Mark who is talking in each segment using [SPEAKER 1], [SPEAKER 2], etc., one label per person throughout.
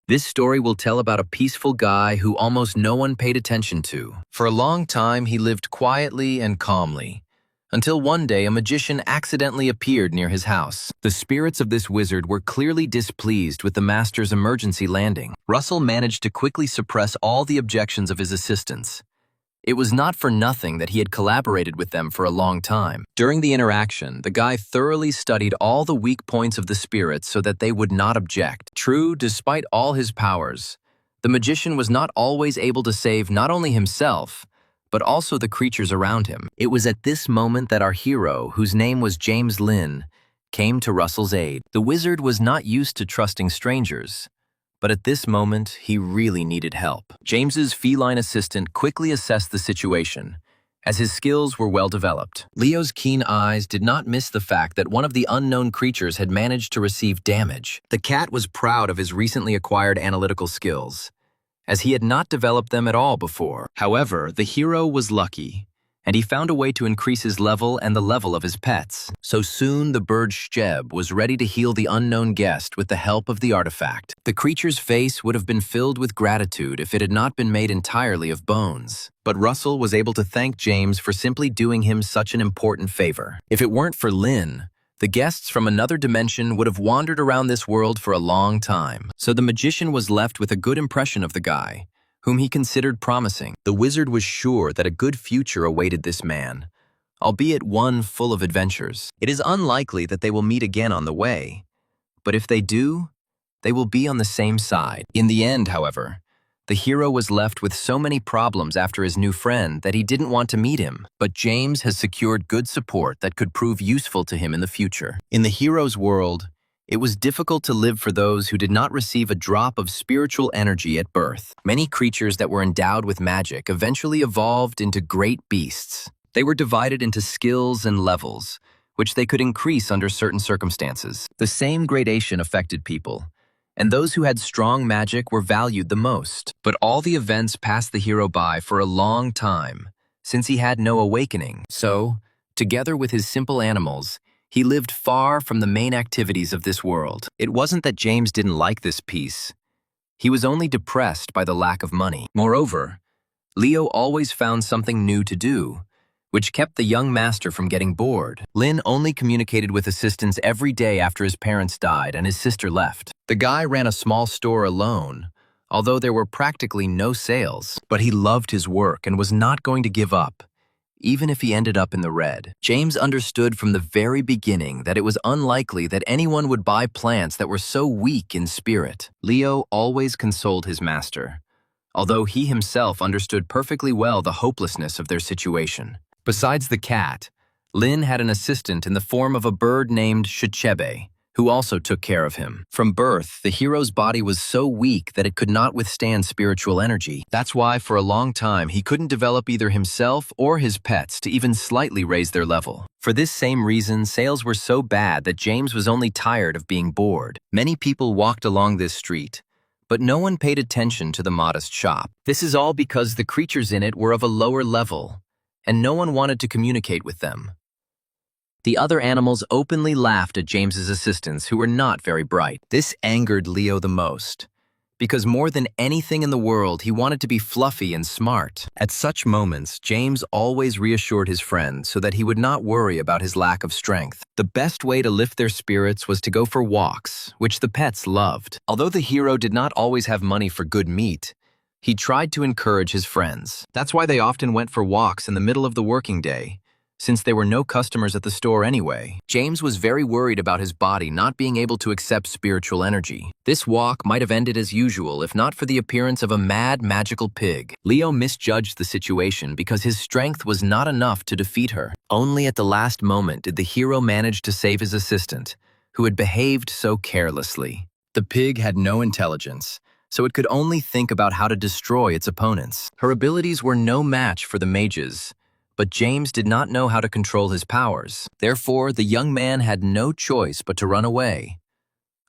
[SPEAKER 1] This story will tell about a peaceful guy who almost no one paid attention to. For a long time, he lived quietly and calmly, until one day a magician accidentally appeared near his house. The spirits of this wizard were clearly displeased with the master's emergency landing. Russell managed to quickly suppress all the objections of his assistants. It was not for nothing that he had collaborated with them for a long time. During the interaction, the guy thoroughly studied all the weak points of the spirits so that they would not object. True, despite all his powers, the magician was not always able to save not only himself, but also the creatures around him. It was at this moment that our hero, whose name was James Lin, came to Russell's aid. The wizard was not used to trusting strangers, but at this moment, he really needed help. James's feline assistant quickly assessed the situation, as his skills were well developed. Leo's keen eyes did not miss the fact that one of the unknown creatures had managed to receive damage. The cat was proud of his recently acquired analytical skills, as he had not developed them at all before. However, the hero was lucky, and he found a way to increase his level and the level of his pets. So soon the bird Shcheb was ready to heal the unknown guest with the help of the artifact. The creature's face would have been filled with gratitude if it had not been made entirely of bones. But Russell was able to thank James for simply doing him such an important favor. If it weren't for Lin, the guests from another dimension would have wandered around this world for a long time. So the magician was left with a good impression of the guy, whom he considered promising. The wizard was sure that a good future awaited this man, albeit one full of adventures. It is unlikely that they will meet again on the way, but if they do, they will be on the same side. In the end, however, the hero was left with so many problems after his new friend that he didn't want to meet him. But James has secured good support that could prove useful to him in the future. In the hero's world, it was difficult to live for those who did not receive a drop of spiritual energy at birth. Many creatures that were endowed with magic eventually evolved into great beasts. They were divided into skills and levels, which they could increase under certain circumstances. The same gradation affected people, and those who had strong magic were valued the most. But all the events passed the hero by for a long time, since he had no awakening. So, together with his simple animals, he lived far from the main activities of this world. It wasn't that James didn't like this peace. He was only depressed by the lack of money. Moreover, Leo always found something new to do, which kept the young master from getting bored. Lin only communicated with assistants every day after his parents died and his sister left. The guy ran a small store alone, although there were practically no sales. But he loved his work and was not going to give up, even if he ended up in the red. James understood from the very beginning that it was unlikely that anyone would buy plants that were so weak in spirit. Leo always consoled his master, although he himself understood perfectly well the hopelessness of their situation. Besides the cat, Lin had an assistant in the form of a bird named Shchebe, who also took care of him. From birth, the hero's body was so weak that it could not withstand spiritual energy. That's why for a long time he couldn't develop either himself or his pets to even slightly raise their level. For this same reason, sales were so bad that James was only tired of being bored. Many people walked along this street, but no one paid attention to the modest shop. This is all because the creatures in it were of a lower level, and no one wanted to communicate with them. The other animals openly laughed at James's assistants, who were not very bright. This angered Leo the most, because more than anything in the world, he wanted to be fluffy and smart. At such moments, James always reassured his friends so that he would not worry about his lack of strength. The best way to lift their spirits was to go for walks, which the pets loved. Although the hero did not always have money for good meat, he tried to encourage his friends. That's why they often went for walks in the middle of the working day, since there were no customers at the store anyway. James was very worried about his body not being able to accept spiritual energy. This walk might have ended as usual if not for the appearance of a mad, magical pig. Leo misjudged the situation because his strength was not enough to defeat her. Only at the last moment did the hero manage to save his assistant, who had behaved so carelessly. The pig had no intelligence, so it could only think about how to destroy its opponents. Her abilities were no match for the mage's, but James did not know how to control his powers. Therefore, the young man had no choice but to run away,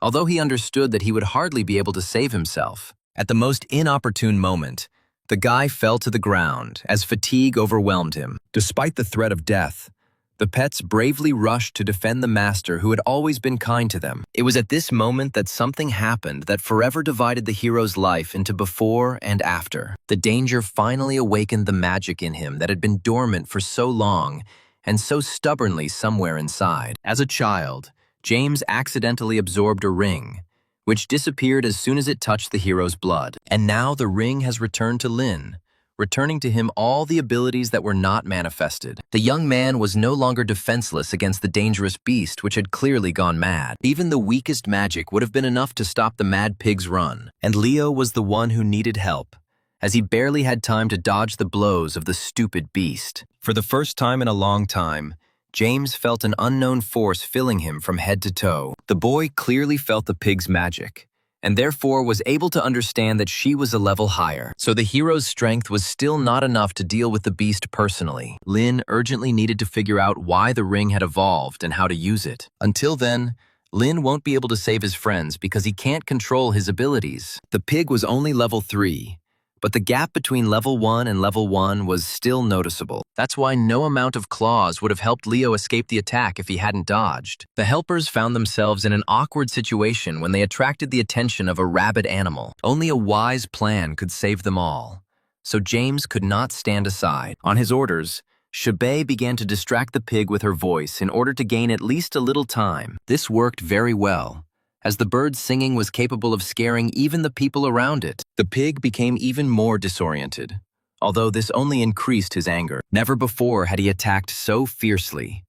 [SPEAKER 1] although he understood that he would hardly be able to save himself. At the most inopportune moment, the guy fell to the ground as fatigue overwhelmed him. Despite the threat of death, The pets bravely rushed to defend the master who had always been kind to them. It was at this moment that something happened that forever divided the hero's life into before and after. The danger finally awakened the magic in him that had been dormant for so long and so stubbornly somewhere inside. As a child, James accidentally absorbed a ring, which disappeared as soon as it touched the hero's blood. And now the ring has returned to Lin, returning to him all the abilities that were not manifested. The young man was no longer defenseless against the dangerous beast which had clearly gone mad. Even the weakest magic would have been enough to stop the mad pig's run. And Leo was the one who needed help, as he barely had time to dodge the blows of the stupid beast. For the first time in a long time, James felt an unknown force filling him from head to toe. The boy clearly felt the pig's magic, and therefore was able to understand that she was a level higher. So the hero's strength was still not enough to deal with the beast personally. Lin urgently needed to figure out why the ring had evolved and how to use it. Until then, Lin won't be able to save his friends because he can't control his abilities. The pig was only level 3, but the gap between level 1 and level 1 was still noticeable. That's why no amount of claws would have helped Leo escape the attack if he hadn't dodged. The helpers found themselves in an awkward situation when they attracted the attention of a rabid animal. Only a wise plan could save them all, so James could not stand aside. On his orders, Shebei began to distract the pig with her voice in order to gain at least a little time. This worked very well, as the bird's singing was capable of scaring even the people around it. The pig became even more disoriented, although this only increased his anger. Never before had he attacked so fiercely.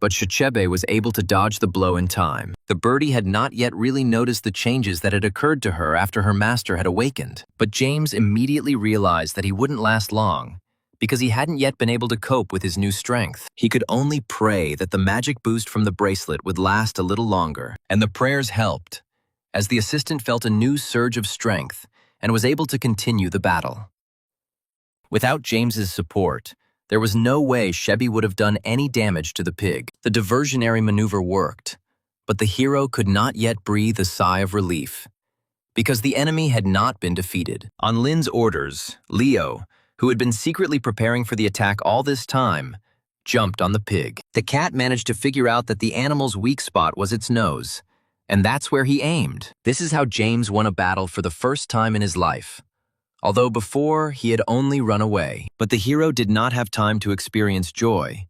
[SPEAKER 1] But Shechebe was able to dodge the blow in time. The birdie had not yet really noticed the changes that had occurred to her after her master had awakened. But James immediately realized that he wouldn't last long, because he hadn't yet been able to cope with his new strength. He could only pray that the magic boost from the bracelet would last a little longer, and the prayers helped, as the assistant felt a new surge of strength and was able to continue the battle. Without James's support, there was no way Shebby would have done any damage to the pig. The diversionary maneuver worked, but the hero could not yet breathe a sigh of relief, because the enemy had not been defeated. On Lin's orders, Leo, who had been secretly preparing for the attack all this time, jumped on the pig. The cat managed to figure out that the animal's weak spot was its nose, and that's where he aimed. This is how James won a battle for the first time in his life, although before he had only run away. But the hero did not have time to experience joy,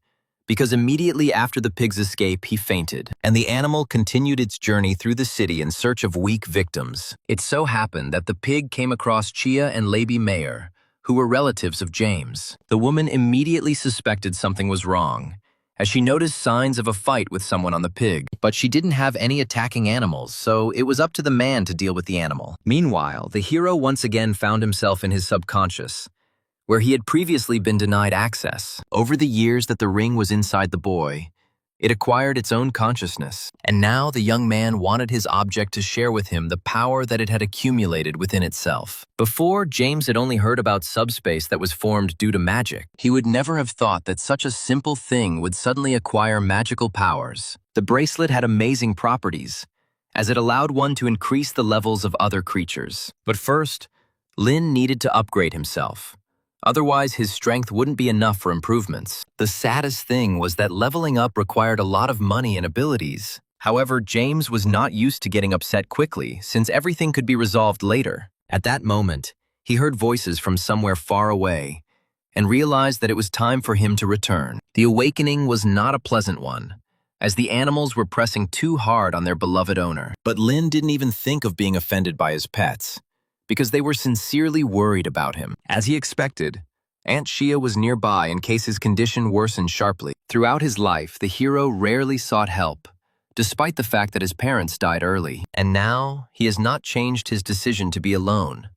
[SPEAKER 1] because immediately after the pig's escape, he fainted, and the animal continued its journey through the city in search of weak victims. It so happened that the pig came across Chia and Laby Mayer, who were relatives of James. The woman immediately suspected something was wrong, as she noticed signs of a fight with someone on the pig. But she didn't have any attacking animals, so it was up to the man to deal with the animal. Meanwhile, the hero once again found himself in his subconscious, where he had previously been denied access. Over the years that the ring was inside the boy, it acquired its own consciousness, and now the young man wanted his object to share with him the power that it had accumulated within itself. Before, James had only heard about subspace that was formed due to magic. He would never have thought that such a simple thing would suddenly acquire magical powers. The bracelet had amazing properties, as it allowed one to increase the levels of other creatures. But first, Lin needed to upgrade himself. Otherwise, his strength wouldn't be enough for improvements. The saddest thing was that leveling up required a lot of money and abilities. However, James was not used to getting upset quickly, since everything could be resolved later. At that moment, he heard voices from somewhere far away, and realized that it was time for him to return. The awakening was not a pleasant one, as the animals were pressing too hard on their beloved owner. But Lin didn't even think of being offended by his pets, because they were sincerely worried about him. As he expected, Aunt Shia was nearby in case his condition worsened sharply. Throughout his life, the hero rarely sought help, despite the fact that his parents died early. And now, he has not changed his decision to be alone,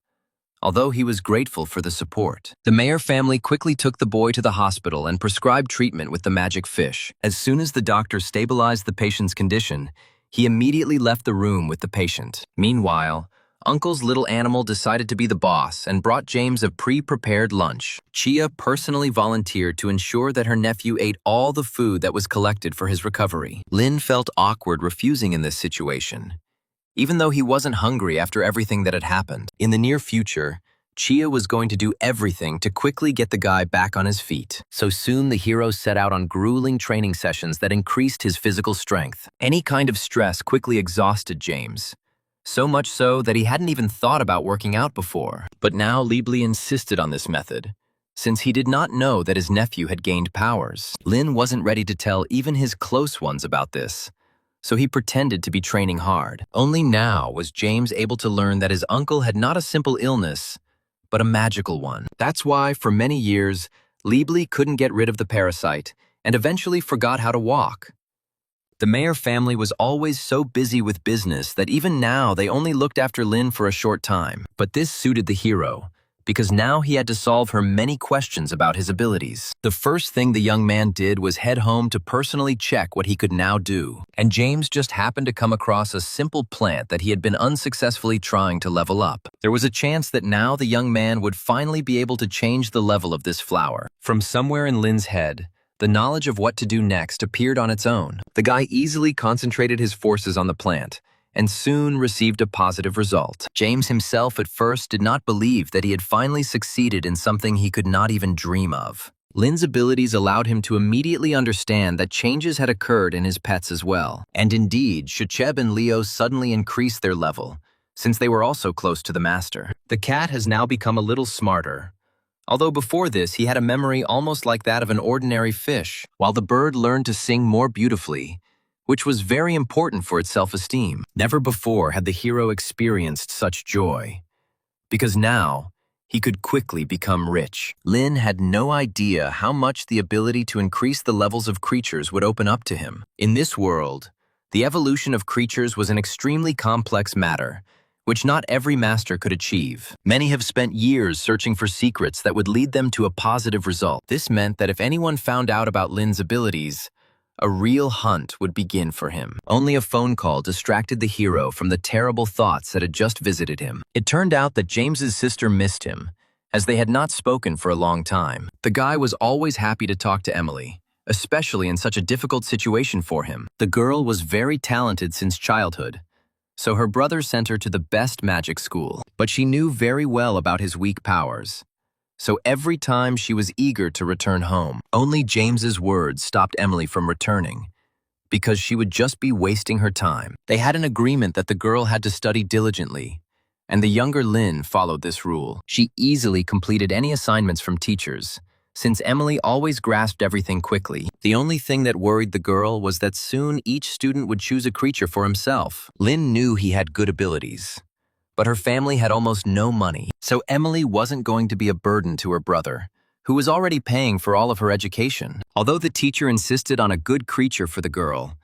[SPEAKER 1] although he was grateful for the support. The Mayer family quickly took the boy to the hospital and prescribed treatment with the magic fish. As soon as the doctor stabilized the patient's condition, he immediately left the room with the patient. Meanwhile, Uncle's little animal decided to be the boss and brought James a pre-prepared lunch. Chia personally volunteered to ensure that her nephew ate all the food that was collected for his recovery. Lin felt awkward refusing in this situation, even though he wasn't hungry after everything that had happened. In the near future, Chia was going to do everything to quickly get the guy back on his feet. So soon the hero set out on grueling training sessions that increased his physical strength. Any kind of stress quickly exhausted James. So much so that he hadn't even thought about working out before. But now Li insisted on this method, since he did not know that his nephew had gained powers. Lin wasn't ready to tell even his close ones about this, so he pretended to be training hard. Only now was James able to learn that his uncle had not a simple illness, but a magical one. That's why, for many years, Li couldn't get rid of the parasite and eventually forgot how to walk. The Mayer family was always so busy with business that even now they only looked after Lin for a short time. But this suited the hero, because now he had to solve her many questions about his abilities. The first thing the young man did was head home to personally check what he could now do. And James just happened to come across a simple plant that he had been unsuccessfully trying to level up. There was a chance that now the young man would finally be able to change the level of this flower. From somewhere in Lin's head, the knowledge of what to do next appeared on its own. The guy easily concentrated his forces on the plant, and soon received a positive result. James himself at first did not believe that he had finally succeeded in something he could not even dream of. Lin's abilities allowed him to immediately understand that changes had occurred in his pets as well. And indeed, Shecheb and Leo suddenly increased their level, since they were also close to the master. The cat has now become a little smarter, although before this he had a memory almost like that of an ordinary fish, while the bird learned to sing more beautifully, which was very important for its self-esteem. Never before had the hero experienced such joy, because now he could quickly become rich. Lin had no idea how much the ability to increase the levels of creatures would open up to him. In this world, the evolution of creatures was an extremely complex matter, which not every master could achieve. Many have spent years searching for secrets that would lead them to a positive result. This meant that if anyone found out about Lin's abilities, a real hunt would begin for him. Only a phone call distracted the hero from the terrible thoughts that had just visited him. It turned out that James's sister missed him, as they had not spoken for a long time. The guy was always happy to talk to Emily, especially in such a difficult situation for him. The girl was very talented since childhood, so her brother sent her to the best magic school. But she knew very well about his weak powers, so every time she was eager to return home. Only James's words stopped Emily from returning, because she would just be wasting her time. They had an agreement that the girl had to study diligently, and the younger Lin followed this rule. She easily completed any assignments from teachers, since Emily always grasped everything quickly. The only thing that worried the girl was that soon each student would choose a creature for himself. Lin knew he had good abilities, but her family had almost no money, so Emily wasn't going to be a burden to her brother, who was already paying for all of her education. Although the teacher insisted on a good creature for the girl,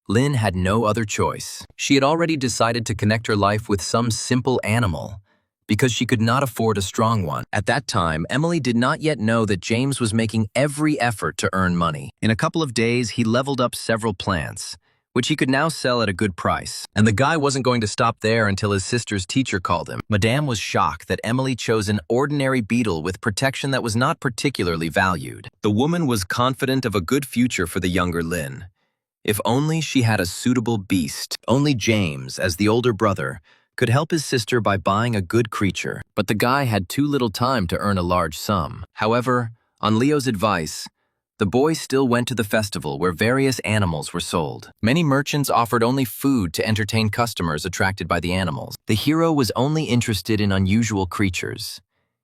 [SPEAKER 1] Lin had no other choice. She had already decided to connect her life with some simple animal, because she could not afford a strong one. At that time, Emily did not yet know that James was making every effort to earn money. In a couple of days, he leveled up several plants, which he could now sell at a good price. And the guy wasn't going to stop there until his sister's teacher called him. Madame was shocked that Emily chose an ordinary beetle with protection that was not particularly valued. The woman was confident of a good future for the younger Lin. If only she had a suitable beast. Only James, as the older brother, could help his sister by buying a good creature. But the guy had too little time to earn a large sum. However, on Leo's advice, the boy still went to the festival where various animals were sold. Many merchants offered only food to entertain customers attracted by the animals. The hero was only interested in unusual creatures,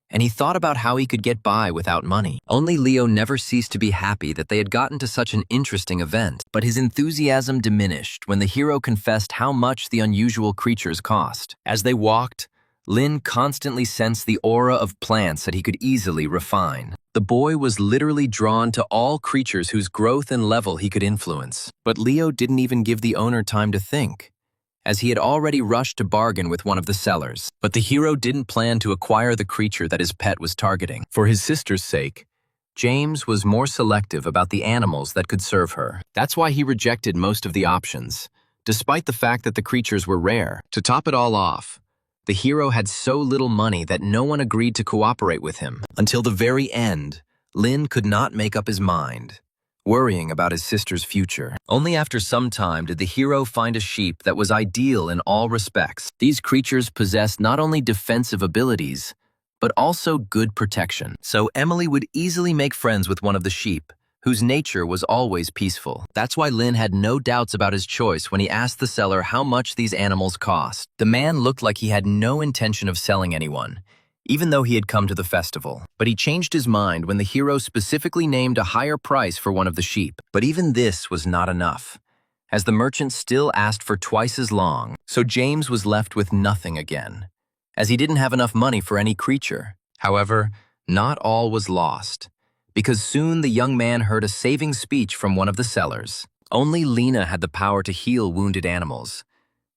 [SPEAKER 1] and he thought about how he could get by without money. Only Leo never ceased to be happy that they had gotten to such an interesting event, but his enthusiasm diminished when the hero confessed how much the unusual creatures cost. As they walked, Lin constantly sensed the aura of plants that he could easily refine. The boy was literally drawn to all creatures whose growth and level he could influence. But Leo didn't even give the owner time to think, as he had already rushed to bargain with one of the sellers. But the hero didn't plan to acquire the creature that his pet was targeting. For his sister's sake, James was more selective about the animals that could serve her. That's why he rejected most of the options, despite the fact that the creatures were rare. To top it all off, the hero had so little money that no one agreed to cooperate with him. Until the very end, Lin could not make up his mind, worrying about his sister's future. Only after some time did the hero find a sheep that was ideal in all respects. These creatures possessed not only defensive abilities, but also good protection. So Emily would easily make friends with one of the sheep, whose nature was always peaceful. That's why Lin had no doubts about his choice when he asked the seller how much these animals cost. The man looked like he had no intention of selling anyone, even though he had come to the festival. But he changed his mind when the hero specifically named a higher price for one of the sheep. But even this was not enough, as the merchant still asked for twice as long. So James was left with nothing again, as he didn't have enough money for any creature. However, not all was lost, because soon the young man heard a saving speech from one of the sellers. Only Lena had the power to heal wounded animals,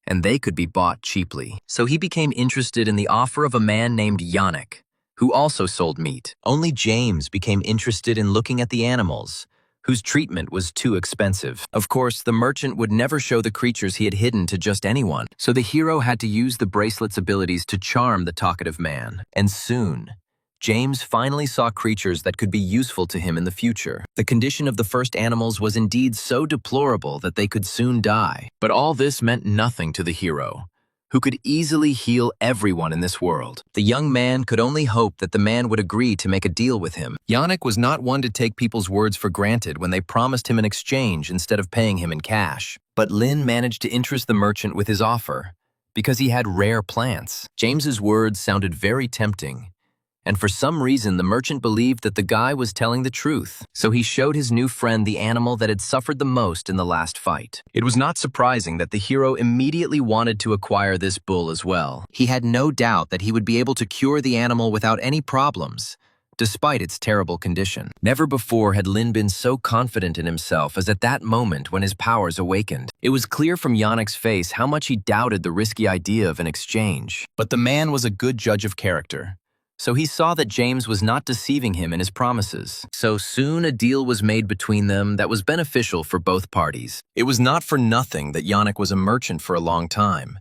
[SPEAKER 1] and they could be bought cheaply. So he became interested in the offer of a man named Yannick, who also sold meat. Only James became interested in looking at the animals, whose treatment was too expensive. Of course, the merchant would never show the creatures he had hidden to just anyone, so the hero had to use the bracelet's abilities to charm the talkative man. And soon, James finally saw creatures that could be useful to him in the future. The condition of the first animals was indeed so deplorable that they could soon die. But all this meant nothing to the hero, who could easily heal everyone in this world. The young man could only hope that the man would agree to make a deal with him. Yannick was not one to take people's words for granted when they promised him an exchange instead of paying him in cash. But Lin managed to interest the merchant with his offer, because he had rare plants. James's words sounded very tempting, and for some reason the merchant believed that the guy was telling the truth. So he showed his new friend the animal that had suffered the most in the last fight. It was not surprising that the hero immediately wanted to acquire this bull as well. He had no doubt that he would be able to cure the animal without any problems, despite its terrible condition. Never before had Lin been so confident in himself as at that moment when his powers awakened. It was clear from Yannick's face how much he doubted the risky idea of an exchange. But the man was a good judge of character, so he saw that James was not deceiving him in his promises. So soon a deal was made between them that was beneficial for both parties. It was not for nothing that Yannick was a merchant for a long time,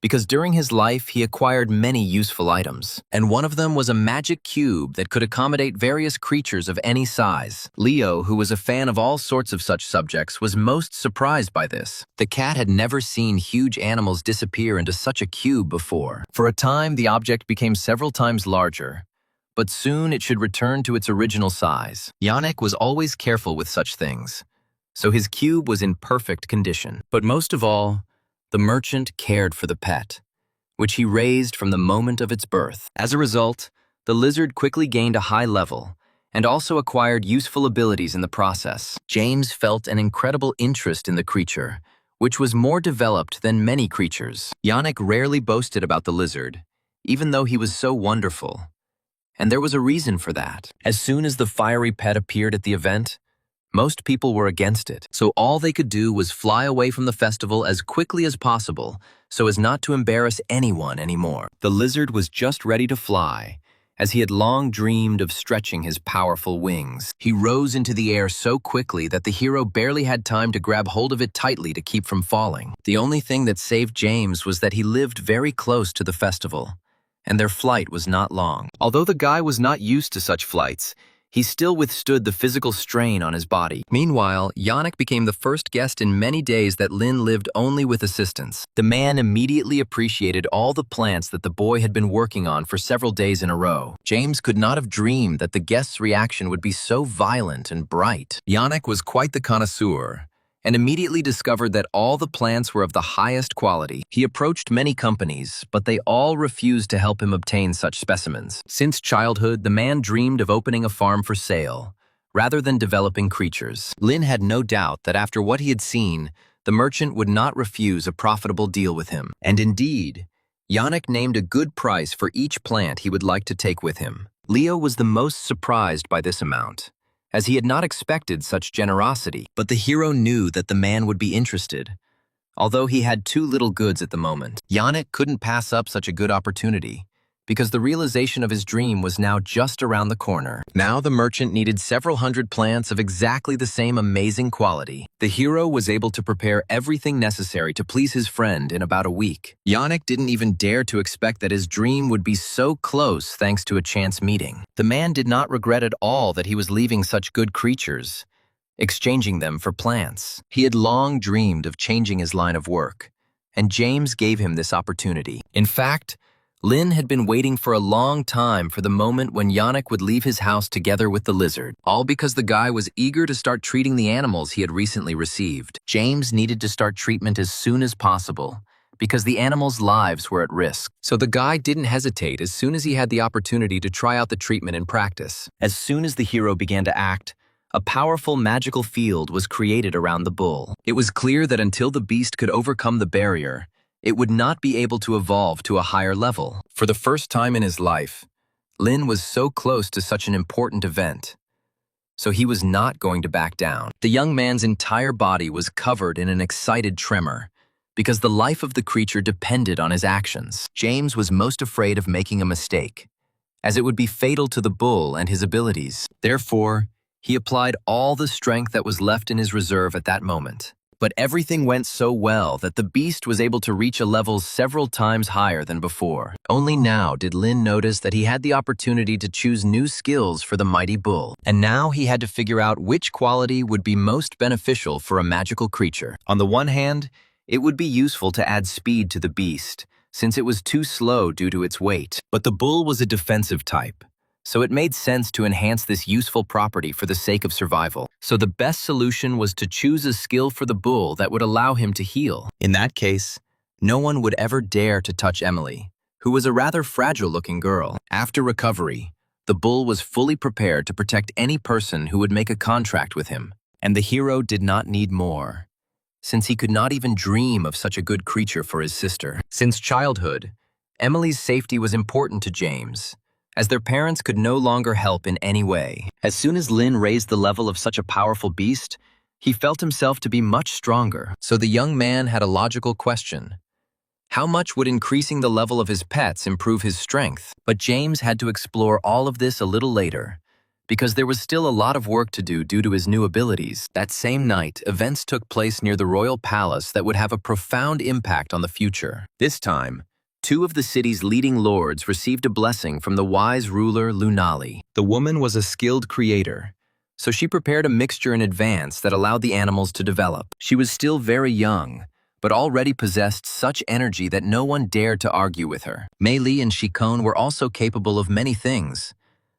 [SPEAKER 1] because during his life he acquired many useful items, and one of them was a magic cube that could accommodate various creatures of any size. Leo, who was a fan of all sorts of such subjects, was most surprised by this. The cat had never seen huge animals disappear into such a cube before. For a time, the object became several times larger, but soon it should return to its original size. Yannick was always careful with such things, so his cube was in perfect condition. But most of all, the merchant cared for the pet, which he raised from the moment of its birth. As a result, the lizard quickly gained a high level and also acquired useful abilities in the process. James felt an incredible interest in the creature, which was more developed than many creatures. Yannick rarely boasted about the lizard, even though he was so wonderful. And there was a reason for that. As soon as the fiery pet appeared at the event, most people were against it, so all they could do was fly away from the festival as quickly as possible so as not to embarrass anyone anymore. The lizard was just ready to fly, as he had long dreamed of stretching his powerful wings. He rose into the air so quickly that the hero barely had time to grab hold of it tightly to keep from falling. The only thing that saved James was that he lived very close to the festival, and their flight was not long. Although the guy was not used to such flights, he still withstood the physical strain on his body. Meanwhile, Yannick became the first guest in many days that Lin lived only with assistance. The man immediately appreciated all the plants that the boy had been working on for several days in a row. James could not have dreamed that the guest's reaction would be so violent and bright. Yannick was quite the connoisseur, and immediately discovered that all the plants were of the highest quality. He approached many companies, but they all refused to help him obtain such specimens. Since childhood, the man dreamed of opening a farm for sale, rather than developing creatures. Lin had no doubt that after what he had seen, the merchant would not refuse a profitable deal with him. And indeed, Yannick named a good price for each plant he would like to take with him. Leo was the most surprised by this amount, as he had not expected such generosity. But the hero knew that the man would be interested, although he had too little goods at the moment. Yannick couldn't pass up such a good opportunity, because the realization of his dream was now just around the corner. Now the merchant needed several hundred plants of exactly the same amazing quality. The hero was able to prepare everything necessary to please his friend in about a week. Yannick didn't even dare to expect that his dream would be so close thanks to a chance meeting. The man did not regret at all that he was leaving such good creatures, exchanging them for plants. He had long dreamed of changing his line of work, and James gave him this opportunity. In fact, Lin had been waiting for a long time for the moment when Yannick would leave his house together with the lizard, all because the guy was eager to start treating the animals he had recently received. James needed to start treatment as soon as possible, because the animals' lives were at risk. So the guy didn't hesitate as soon as he had the opportunity to try out the treatment in practice. As soon as the hero began to act, a powerful magical field was created around the bull. It was clear that until the beast could overcome the barrier, it would not be able to evolve to a higher level. For the first time in his life, Lin was so close to such an important event. So he was not going to back down. The young man's entire body was covered in an excited tremor, because the life of the creature depended on his actions. James was most afraid of making a mistake, as it would be fatal to the bull and his abilities. Therefore, he applied all the strength that was left in his reserve at that moment. But everything went so well that the beast was able to reach a level several times higher than before. Only now did Lin notice that he had the opportunity to choose new skills for the mighty bull. And now he had to figure out which quality would be most beneficial for a magical creature. On the one hand, it would be useful to add speed to the beast, since it was too slow due to its weight. But the bull was a defensive type, so it made sense to enhance this useful property for the sake of survival. So the best solution was to choose a skill for the bull that would allow him to heal. In that case, no one would ever dare to touch Emily, who was a rather fragile-looking girl. After recovery, the bull was fully prepared to protect any person who would make a contract with him. And the hero did not need more, since he could not even dream of such a good creature for his sister. Since childhood, Emily's safety was important to James, as their parents could no longer help in any way. As soon as Lin raised the level of such a powerful beast, he felt himself to be much stronger. So the young man had a logical question. How much would increasing the level of his pets improve his strength? But James had to explore all of this a little later, because there was still a lot of work to do due to his new abilities. That same night, events took place near the royal palace that would have a profound impact on the future. This time, two of the city's leading lords received a blessing from the wise ruler Lunali. The woman was a skilled creator, so she prepared a mixture in advance that allowed the animals to develop. She was still very young, but already possessed such energy that no one dared to argue with her. Mei Li and Shikon were also capable of many things,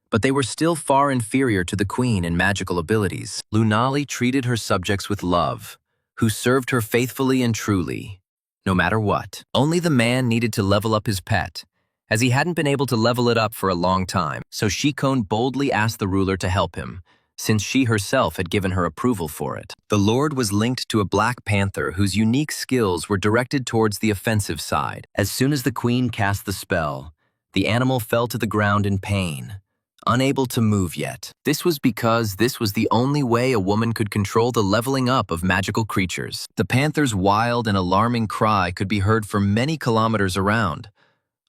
[SPEAKER 1] but they were still far inferior to the queen in magical abilities. Lunali treated her subjects with love, who served her faithfully and truly, no matter what. Only the man needed to level up his pet, as he hadn't been able to level it up for a long time. So Shikon boldly asked the ruler to help him, since she herself had given her approval for it. The lord was linked to a black panther whose unique skills were directed towards the offensive side. As soon as the queen cast the spell, the animal fell to the ground in pain, unable to move yet. This was because this was the only way a woman could control the leveling up of magical creatures. The panther's wild and alarming cry could be heard for many kilometers around,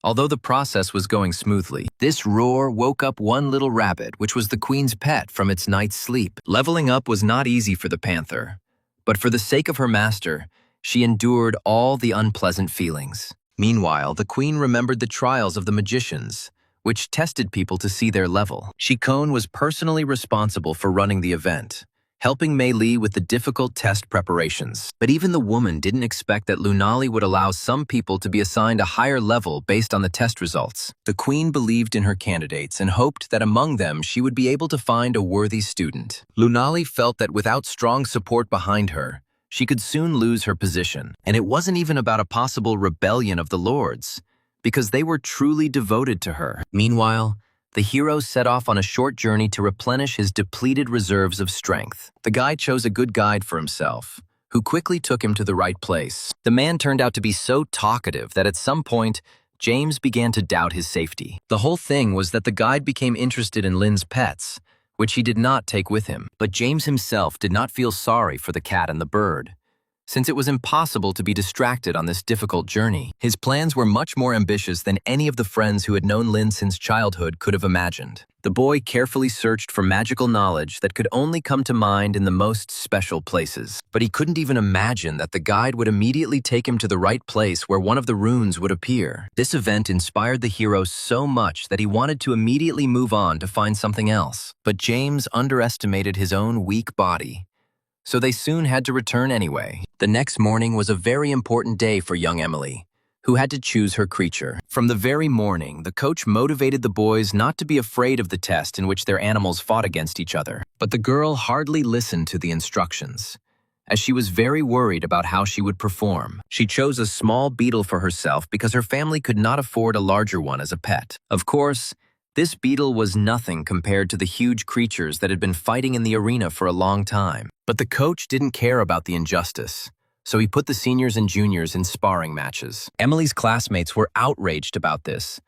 [SPEAKER 1] although the process was going smoothly. This roar woke up one little rabbit, which was the queen's pet, from its night's sleep. Leveling up was not easy for the panther, but for the sake of her master, she endured all the unpleasant feelings. Meanwhile, the queen remembered the trials of the magicians, which tested people to see their level. Shikon was personally responsible for running the event, helping Mei Li with the difficult test preparations. But even the woman didn't expect that Lunali would allow some people to be assigned a higher level based on the test results. The queen believed in her candidates and hoped that among them she would be able to find a worthy student. Lunali felt that without strong support behind her, she could soon lose her position. And it wasn't even about a possible rebellion of the lords, because they were truly devoted to her. Meanwhile, the hero set off on a short journey to replenish his depleted reserves of strength. The guide chose a good guide for himself, who quickly took him to the right place. The man turned out to be so talkative that at some point, James began to doubt his safety. The whole thing was that the guide became interested in Lin's pets, which he did not take with him. But James himself did not feel sorry for the cat and the bird, since it was impossible to be distracted on this difficult journey. His plans were much more ambitious than any of the friends who had known Lin since childhood could have imagined. The boy carefully searched for magical knowledge that could only come to mind in the most special places. But he couldn't even imagine that the guide would immediately take him to the right place where one of the runes would appear. This event inspired the hero so much that he wanted to immediately move on to find something else. But James underestimated his own weak body, so they soon had to return anyway. The next morning was a very important day for young Emily, who had to choose her creature. From the very morning, the coach motivated the boys not to be afraid of the test in which their animals fought against each other. But the girl hardly listened to the instructions, as she was very worried about how she would perform. She chose a small beetle for herself because her family could not afford a larger one as a pet. Of course, this beetle was nothing compared to the huge creatures that had been fighting in the arena for a long time. But the coach didn't care about the injustice, so he put the seniors and juniors in sparring matches. Emily's classmates were outraged about this,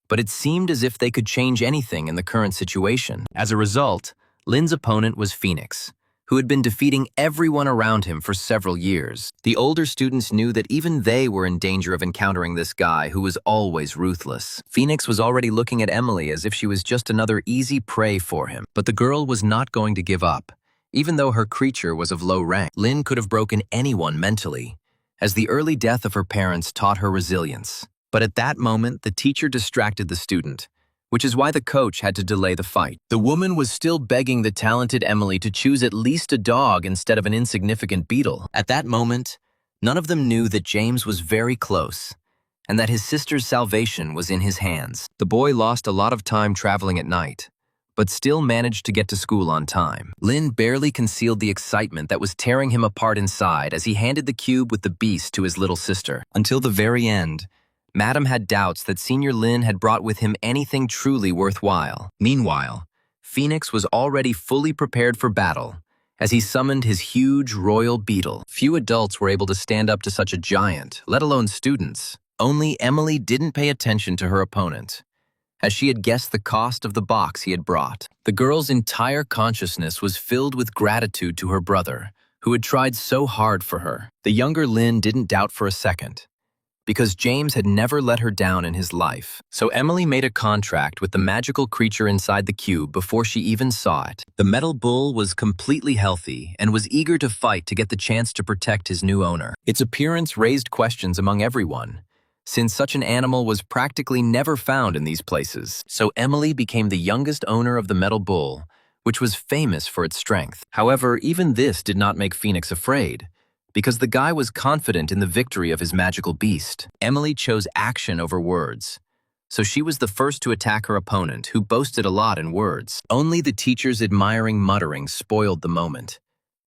[SPEAKER 1] but it seemed as if they could change anything in the current situation. As a result, Lin's opponent was Phoenix, who had been defeating everyone around him for several years. The older students knew that even they were in danger of encountering this guy who was always ruthless. Phoenix was already looking at Emily as if she was just another easy prey for him. But the girl was not going to give up, even though her creature was of low rank. Lin could have broken anyone mentally, as the early death of her parents taught her resilience. But at that moment, the teacher distracted the student, which is why the coach had to delay the fight. The woman was still begging the talented Emily to choose at least a dog instead of an insignificant beetle. At that moment, none of them knew that James was very close, and that his sister's salvation was in his hands. The boy lost a lot of time traveling at night, but still managed to get to school on time. Lin barely concealed the excitement that was tearing him apart inside as he handed the cube with the beast to his little sister. Until the very end, Madam had doubts that Senior Lin had brought with him anything truly worthwhile. Meanwhile, Phoenix was already fully prepared for battle as he summoned his huge royal beetle. Few adults were able to stand up to such a giant, let alone students. Only Emily didn't pay attention to her opponent, as she had guessed the cost of the box he had brought. The girl's entire consciousness was filled with gratitude to her brother, who had tried so hard for her. The younger Lin didn't doubt for a second, because James had never let her down in his life. So Emily made a contract with the magical creature inside the cube before she even saw it. The metal bull was completely healthy and was eager to fight to get the chance to protect his new owner. Its appearance raised questions among everyone, since such an animal was practically never found in these places. So Emily became the youngest owner of the metal bull, which was famous for its strength. However, even this did not make Phoenix afraid, because the guy was confident in the victory of his magical beast. Emily chose action over words, so she was the first to attack her opponent, who boasted a lot in words. Only the teacher's admiring muttering spoiled the moment,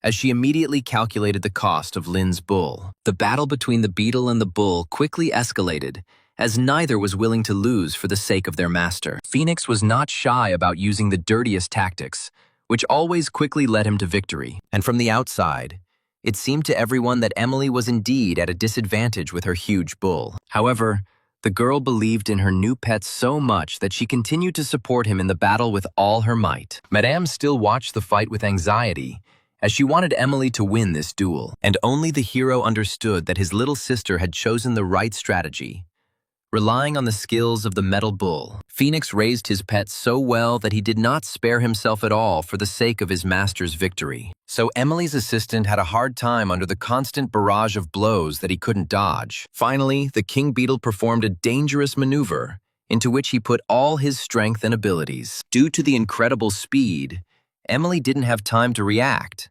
[SPEAKER 1] as she immediately calculated the cost of Lin's bull. The battle between the beetle and the bull quickly escalated, as neither was willing to lose for the sake of their master. Phoenix was not shy about using the dirtiest tactics, which always quickly led him to victory. And from the outside, it seemed to everyone that Emily was indeed at a disadvantage with her huge bull. However, the girl believed in her new pet so much that she continued to support him in the battle with all her might. Madame still watched the fight with anxiety, as she wanted Emily to win this duel. And only the hero understood that his little sister had chosen the right strategy, relying on the skills of the metal bull. Phoenix raised his pet so well that he did not spare himself at all for the sake of his master's victory. So Emily's assistant had a hard time under the constant barrage of blows that he couldn't dodge. Finally, the king beetle performed a dangerous maneuver, into which he put all his strength and abilities. Due to the incredible speed, Emily didn't have time to react,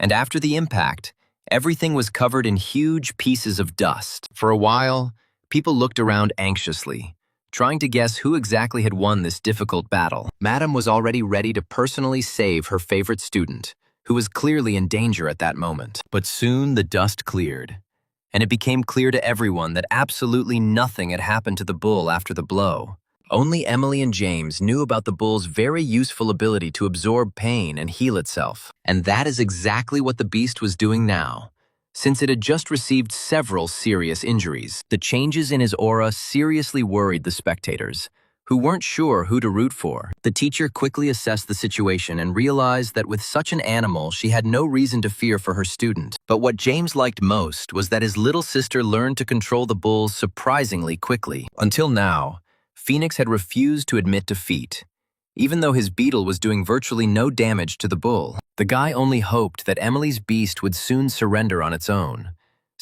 [SPEAKER 1] and after the impact, everything was covered in huge pieces of dust. For a while, people looked around anxiously, trying to guess who exactly had won this difficult battle. Madam was already ready to personally save her favorite student, who was clearly in danger at that moment. But soon the dust cleared, and it became clear to everyone that absolutely nothing had happened to the bull after the blow. Only Emily and James knew about the bull's very useful ability to absorb pain and heal itself. And that is exactly what the beast was doing now, since it had just received several serious injuries. The changes in his aura seriously worried the spectators, who weren't sure who to root for. The teacher quickly assessed the situation and realized that with such an animal, she had no reason to fear for her student. But what James liked most was that his little sister learned to control the bull surprisingly quickly. Until now, Phoenix had refused to admit defeat, even though his beetle was doing virtually no damage to the bull. The guy only hoped that Emily's beast would soon surrender on its own,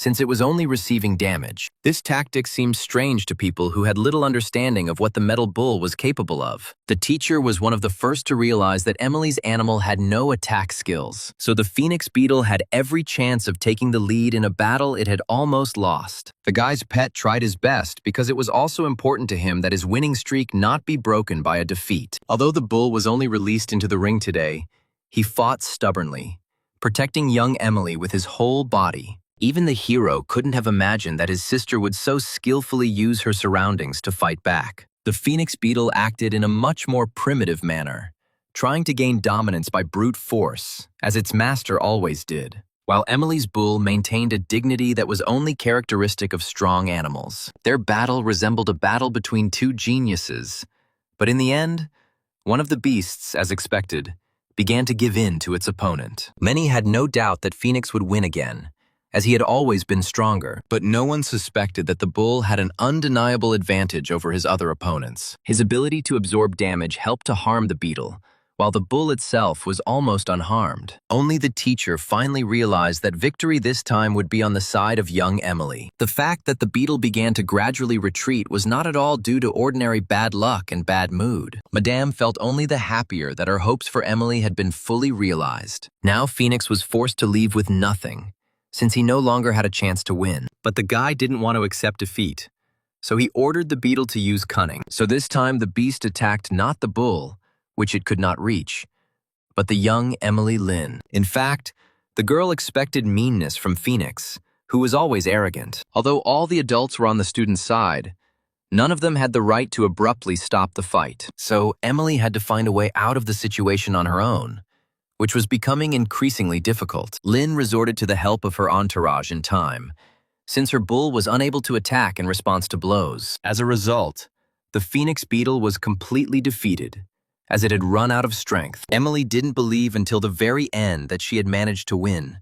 [SPEAKER 1] since it was only receiving damage. This tactic seemed strange to people who had little understanding of what the metal bull was capable of. The teacher was one of the first to realize that Emily's animal had no attack skills, so the phoenix beetle had every chance of taking the lead in a battle it had almost lost. The guy's pet tried his best because it was also important to him that his winning streak not be broken by a defeat. Although the bull was only released into the ring today, he fought stubbornly, protecting young Emily with his whole body. Even the hero couldn't have imagined that his sister would so skillfully use her surroundings to fight back. The phoenix beetle acted in a much more primitive manner, trying to gain dominance by brute force, as its master always did, while Emily's bull maintained a dignity that was only characteristic of strong animals. Their battle resembled a battle between two geniuses, but in the end, one of the beasts, as expected, began to give in to its opponent. Many had no doubt that Phoenix would win again, as he had always been stronger, but no one suspected that the bull had an undeniable advantage over his other opponents. His ability to absorb damage helped to harm the beetle, while the bull itself was almost unharmed. Only the teacher finally realized that victory this time would be on the side of young Emily. The fact that the beetle began to gradually retreat was not at all due to ordinary bad luck and bad mood. Madame felt only the happier that her hopes for Emily had been fully realized. Now Phoenix was forced to leave with nothing, since he no longer had a chance to win. But the guy didn't want to accept defeat, so he ordered the beetle to use cunning. So this time the beast attacked not the bull, which it could not reach, but the young Emily Lin. In fact, the girl expected meanness from Phoenix, who was always arrogant. Although all the adults were on the student's side, none of them had the right to abruptly stop the fight. So Emily had to find a way out of the situation on her own, which was becoming increasingly difficult. Lin resorted to the help of her entourage in time, since her bull was unable to attack in response to blows. As a result, the phoenix beetle was completely defeated, as it had run out of strength. Emily didn't believe until the very end that she had managed to win,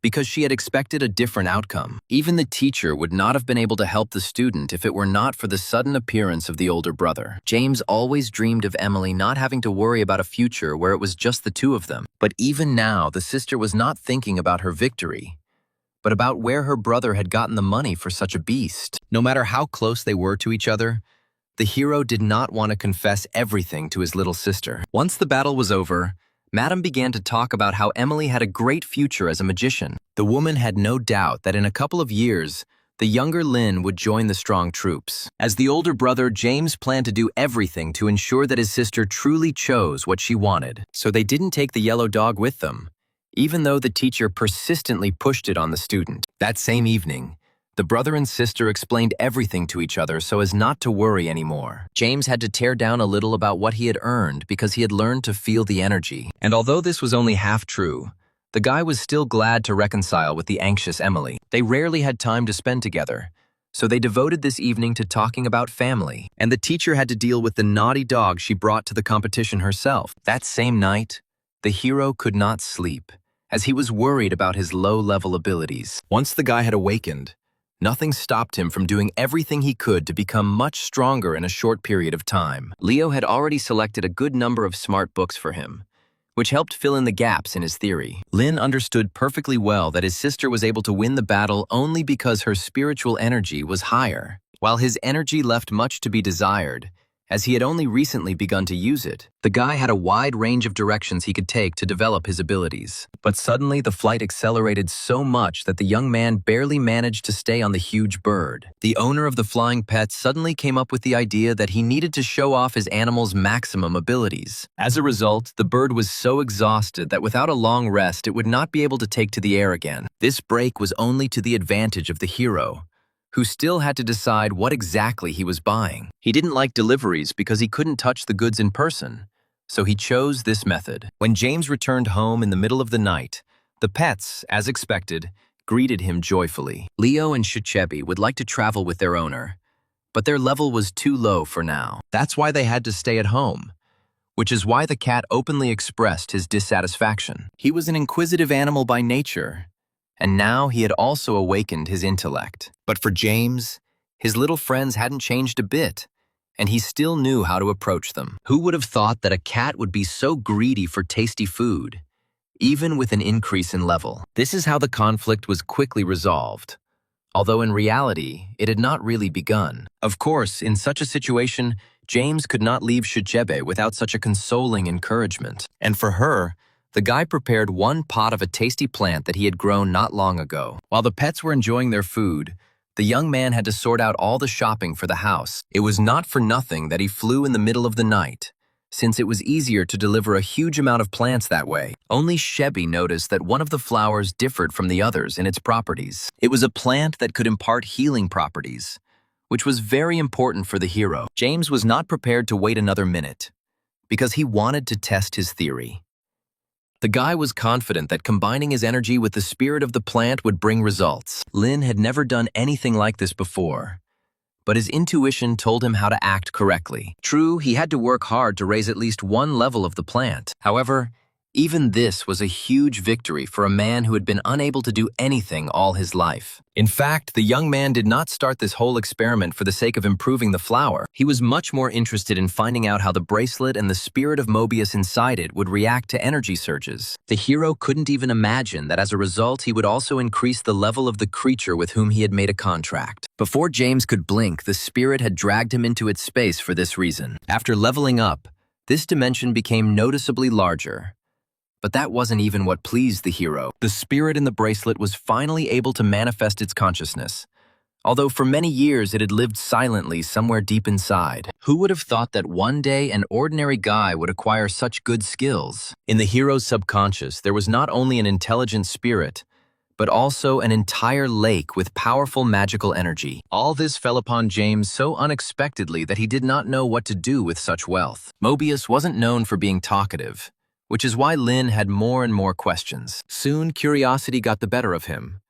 [SPEAKER 1] because she had expected a different outcome. Even the teacher would not have been able to help the student if it were not for the sudden appearance of the older brother. James always dreamed of Emily not having to worry about a future where it was just the two of them. But even now, the sister was not thinking about her victory, but about where her brother had gotten the money for such a beast. No matter how close they were to each other, the hero did not want to confess everything to his little sister. Once the battle was over, Madame began to talk about how Emily had a great future as a magician. The woman had no doubt that in a couple of years, the younger Lin would join the strong troops. As the older brother, James planned to do everything to ensure that his sister truly chose what she wanted. So they didn't take the yellow dog with them, even though the teacher persistently pushed it on the student. That same evening, the brother and sister explained everything to each other so as not to worry anymore. James had to tear down a little about what he had earned because he had learned to feel the energy. And although this was only half true, the guy was still glad to reconcile with the anxious Emily. They rarely had time to spend together, so they devoted this evening to talking about family. And the teacher had to deal with the naughty dog she brought to the competition herself. That same night, the hero could not sleep, as he was worried about his low-level abilities. Once the guy had awakened, nothing stopped him from doing everything he could to become much stronger in a short period of time. Leo had already selected a good number of smart books for him, which helped fill in the gaps in his theory. Lin understood perfectly well that his sister was able to win the battle only because her spiritual energy was higher, while his energy left much to be desired, as he had only recently begun to use it. The guy had a wide range of directions he could take to develop his abilities. But suddenly the flight accelerated so much that the young man barely managed to stay on the huge bird. The owner of the flying pet suddenly came up with the idea that he needed to show off his animal's maximum abilities. As a result, the bird was so exhausted that without a long rest it would not be able to take to the air again. This break was only to the advantage of the hero, who still had to decide what exactly he was buying. He didn't like deliveries because he couldn't touch the goods in person, so he chose this method. When James returned home in the middle of the night, the pets, as expected, greeted him joyfully. Leo and Shichebi would like to travel with their owner, but their level was too low for now. That's why they had to stay at home, which is why the cat openly expressed his dissatisfaction. He was an inquisitive animal by nature, and now he had also awakened his intellect. But for James, his little friends hadn't changed a bit, and he still knew how to approach them. Who would have thought that a cat would be so greedy for tasty food, even with an increase in level? This is how the conflict was quickly resolved. although in reality, it had not really begun. Of course, in such a situation, James could not leave Shijebe without such a consoling encouragement. And for her, the guy prepared one pot of a tasty plant that he had grown not long ago. While the pets were enjoying their food, the young man had to sort out all the shopping for the house. It was not for nothing that he flew in the middle of the night, since it was easier to deliver a huge amount of plants that way. Only Shebi noticed that one of the flowers differed from the others in its properties. It was a plant that could impart healing properties, which was very important for the hero. James was not prepared to wait another minute, because he wanted to test his theory. The guy was confident that combining his energy with the spirit of the plant would bring results. Lin had never done anything like this before, but his intuition told him how to act correctly. True, he had to work hard to raise at least one level of the plant. However, even this was a huge victory for a man who had been unable to do anything all his life. In fact, the young man did not start this whole experiment for the sake of improving the flower. He was much more interested in finding out how the bracelet and the spirit of Mobius inside it would react to energy surges. The hero couldn't even imagine that as a result he would also increase the level of the creature with whom he had made a contract. Before James could blink, the spirit had dragged him into its space for this reason. After leveling up, this dimension became noticeably larger. But that wasn't even what pleased the hero. The spirit in the bracelet was finally able to manifest its consciousness, although for many years it had lived silently somewhere deep inside. Who would have thought that one day an ordinary guy would acquire such good skills? In the hero's subconscious, there was not only an intelligent spirit, but also an entire lake with powerful magical energy. All this fell upon James so unexpectedly that he did not know what to do with such wealth. Mobius wasn't known for being talkative, which is why Lin had more and more questions. Soon, curiosity got the better of him.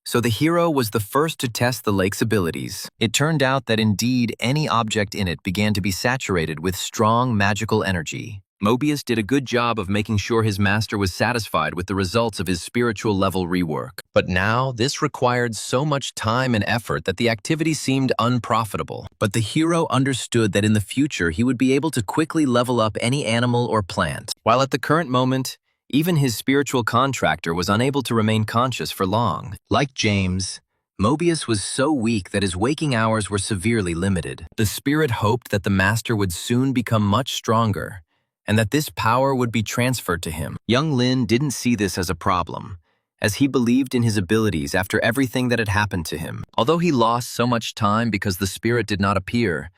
[SPEAKER 1] So the hero was the first to test the lake's abilities. It turned out that indeed any object in it began to be saturated with strong magical energy. Mobius did a good job of making sure his master was satisfied with the results of his spiritual level rework. But now, this required so much time and effort that the activity seemed unprofitable. But the hero understood that in the future he would be able to quickly level up any animal or plant. While at the current moment, even his spiritual contractor was unable to remain conscious for long. Like James, Mobius was so weak that his waking hours were severely limited. The spirit hoped that the master would soon become much stronger, and that this power would be transferred to him. Young Lin didn't see this as a problem, as he believed in his abilities after everything that had happened to him. Although he lost so much time because the spirit did not appear,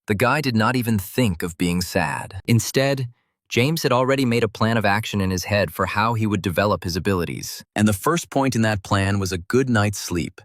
[SPEAKER 1] the guy did not even think of being sad. Instead, James had already made a plan of action in his head for how he would develop his abilities. And the first point in that plan was a good night's sleep.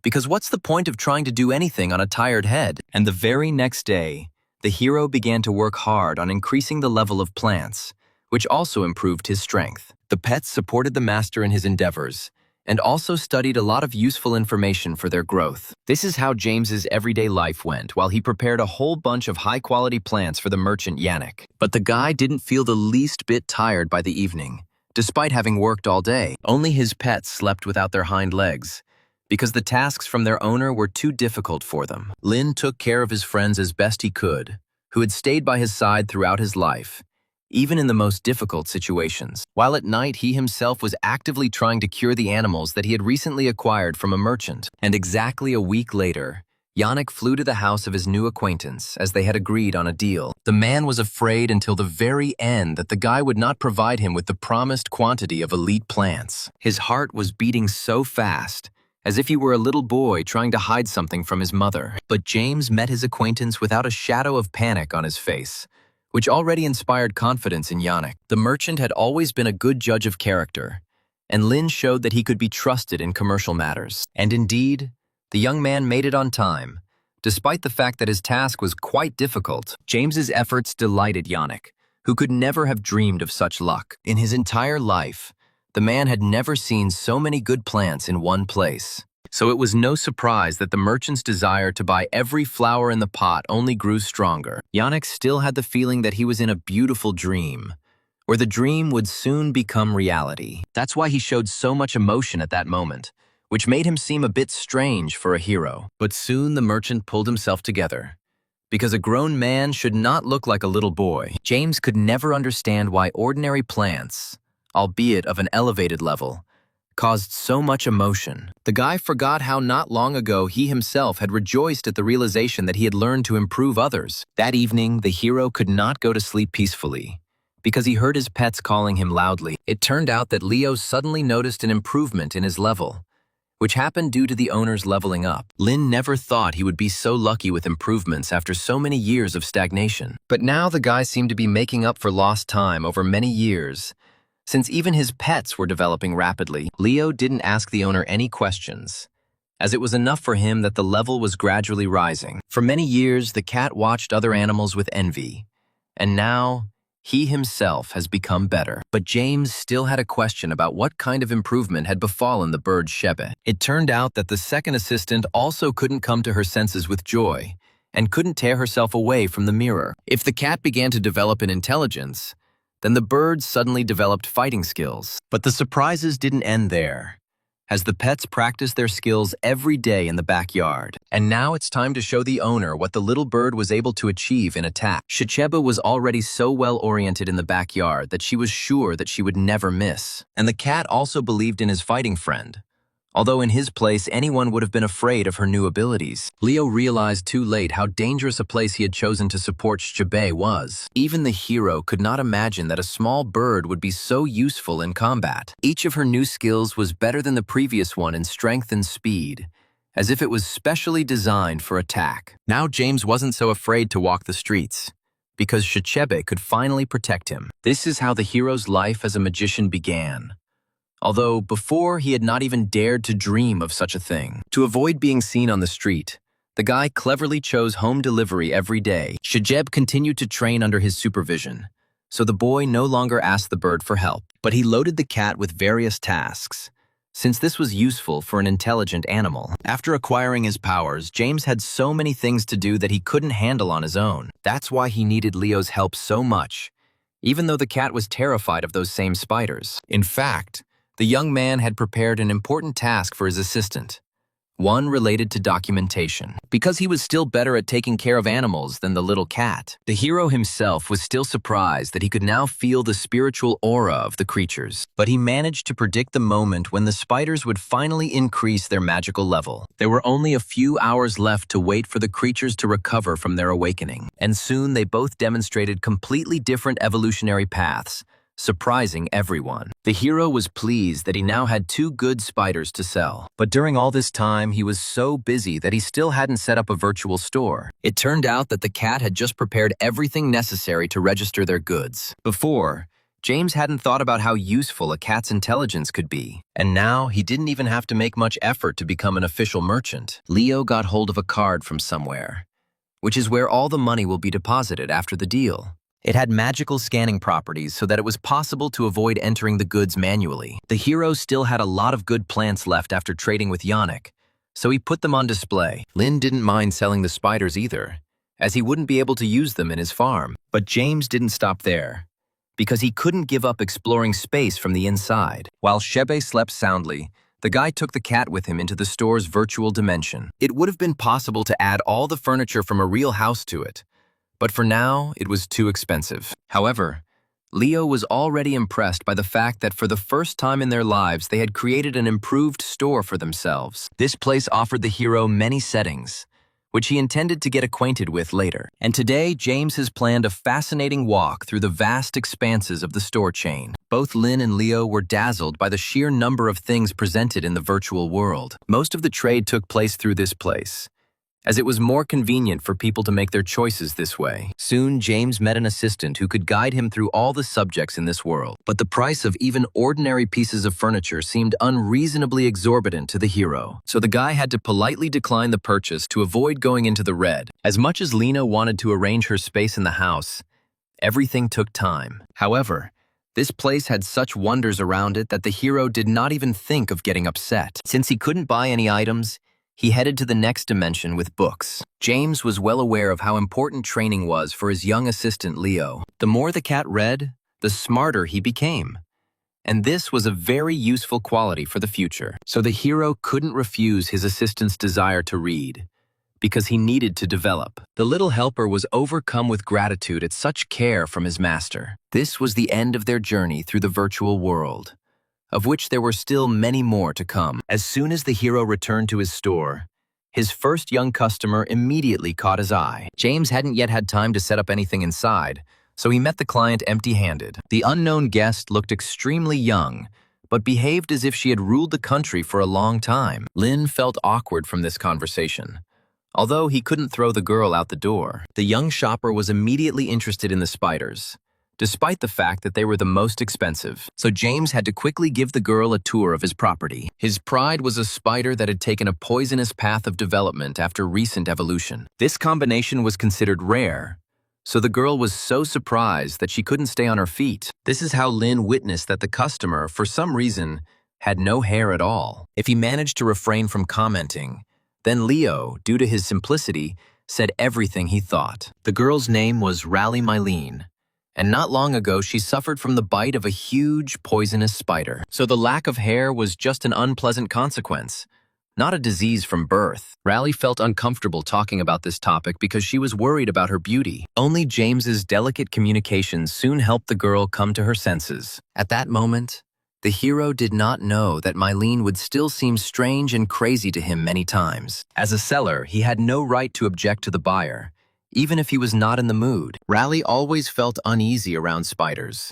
[SPEAKER 1] Because what's the point of trying to do anything on a tired head? And the very next day, the hero began to work hard on increasing the level of plants, which also improved his strength. The pets supported the master in his endeavors, and also studied a lot of useful information for their growth. This is how James's everyday life went while he prepared a whole bunch of high-quality plants for the merchant Yannick. But the guy didn't feel the least bit tired by the evening, despite having worked all day. Only his pets slept without their hind legs, because the tasks from their owner were too difficult for them. Lin took care of his friends as best he could, who had stayed by his side throughout his life, even in the most difficult situations. While at night, he himself was actively trying to cure the animals that he had recently acquired from a merchant. And exactly a week later, Yannick flew to the house of his new acquaintance, as they had agreed on a deal. The man was afraid until the very end that the guy would not provide him with the promised quantity of elite plants. His heart was beating so fast, as if he were a little boy trying to hide something from his mother. But James met his acquaintance without a shadow of panic on his face, which already inspired confidence in Yannick. The merchant had always been a good judge of character, and Lin showed that he could be trusted in commercial matters. And indeed, the young man made it on time, despite the fact that his task was quite difficult. James's efforts delighted Yannick, who could never have dreamed of such luck. In his entire life, the man had never seen so many good plants in one place. So it was no surprise that the merchant's desire to buy every flower in the pot only grew stronger. Yannick still had the feeling that he was in a beautiful dream, where the dream would soon become reality. That's why he showed so much emotion at that moment, which made him seem a bit strange for a hero. But soon the merchant pulled himself together, because a grown man should not look like a little boy. James could never understand why ordinary plants, albeit of an elevated level, caused so much emotion. The guy forgot how not long ago he himself had rejoiced at the realization that he had learned to improve others. That evening, the hero could not go to sleep peacefully because he heard his pets calling him loudly. It turned out that Leo suddenly noticed an improvement in his level, which happened due to the owner's leveling up. Lin never thought he would be so lucky with improvements after so many years of stagnation. But now the guy seemed to be making up for lost time over many years, since even his pets were developing rapidly. Leo didn't ask the owner any questions, as it was enough for him that the level was gradually rising. For many years, the cat watched other animals with envy, and now he himself has become better. But James still had a question about what kind of improvement had befallen the bird Shebe. It turned out that the second assistant also couldn't come to her senses with joy and couldn't tear herself away from the mirror. If the cat began to develop in intelligence, then the bird suddenly developed fighting skills. But the surprises didn't end there, as the pets practiced their skills every day in the backyard. And now it's time to show the owner what the little bird was able to achieve in attack. Shebe was already so well-oriented in the backyard that she was sure that she would never miss. And the cat also believed in his fighting friend, although in his place anyone would have been afraid of her new abilities. Leo realized too late how dangerous a place he had chosen to support Shebe was. Even the hero could not imagine that a small bird would be so useful in combat. Each of her new skills was better than the previous one in strength and speed, as if it was specially designed for attack. Now James wasn't so afraid to walk the streets, because Shebe could finally protect him. This is how the hero's life as a magician began, although before he had not even dared to dream of such a thing. To avoid being seen on the street, the guy cleverly chose home delivery every day. Shebe continued to train under his supervision, so the boy no longer asked the bird for help, but he loaded the cat with various tasks, since this was useful for an intelligent animal. After acquiring his powers, James had so many things to do that he couldn't handle on his own. That's why he needed Leo's help so much, even though the cat was terrified of those same spiders. In fact, the young man had prepared an important task for his assistant, one related to documentation. Because he was still better at taking care of animals than the little cat, the hero himself was still surprised that he could now feel the spiritual aura of the creatures. But he managed to predict the moment when the spiders would finally increase their magical level. There were only a few hours left to wait for the creatures to recover from their awakening, and soon they both demonstrated completely different evolutionary paths, surprising everyone. The hero was pleased that he now had 2 good spiders to sell. But during all this time, he was so busy that he still hadn't set up a virtual store. It turned out that the cat had just prepared everything necessary to register their goods. Before, James hadn't thought about how useful a cat's intelligence could be, and now he didn't even have to make much effort to become an official merchant. Leo got hold of a card from somewhere, which is where all the money will be deposited after the deal. It had magical scanning properties so that it was possible to avoid entering the goods manually. The hero still had a lot of good plants left after trading with Yannick, so he put them on display. Lin didn't mind selling the spiders either, as he wouldn't be able to use them in his farm. But James didn't stop there, because he couldn't give up exploring space from the inside. While Shebe slept soundly, the guy took the cat with him into the store's virtual dimension. It would have been possible to add all the furniture from a real house to it, but for now, it was too expensive. However, Leo was already impressed by the fact that for the first time in their lives, they had created an improved store for themselves. This place offered the hero many settings, which he intended to get acquainted with later. And today, James has planned a fascinating walk through the vast expanses of the store chain. Both Lin and Leo were dazzled by the sheer number of things presented in the virtual world. Most of the trade took place through this place, as it was more convenient for people to make their choices this way. Soon, James met an assistant who could guide him through all the subjects in this world. But the price of even ordinary pieces of furniture seemed unreasonably exorbitant to the hero, so the guy had to politely decline the purchase to avoid going into the red. As much as Lena wanted to arrange her space in the house, everything took time. However, this place had such wonders around it that the hero did not even think of getting upset. Since he couldn't buy any items, he headed to the next dimension with books. James was well aware of how important training was for his young assistant Leo. The more the cat read, the smarter he became. And this was a very useful quality for the future. So the hero couldn't refuse his assistant's desire to read, because he needed to develop. The little helper was overcome with gratitude at such care from his master. This was the end of their journey through the virtual world. of which there were still many more to come. As soon as the hero returned to his store, his first young customer immediately caught his eye. James hadn't yet had time to set up anything inside, so he met the client empty-handed. The unknown guest looked extremely young, but behaved as if she had ruled the country for a long time. Lin felt awkward from this conversation. Although he couldn't throw the girl out the door, the young shopper was immediately interested in the spiders, despite the fact that they were the most expensive. So James had to quickly give the girl a tour of his property. His pride was a spider that had taken a poisonous path of development after recent evolution. This combination was considered rare, so the girl was so surprised that she couldn't stay on her feet. This is how Lin witnessed that the customer, for some reason, had no hair at all. If he managed to refrain from commenting, then Leo, due to his simplicity, said everything he thought. The girl's name was Rally Mylene, and not long ago she suffered from the bite of a huge poisonous spider. So the lack of hair was just an unpleasant consequence, not a disease from birth. Rally felt uncomfortable talking about this topic because she was worried about her beauty. Only James's delicate communication soon helped the girl come to her senses. At that moment, the hero did not know that Mylene would still seem strange and crazy to him many times. As a seller, he had no right to object to the buyer, even if he was not in the mood. Rally always felt uneasy around spiders,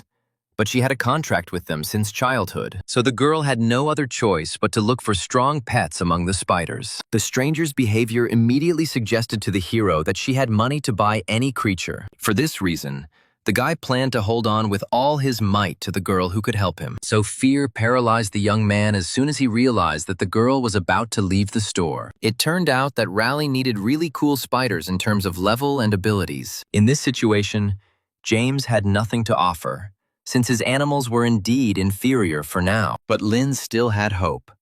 [SPEAKER 1] but she had a contract with them since childhood, so the girl had no other choice but to look for strong pets among the spiders. The stranger's behavior immediately suggested to the hero that she had money to buy any creature. For this reason, the guy planned to hold on with all his might to the girl who could help him. So fear paralyzed the young man as soon as he realized that the girl was about to leave the store. It turned out that Rally needed really cool spiders in terms of level and abilities. In this situation, James had nothing to offer, since his animals were indeed inferior for now. But Lin still had hope,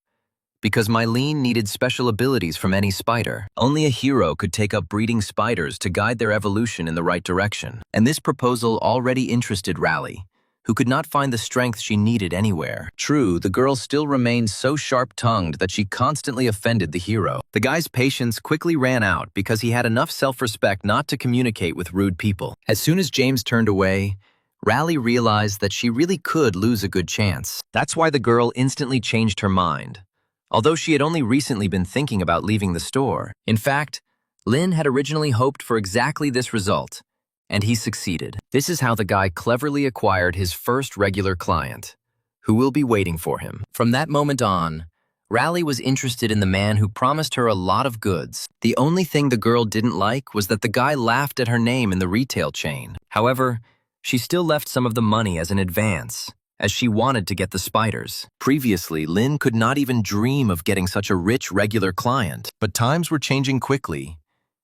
[SPEAKER 1] because Mylene needed special abilities from any spider. Only a hero could take up breeding spiders to guide their evolution in the right direction. And this proposal already interested Rally, who could not find the strength she needed anywhere. True, the girl still remained so sharp-tongued that she constantly offended the hero. The guy's patience quickly ran out because he had enough self-respect not to communicate with rude people. As soon as James turned away, Rally realized that she really could lose a good chance. That's why the girl instantly changed her mind, although she had only recently been thinking about leaving the store. In fact, Lin had originally hoped for exactly this result, and he succeeded. This is how the guy cleverly acquired his first regular client, who will be waiting for him. From that moment on, Rally was interested in the man who promised her a lot of goods. The only thing the girl didn't like was that the guy laughed at her name in the retail chain. However, she still left some of the money as an advance, as she wanted to get the spiders. Previously, Lin could not even dream of getting such a rich regular client. But times were changing quickly,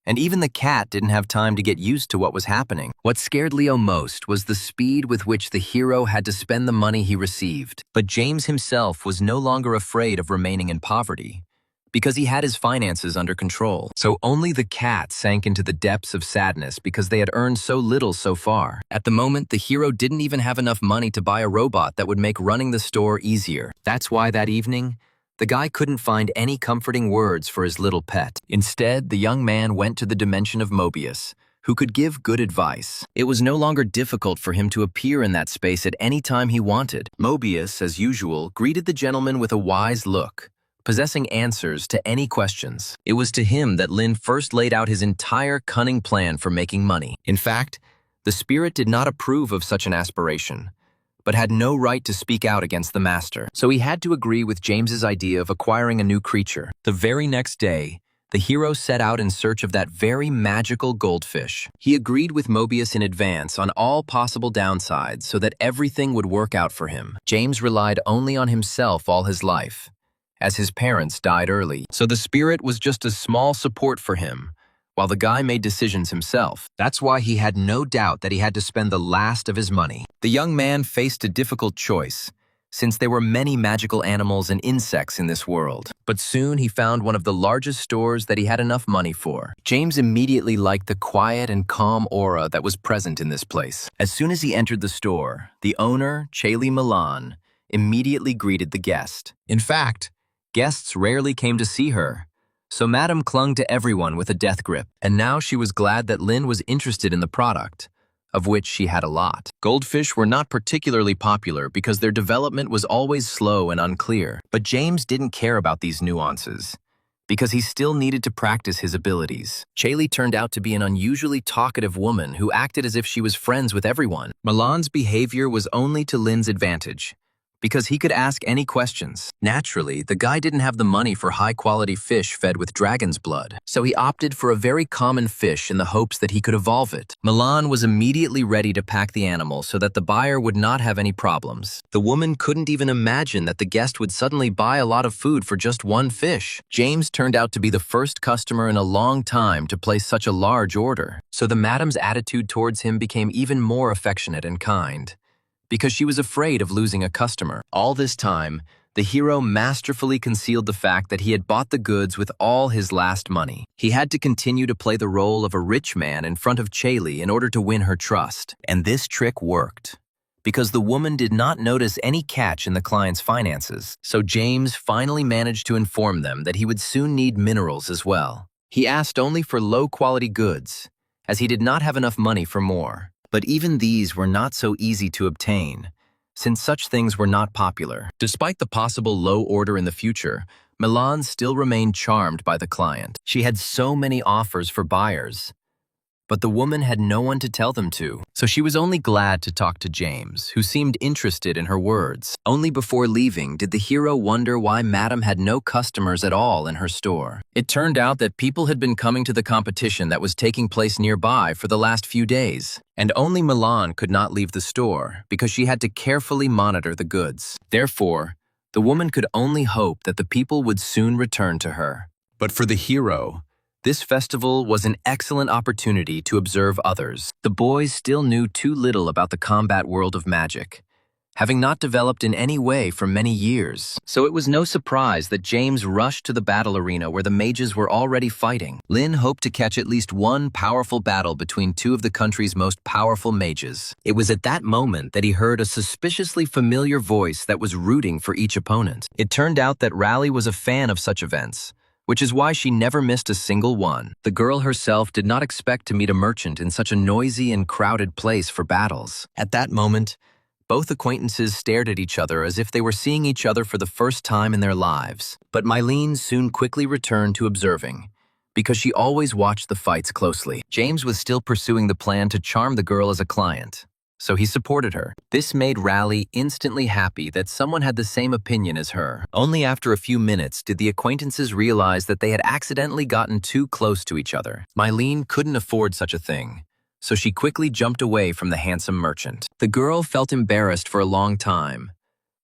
[SPEAKER 1] and even the cat didn't have time to get used to what was happening. What scared Leo most was the speed with which the hero had to spend the money he received. But James himself was no longer afraid of remaining in poverty, because he had his finances under control. So only the cat sank into the depths of sadness because they had earned so little so far. At the moment, the hero didn't even have enough money to buy a robot that would make running the store easier. That's why that evening, the guy couldn't find any comforting words for his little pet. Instead, the young man went to the dimension of Mobius, who could give good advice. It was no longer difficult for him to appear in that space at any time he wanted. Mobius, as usual, greeted the gentleman with a wise look, possessing answers to any questions. It was to him that Lin first laid out his entire cunning plan for making money. In fact, the spirit did not approve of such an aspiration, but had no right to speak out against the master. So he had to agree with James's idea of acquiring a new creature. The very next day, the hero set out in search of that very magical goldfish. He agreed with Mobius in advance on all possible downsides so that everything would work out for him. James relied only on himself all his life, as his parents died early. So the spirit was just a small support for him, while the guy made decisions himself. That's why he had no doubt that he had to spend the last of his money. The young man faced a difficult choice, since there were many magical animals and insects in this world. But soon he found one of the largest stores that he had enough money for. James immediately liked the quiet and calm aura that was present in this place. As soon as he entered the store, the owner, Chaley Milan, immediately greeted the guest. In fact, guests rarely came to see her, so Madame clung to everyone with a death grip. And now she was glad that Lin was interested in the product, of which she had a lot. Goldfish were not particularly popular because their development was always slow and unclear, but James didn't care about these nuances, because he still needed to practice his abilities. Chaley turned out to be an unusually talkative woman who acted as if she was friends with everyone. Milan's behavior was only to Lin's advantage, because he could ask any questions. Naturally, the guy didn't have the money for high-quality fish fed with dragon's blood, so he opted for a very common fish in the hopes that he could evolve it. Milan was immediately ready to pack the animal so that the buyer would not have any problems. The woman couldn't even imagine that the guest would suddenly buy a lot of food for just one fish. James turned out to be the first customer in a long time to place such a large order, so the madam's attitude towards him became even more affectionate and kind, because she was afraid of losing a customer. All this time, the hero masterfully concealed the fact that he had bought the goods with all his last money. He had to continue to play the role of a rich man in front of Chaley in order to win her trust. And this trick worked, because the woman did not notice any catch in the client's finances. So James finally managed to inform them that he would soon need minerals as well. He asked only for low-quality goods, as he did not have enough money for more. But even these were not so easy to obtain, since such things were not popular. Despite the possible low order in the future, Milan still remained charmed by the client. She had so many offers for buyers, but the woman had no one to tell them to, so she was only glad to talk to James, who seemed interested in her words. Only before leaving did the hero wonder why Madame had no customers at all in her store. It turned out that people had been coming to the competition that was taking place nearby for the last few days, and only Milan could not leave the store because she had to carefully monitor the goods. Therefore, the woman could only hope that the people would soon return to her. But for the hero, this festival was an excellent opportunity to observe others. The boys still knew too little about the combat world of magic, having not developed in any way for many years. So it was no surprise that James rushed to the battle arena where the mages were already fighting. Lin hoped to catch at least one powerful battle between two of the country's most powerful mages. It was at that moment that he heard a suspiciously familiar voice that was rooting for each opponent. It turned out that Raleigh was a fan of such events, which is why she never missed a single one. The girl herself did not expect to meet a merchant in such a noisy and crowded place for battles. At that moment, both acquaintances stared at each other as if they were seeing each other for the first time in their lives. But Mylene soon quickly returned to observing, because she always watched the fights closely. James was still pursuing the plan to charm the girl as a client, so he supported her. This made Raleigh instantly happy that someone had the same opinion as her. Only after a few minutes did the acquaintances realize that they had accidentally gotten too close to each other. Mylene couldn't afford such a thing, so she quickly jumped away from the handsome merchant. The girl felt embarrassed for a long time,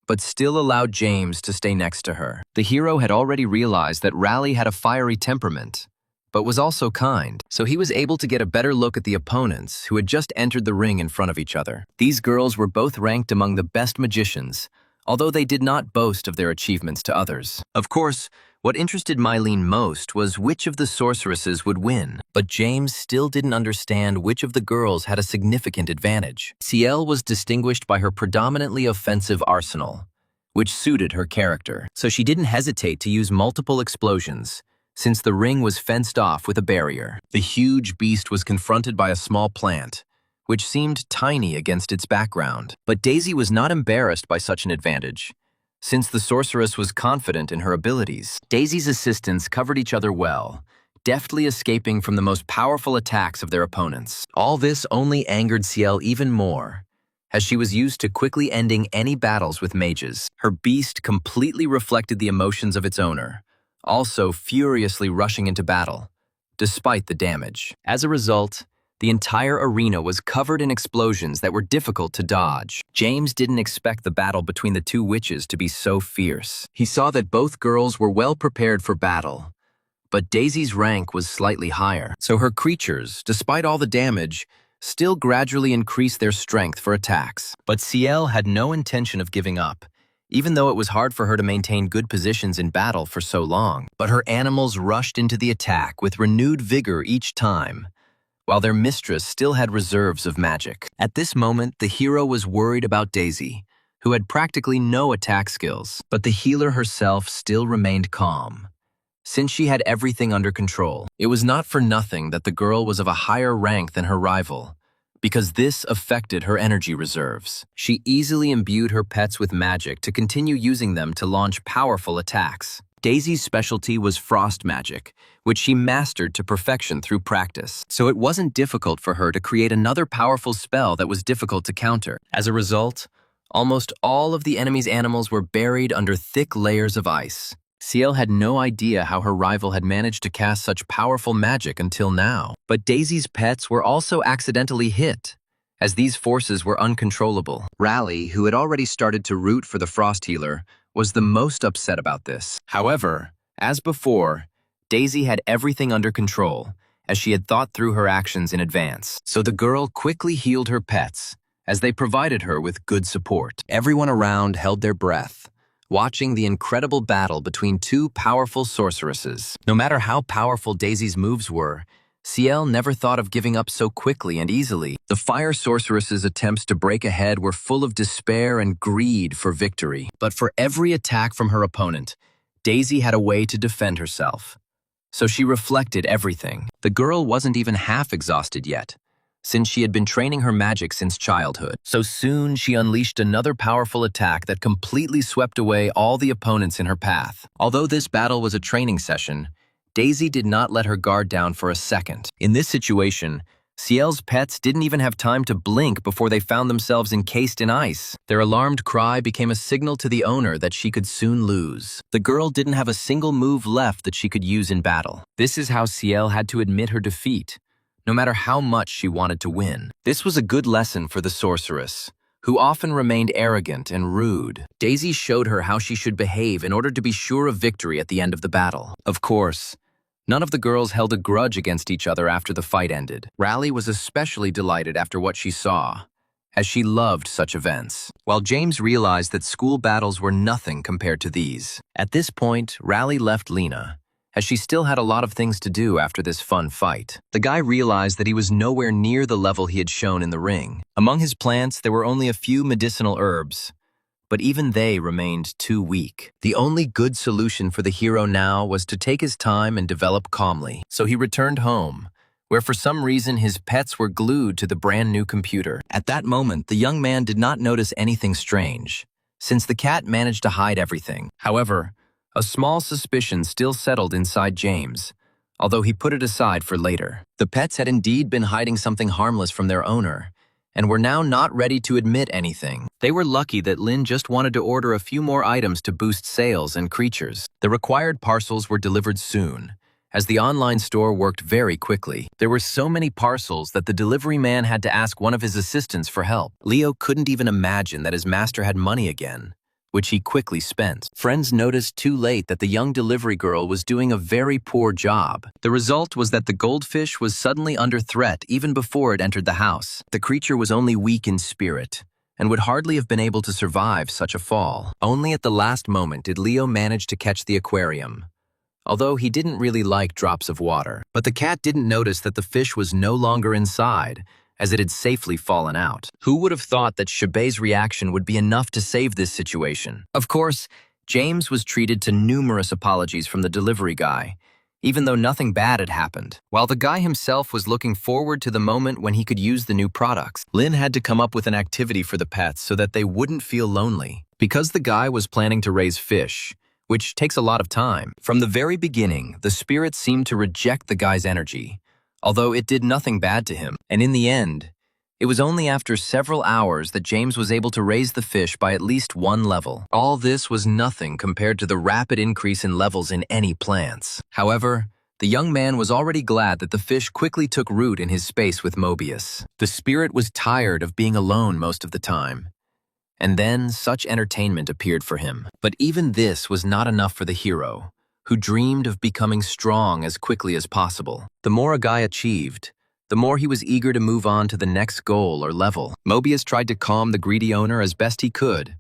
[SPEAKER 1] but still allowed James to stay next to her. The hero had already realized that Raleigh had a fiery temperament, but was also kind, so he was able to get a better look at the opponents who had just entered the ring in front of each other. These girls were both ranked among the best magicians, although they did not boast of their achievements to others. Of course, what interested Mylene most was which of the sorceresses would win, but James still didn't understand which of the girls had a significant advantage. Ciel was distinguished by her predominantly offensive arsenal, which suited her character, so she didn't hesitate to use multiple explosions, since the ring was fenced off with a barrier. The huge beast was confronted by a small plant, which seemed tiny against its background. But Daisy was not embarrassed by such an advantage, since the sorceress was confident in her abilities. Daisy's assistants covered each other well, deftly escaping from the most powerful attacks of their opponents. All this only angered Ciel even more, as she was used to quickly ending any battles with mages. Her beast completely reflected the emotions of its owner, also furiously rushing into battle, despite the damage. As a result, the entire arena was covered in explosions that were difficult to dodge. James didn't expect the battle between the two witches to be so fierce. He saw that both girls were well prepared for battle, but Daisy's rank was slightly higher, so her creatures, despite all the damage, still gradually increased their strength for attacks. But Ciel had no intention of giving up, even though it was hard for her to maintain good positions in battle for so long. But her animals rushed into the attack with renewed vigor each time, while their mistress still had reserves of magic. At this moment, the hero was worried about Daisy, who had practically no attack skills, but the healer herself still remained calm, since she had everything under control. It was not for nothing that the girl was of a higher rank than her rival, because this affected her energy reserves. She easily imbued her pets with magic to continue using them to launch powerful attacks. Daisy's specialty was frost magic, which she mastered to perfection through practice, so it wasn't difficult for her to create another powerful spell that was difficult to counter. As a result, almost all of the enemy's animals were buried under thick layers of ice. Ciel had no idea how her rival had managed to cast such powerful magic until now. But Daisy's pets were also accidentally hit, as these forces were uncontrollable. Rally, who had already started to root for the Frost Healer, was the most upset about this. However, as before, Daisy had everything under control, as she had thought through her actions in advance. So the girl quickly healed her pets, as they provided her with good support. Everyone around held their breath, watching the incredible battle between two powerful sorceresses. No matter how powerful Daisy's moves were, Ciel never thought of giving up so quickly and easily. The fire sorceress's attempts to break ahead were full of despair and greed for victory. But for every attack from her opponent, Daisy had a way to defend herself. So she reflected everything. The girl wasn't even half exhausted yet, since she had been training her magic since childhood. So soon she unleashed another powerful attack that completely swept away all the opponents in her path. Although this battle was a training session, Daisy did not let her guard down for a second. In this situation, Ciel's pets didn't even have time to blink before they found themselves encased in ice. Their alarmed cry became a signal to the owner that she could soon lose. The girl didn't have a single move left that she could use in battle. This is how Ciel had to admit her defeat, no matter how much she wanted to win. This was a good lesson for the sorceress, who often remained arrogant and rude. Daisy showed her how she should behave in order to be sure of victory at the end of the battle. Of course, none of the girls held a grudge against each other after the fight ended. Rally was especially delighted after what she saw, as she loved such events, while James realized that school battles were nothing compared to these. At this point, Rally left Lena, as she still had a lot of things to do after this fun fight. The guy realized that he was nowhere near the level he had shown in the ring. Among his plants, there were only a few medicinal herbs, but even they remained too weak. The only good solution for the hero now was to take his time and develop calmly. So he returned home, where for some reason his pets were glued to the brand new computer. At that moment, the young man did not notice anything strange, since the cat managed to hide everything. However, a small suspicion still settled inside James, although he put it aside for later. The pets had indeed been hiding something harmless from their owner, and were now not ready to admit anything. They were lucky that Lin just wanted to order a few more items to boost sales and creatures. The required parcels were delivered soon, as the online store worked very quickly. There were so many parcels that the delivery man had to ask one of his assistants for help. Leo couldn't even imagine that his master had money again, which he quickly spent. Friends noticed too late that the young delivery girl was doing a very poor job. The result was that the goldfish was suddenly under threat even before it entered the house. The creature was only weak in spirit, and would hardly have been able to survive such a fall. Only at the last moment did Leo manage to catch the aquarium, although he didn't really like drops of water. But the cat didn't notice that the fish was no longer inside, as it had safely fallen out. Who would have thought that Shabai's reaction would be enough to save this situation? Of course, James was treated to numerous apologies from the delivery guy, even though nothing bad had happened. While the guy himself was looking forward to the moment when he could use the new products, Lin had to come up with an activity for the pets so that they wouldn't feel lonely. Because the guy was planning to raise fish, which takes a lot of time, from the very beginning, the spirit seemed to reject the guy's energy, although it did nothing bad to him. And in the end, it was only after several hours that James was able to raise the fish by at least one level. All this was nothing compared to the rapid increase in levels in any plants. However, the young man was already glad that the fish quickly took root in his space with Mobius. The spirit was tired of being alone most of the time, and then such entertainment appeared for him. But even this was not enough for the hero, who dreamed of becoming strong as quickly as possible. The more a guy achieved, the more he was eager to move on to the next goal or level. Mobius tried to calm the greedy owner as best he could.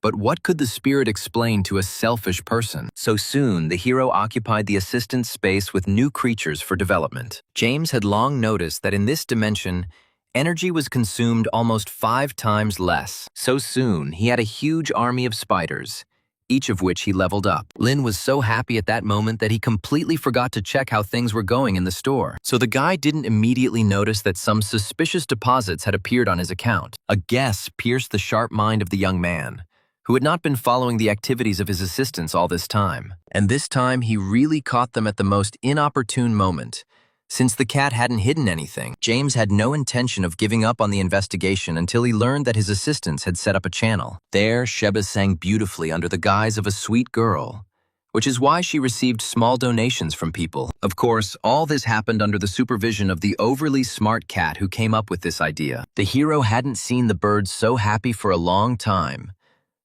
[SPEAKER 1] But what could the spirit explain to a selfish person? So soon, the hero occupied the assistant's space with new creatures for development. James had long noticed that in this dimension, energy was consumed almost 5 times less. So soon, he had a huge army of spiders, each of which he leveled up. Lin was so happy at that moment that he completely forgot to check how things were going in the store. So the guy didn't immediately notice that some suspicious deposits had appeared on his account. A guess pierced the sharp mind of the young man, who had not been following the activities of his assistants all this time. And this time he really caught them at the most inopportune moment. Since the cat hadn't hidden anything, James had no intention of giving up on the investigation until he learned that his assistants had set up a channel. There, Sheba sang beautifully under the guise of a sweet girl, which is why she received small donations from people. Of course, all this happened under the supervision of the overly smart cat who came up with this idea. The hero hadn't seen the birds so happy for a long time,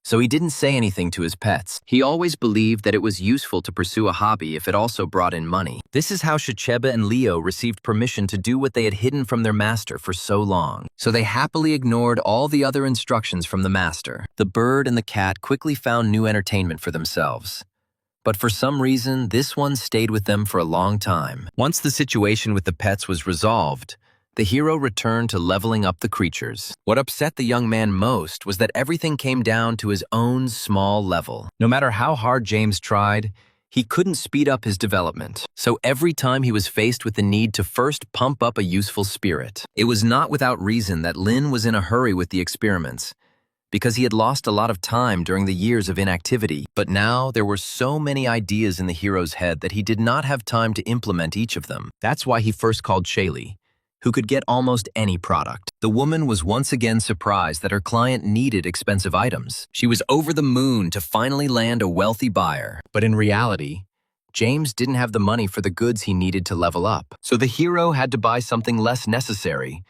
[SPEAKER 1] so he didn't say anything to his pets. He always believed that it was useful to pursue a hobby if it also brought in money. This is how Shecheba and Leo received permission to do what they had hidden from their master for so long. So they happily ignored all the other instructions from the master. The bird and the cat quickly found new entertainment for themselves. But for some reason, this one stayed with them for a long time. Once the situation with the pets was resolved, the hero returned to leveling up the creatures. What upset the young man most was that everything came down to his own small level. No matter how hard James tried, he couldn't speed up his development. So every time he was faced with the need to first pump up a useful spirit. It was not without reason that Lin was in a hurry with the experiments, because he had lost a lot of time during the years of inactivity. But now there were so many ideas in the hero's head that he did not have time to implement each of them. That's why he first called Shaylee, who could get almost any product. The woman was once again surprised that her client needed expensive items. She was over the moon to finally land a wealthy buyer. But in reality, James didn't have the money for the goods he needed to level up. So the hero had to buy something less necessary,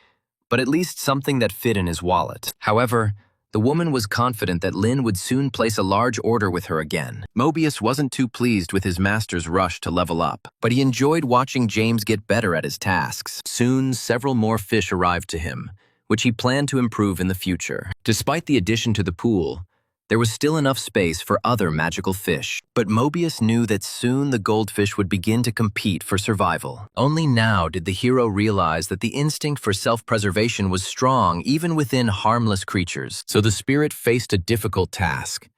[SPEAKER 1] but at least something that fit in his wallet. However, the woman was confident that Lin would soon place a large order with her again. Mobius wasn't too pleased with his master's rush to level up, but he enjoyed watching James get better at his tasks. Soon, several more fish arrived to him, which he planned to improve in the future. Despite the addition to the pool, there was still enough space for other magical fish. But Mobius knew that soon the goldfish would begin to compete for survival. Only now did the hero realize that the instinct for self-preservation was strong even within harmless creatures. So the spirit faced a difficult task,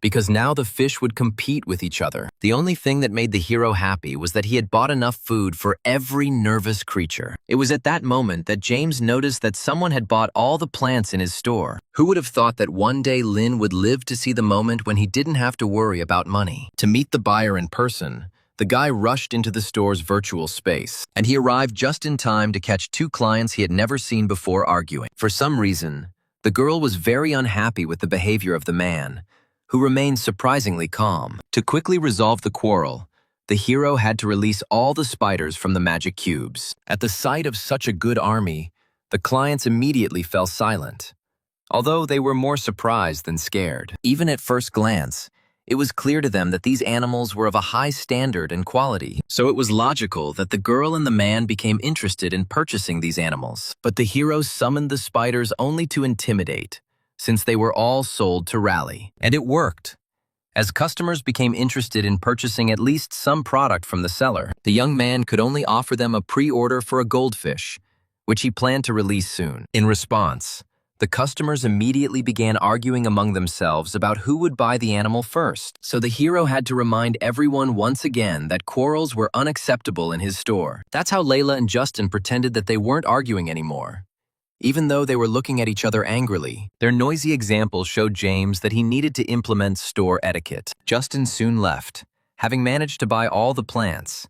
[SPEAKER 1] because now the fish would compete with each other. The only thing that made the hero happy was that he had bought enough food for every nervous creature. It was at that moment that James noticed that someone had bought all the plants in his store. Who would have thought that one day Lin would live to see the moment when he didn't have to worry about money? To meet the buyer in person, the guy rushed into the store's virtual space, and he arrived just in time to catch two clients he had never seen before arguing. For some reason, the girl was very unhappy with the behavior of the man, who remained surprisingly calm. To quickly resolve the quarrel, the hero had to release all the spiders from the magic cubes. At the sight of such a good army, the clients immediately fell silent, although they were more surprised than scared. Even at first glance, it was clear to them that these animals were of a high standard and quality, so it was logical that the girl and the man became interested in purchasing these animals. But the hero summoned the spiders only to intimidate, since they were all sold to rally. And it worked. As customers became interested in purchasing at least some product from the seller, the young man could only offer them a pre-order for a goldfish, which he planned to release soon. In response, the customers immediately began arguing among themselves about who would buy the animal first. So the hero had to remind everyone once again that quarrels were unacceptable in his store. That's how Layla and Justin pretended that they weren't arguing anymore. Even though they were looking at each other angrily, their noisy example showed James that he needed to implement store etiquette. Justin soon left, having managed to buy all the plants.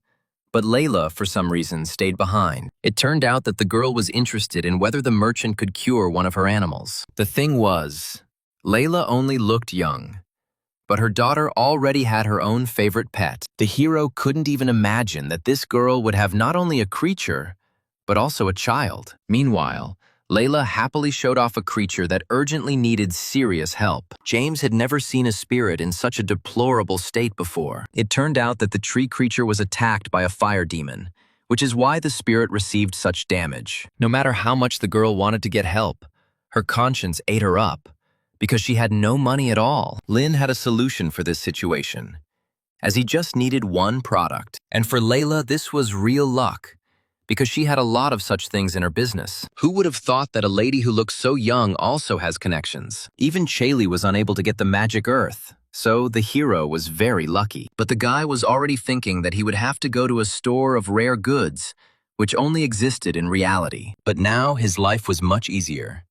[SPEAKER 1] But Layla, for some reason, stayed behind. It turned out that the girl was interested in whether the merchant could cure one of her animals. The thing was, Layla only looked young, but her daughter already had her own favorite pet. The hero couldn't even imagine that this girl would have not only a creature, but also a child. Meanwhile, Layla happily showed off a creature that urgently needed serious help. James had never seen a spirit in such a deplorable state before. It turned out that the tree creature was attacked by a fire demon, which is why the spirit received such damage. No matter how much the girl wanted to get help, her conscience ate her up, because she had no money at all. Lin had a solution for this situation, as he just needed one product. And for Layla, this was real luck, because she had a lot of such things in her business. Who would have thought that a lady who looks so young also has connections? Even Shaylee was unable to get the magic earth, So the hero was very lucky. But the guy was already thinking that he would have to go to a store of rare goods, which only existed in reality. But now his life was much easier,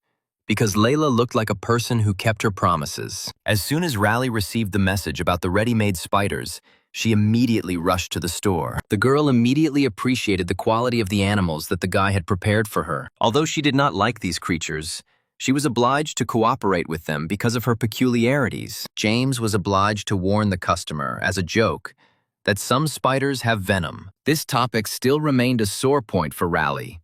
[SPEAKER 1] because Layla looked like a person who kept her promises. As soon as Raleigh received the message about the ready-made spiders, she immediately rushed to the store. The girl immediately appreciated the quality of the animals that the guy had prepared for her. Although she did not like these creatures, she was obliged to cooperate with them because of her peculiarities. James was obliged to warn the customer, as a joke, that some spiders have venom. This topic still remained a sore point for Raleigh,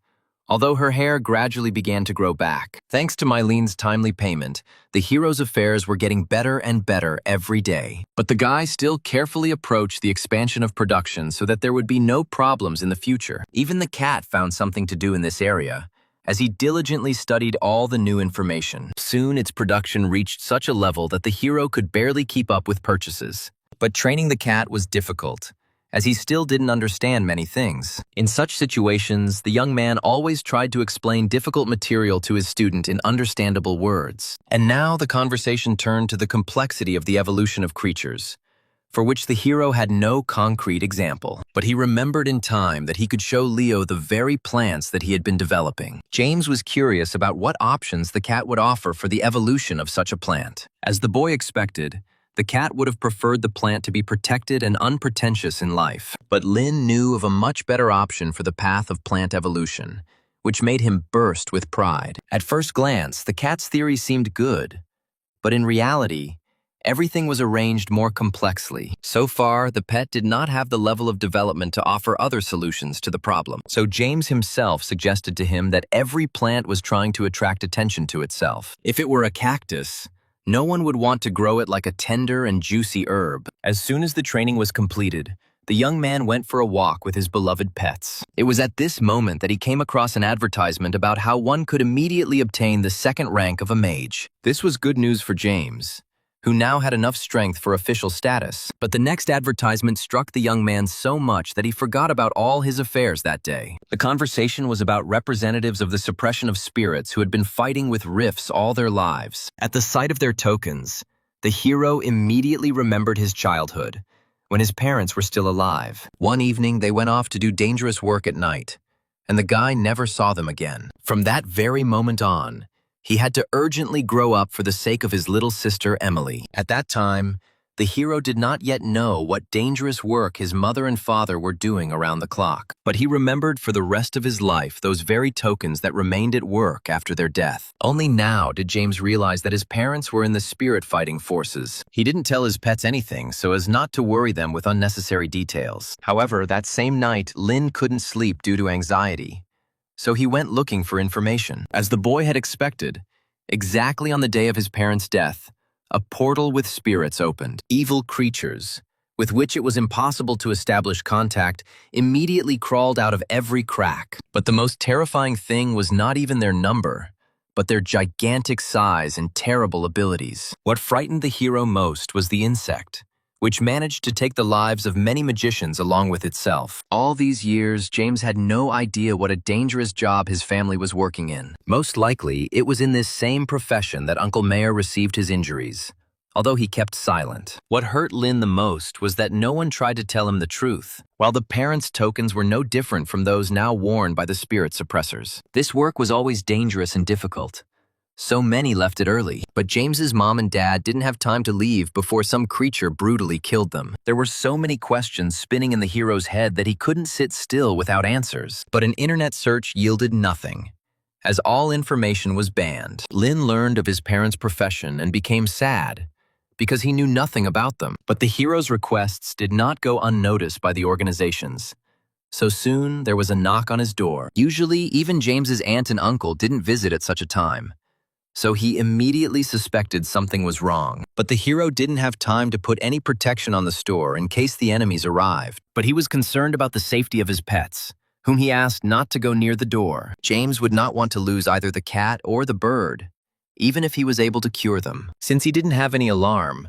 [SPEAKER 1] although her hair gradually began to grow back. Thanks to Mylene's timely payment, the hero's affairs were getting better and better every day. But the guy still carefully approached the expansion of production so that there would be no problems in the future. Even the cat found something to do in this area, as he diligently studied all the new information. Soon its production reached such a level that the hero could barely keep up with purchases. But training the cat was difficult, as he still didn't understand many things. In such situations, the young man always tried to explain difficult material to his student in understandable words. And now the conversation turned to the complexity of the evolution of creatures, for which the hero had no concrete example. But he remembered in time that he could show Leo the very plants that he had been developing. James was curious about what options the cat would offer for the evolution of such a plant. As the boy expected, the cat would have preferred the plant to be protected and unpretentious in life. But Lin knew of a much better option for the path of plant evolution, which made him burst with pride. At first glance, the cat's theory seemed good, but in reality, everything was arranged more complexly. So far, the pet did not have the level of development to offer other solutions to the problem. So James himself suggested to him that every plant was trying to attract attention to itself. If it were a cactus, no one would want to grow it like a tender and juicy herb. As soon as the training was completed, the young man went for a walk with his beloved pets. It was at this moment that he came across an advertisement about how one could immediately obtain the second rank of a mage. This was good news for James, who now had enough strength for official status. But the next advertisement struck the young man so much that he forgot about all his affairs that day. The conversation was about representatives of the suppression of spirits who had been fighting with rifts all their lives. At the sight of their tokens, the hero immediately remembered his childhood, when his parents were still alive. One evening, they went off to do dangerous work at night, and the guy never saw them again. From that very moment on, he had to urgently grow up for the sake of his little sister, Emily. At that time, the hero did not yet know what dangerous work his mother and father were doing around the clock. But he remembered for the rest of his life those very tokens that remained at work after their death. Only now did James realize that his parents were in the spirit-fighting forces. He didn't tell his pets anything so as not to worry them with unnecessary details. However, that same night, Lin couldn't sleep due to anxiety, so he went looking for information. As the boy had expected, exactly on the day of his parents' death, a portal with spirits opened. Evil creatures, with which it was impossible to establish contact, immediately crawled out of every crack. But the most terrifying thing was not even their number, but their gigantic size and terrible abilities. What frightened the hero most was the insect, which managed to take the lives of many magicians along with itself. All these years, James had no idea what a dangerous job his family was working in. Most likely, it was in this same profession that Uncle Mayer received his injuries, although he kept silent. What hurt Lin the most was that no one tried to tell him the truth, while the parents' tokens were no different from those now worn by the spirit suppressors. This work was always dangerous and difficult. So many left it early, but James's mom and dad didn't have time to leave before some creature brutally killed them. There were so many questions spinning in the hero's head that he couldn't sit still without answers. But an internet search yielded nothing, as all information was banned. Lin learned of his parents' profession and became sad, because he knew nothing about them. But the hero's requests did not go unnoticed by the organizations. So soon, there was a knock on his door. Usually, even James's aunt and uncle didn't visit at such a time, so he immediately suspected something was wrong. But the hero didn't have time to put any protection on the store in case the enemies arrived. But he was concerned about the safety of his pets, whom he asked not to go near the door. James would not want to lose either the cat or the bird, even if he was able to cure them. Since he didn't have any alarm,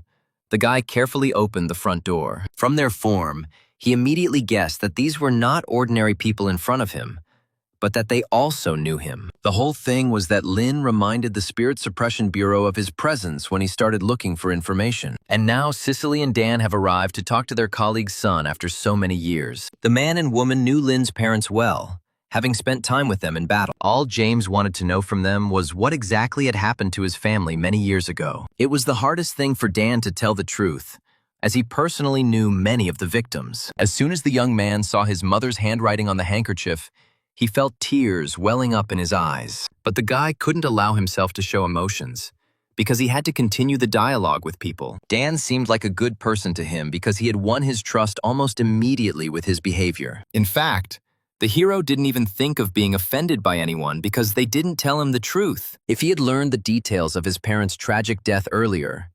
[SPEAKER 1] the guy carefully opened the front door. From their form, he immediately guessed that these were not ordinary people in front of him, but that they also knew him. The whole thing was that Lin reminded the Spirit Suppression Bureau of his presence when he started looking for information. And now Cicely and Dan have arrived to talk to their colleague's son after so many years. The man and woman knew Lin's parents well, having spent time with them in battle. All James wanted to know from them was what exactly had happened to his family many years ago. It was the hardest thing for Dan to tell the truth, as he personally knew many of the victims. As soon as the young man saw his mother's handwriting on the handkerchief, he felt tears welling up in his eyes. But the guy couldn't allow himself to show emotions, because he had to continue the dialogue with people. Dan seemed like a good person to him because he had won his trust almost immediately with his behavior. In fact, the hero didn't even think of being offended by anyone because they didn't tell him the truth. If he had learned the details of his parents' tragic death earlier,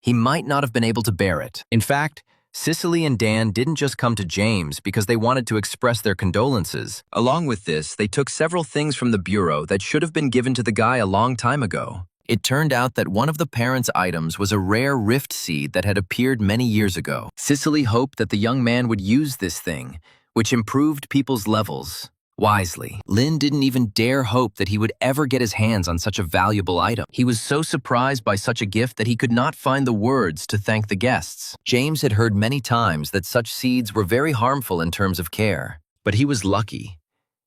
[SPEAKER 1] he might not have been able to bear it. In fact, Cicely and Dan didn't just come to James because they wanted to express their condolences. Along with this, they took several things from the bureau that should have been given to the guy a long time ago. It turned out that one of the parents' items was a rare rift seed that had appeared many years ago. Cicely hoped that the young man would use this thing, which improved people's levels, wisely. Lin didn't even dare hope that he would ever get his hands on such a valuable item. He was so surprised by such a gift that he could not find the words to thank the guests. James had heard many times that such seeds were very harmful in terms of care, but he was lucky.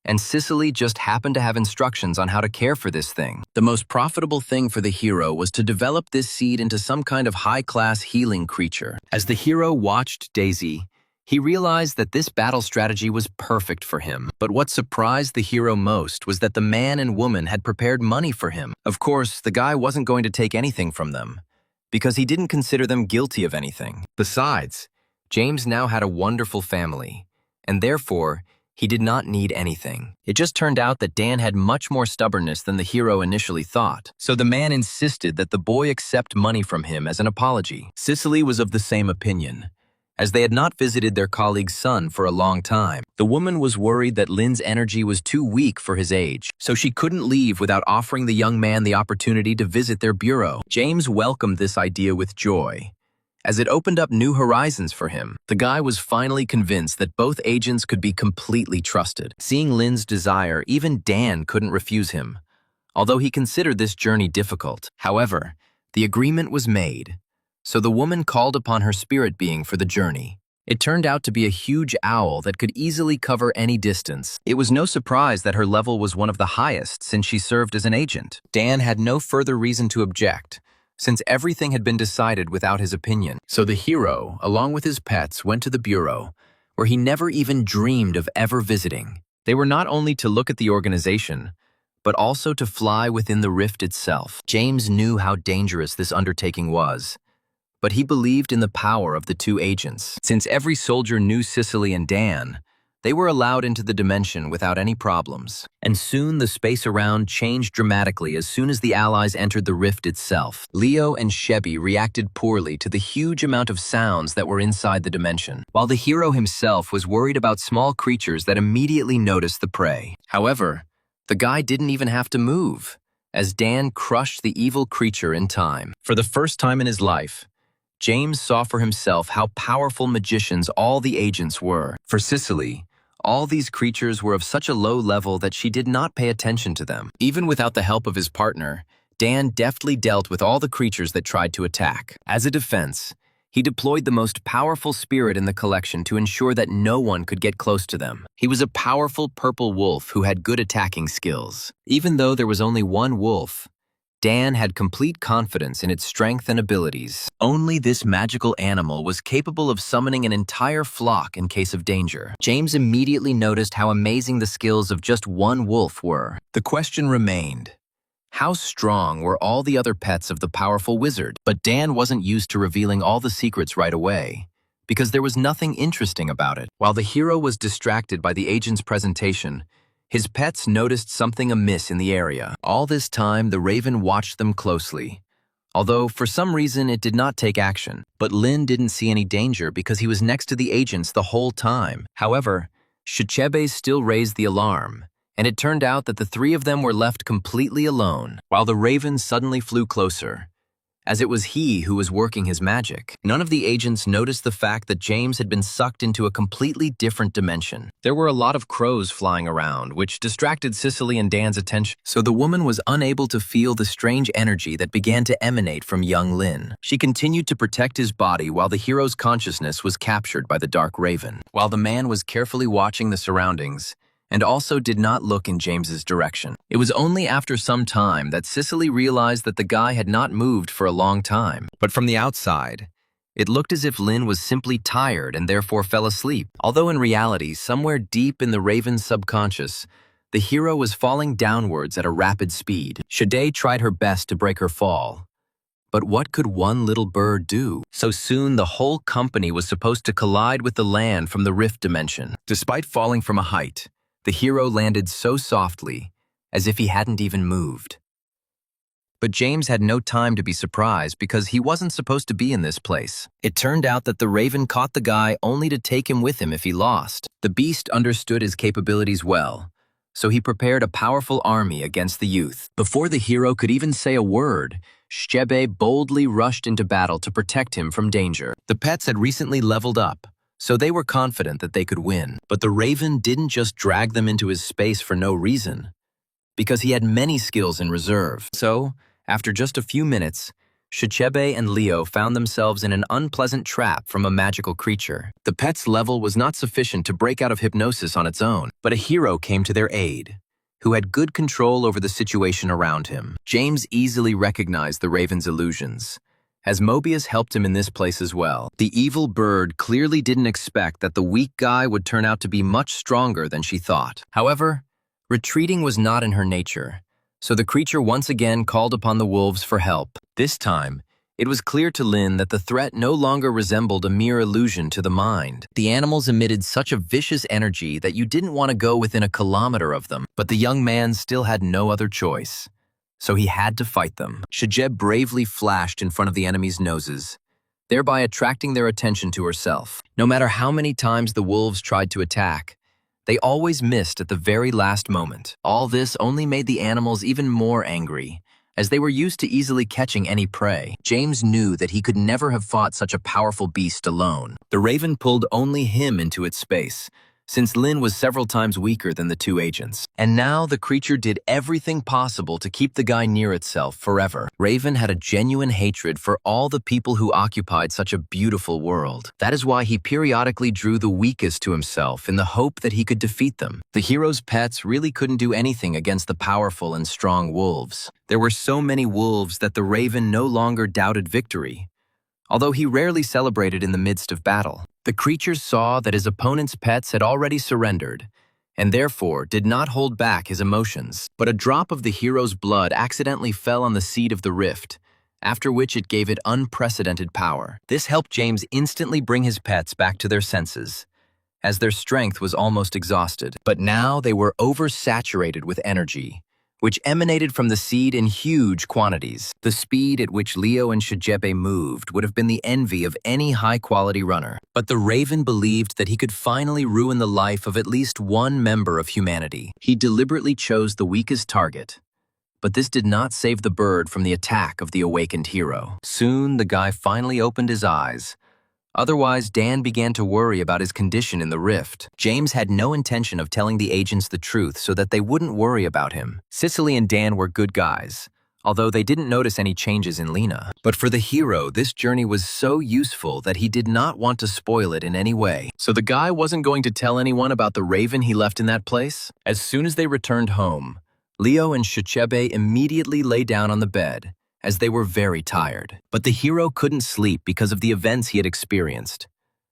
[SPEAKER 1] And Cicely just happened to have instructions on how to care for this thing. The most profitable thing for the hero was to develop this seed into some kind of high-class healing creature. As the hero watched Daisy, he realized that this battle strategy was perfect for him. But what surprised the hero most was that the man and woman had prepared money for him. Of course, the guy wasn't going to take anything from them, because he didn't consider them guilty of anything. Besides, James now had a wonderful family, and therefore, he did not need anything. It just turned out that Dan had much more stubbornness than the hero initially thought. So the man insisted that the boy accept money from him as an apology. Cicely was of the same opinion, as they had not visited their colleague's son for a long time. The woman was worried that Lin's energy was too weak for his age, so she couldn't leave without offering the young man the opportunity to visit their bureau. James welcomed this idea with joy, as it opened up new horizons for him. The guy was finally convinced that both agents could be completely trusted. Seeing Lin's desire, even Dan couldn't refuse him, although he considered this journey difficult. However, the agreement was made, so the woman called upon her spirit being for the journey. It turned out to be a huge owl that could easily cover any distance. It was no surprise that her level was one of the highest since she served as an agent. Dan had no further reason to object, since everything had been decided without his opinion. So the hero, along with his pets, went to the bureau, where he never even dreamed of ever visiting. They were not only to look at the organization, but also to fly within the rift itself. James knew how dangerous this undertaking was, but he believed in the power of the two agents. Since every soldier knew Cicely and Dan, they were allowed into the dimension without any problems. And soon the space around changed dramatically as soon as the allies entered the rift itself. Leo and Shebby reacted poorly to the huge amount of sounds that were inside the dimension, while the hero himself was worried about small creatures that immediately noticed the prey. However, the guy didn't even have to move, as Dan crushed the evil creature in time. For the first time in his life, James saw for himself how powerful magicians all the agents were. For Cicely, all these creatures were of such a low level that she did not pay attention to them. Even without the help of his partner, Dan deftly dealt with all the creatures that tried to attack. As a defense, he deployed the most powerful spirit in the collection to ensure that no one could get close to them. He was a powerful purple wolf who had good attacking skills. Even though there was only one wolf, Dan had complete confidence in its strength and abilities. Only this magical animal was capable of summoning an entire flock in case of danger. James immediately noticed how amazing the skills of just one wolf were. The question remained, how strong were all the other pets of the powerful wizard? But Dan wasn't used to revealing all the secrets right away, because there was nothing interesting about it. While the hero was distracted by the agent's presentation, his pets noticed something amiss in the area. All this time, the raven watched them closely, although for some reason it did not take action. But Lin didn't see any danger because he was next to the agents the whole time. However, Shechebe still raised the alarm, and it turned out that the three of them were left completely alone. While the raven suddenly flew closer, as it was he who was working his magic. None of the agents noticed the fact that James had been sucked into a completely different dimension. There were a lot of crows flying around, which distracted Cicely and Dan's attention, so the woman was unable to feel the strange energy that began to emanate from young Lin. She continued to protect his body while the hero's consciousness was captured by the dark raven, while the man was carefully watching the surroundings and also did not look in James's direction. It was only after some time that Cicely realized that the guy had not moved for a long time. But from the outside, it looked as if Lin was simply tired and therefore fell asleep. Although in reality, somewhere deep in the raven's subconscious, the hero was falling downwards at a rapid speed. Shade tried her best to break her fall. But what could one little bird do? So soon, the whole company was supposed to collide with the land from the rift dimension. Despite falling from a height, the hero landed so softly, as if he hadn't even moved. But James had no time to be surprised because he wasn't supposed to be in this place. It turned out that the raven caught the guy only to take him with him if he lost. The beast understood his capabilities well, so he prepared a powerful army against the youth. Before the hero could even say a word, Shebe boldly rushed into battle to protect him from danger. The pets had recently leveled up, so they were confident that they could win. But the raven didn't just drag them into his space for no reason, because he had many skills in reserve. So, after just a few minutes, Shechebe and Leo found themselves in an unpleasant trap from a magical creature. The pet's level was not sufficient to break out of hypnosis on its own, but a hero came to their aid, who had good control over the situation around him. James easily recognized the raven's illusions, as Mobius helped him in this place as well. The evil bird clearly didn't expect that the weak guy would turn out to be much stronger than she thought. However, retreating was not in her nature, so the creature once again called upon the wolves for help. This time, it was clear to Lin that the threat no longer resembled a mere illusion to the mind. The animals emitted such a vicious energy that you didn't want to go within a kilometer of them, but the young man still had no other choice, so he had to fight them. Shajeb bravely flashed in front of the enemy's noses, thereby attracting their attention to herself. No matter how many times the wolves tried to attack, they always missed at the very last moment. All this only made the animals even more angry, as they were used to easily catching any prey. James knew that he could never have fought such a powerful beast alone. The raven pulled only him into its space, since Lin was several times weaker than the two agents. And now the creature did everything possible to keep the guy near itself forever. Raven had a genuine hatred for all the people who occupied such a beautiful world. That is why he periodically drew the weakest to himself in the hope that he could defeat them. The hero's pets really couldn't do anything against the powerful and strong wolves. There were so many wolves that the raven no longer doubted victory, although he rarely celebrated in the midst of battle. The creature saw that his opponent's pets had already surrendered, and therefore did not hold back his emotions. But a drop of the hero's blood accidentally fell on the seed of the rift, after which it gave it unprecedented power. This helped James instantly bring his pets back to their senses, as their strength was almost exhausted. But now they were oversaturated with energy, which emanated from the seed in huge quantities. The speed at which Leo and Shajebe moved would have been the envy of any high-quality runner. But the raven believed that he could finally ruin the life of at least one member of humanity. He deliberately chose the weakest target, but this did not save the bird from the attack of the awakened hero. Soon, the guy finally opened his eyes. Otherwise, Dan began to worry about his condition in the rift. James had no intention of telling the agents the truth so that they wouldn't worry about him. Cicely and Dan were good guys, although they didn't notice any changes in Lena. But for the hero, this journey was so useful that he did not want to spoil it in any way. So the guy wasn't going to tell anyone about the raven he left in that place? As soon as they returned home, Leo and Shechebe immediately lay down on the bed, as they were very tired. But the hero couldn't sleep because of the events he had experienced,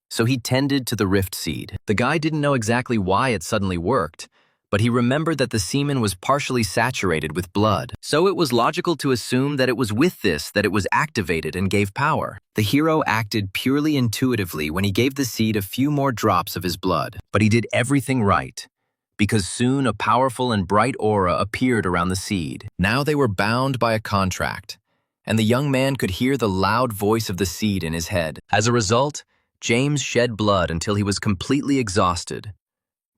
[SPEAKER 1] so he tended to the rift seed. The guy didn't know exactly why it suddenly worked, but he remembered that the semen was partially saturated with blood. So it was logical to assume that it was with this that it was activated and gave power. The hero acted purely intuitively when he gave the seed a few more drops of his blood, but he did everything right, because soon a powerful and bright aura appeared around the seed. Now they were bound by a contract, and the young man could hear the loud voice of the seed in his head. As a result, James shed blood until he was completely exhausted,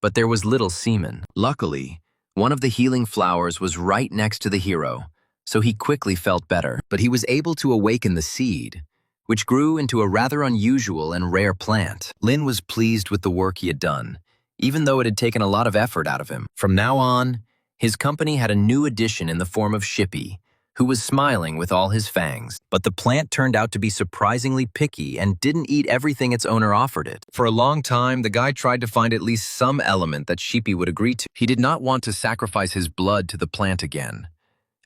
[SPEAKER 1] but there was little semen. Luckily, one of the healing flowers was right next to the hero, so he quickly felt better. But he was able to awaken the seed, which grew into a rather unusual and rare plant. Lin was pleased with the work he had done, even though it had taken a lot of effort out of him. From now on, his company had a new addition in the form of Shippy, who was smiling with all his fangs. But the plant turned out to be surprisingly picky and didn't eat everything its owner offered it. For a long time, the guy tried to find at least some element that Shippy would agree to. He did not want to sacrifice his blood to the plant again,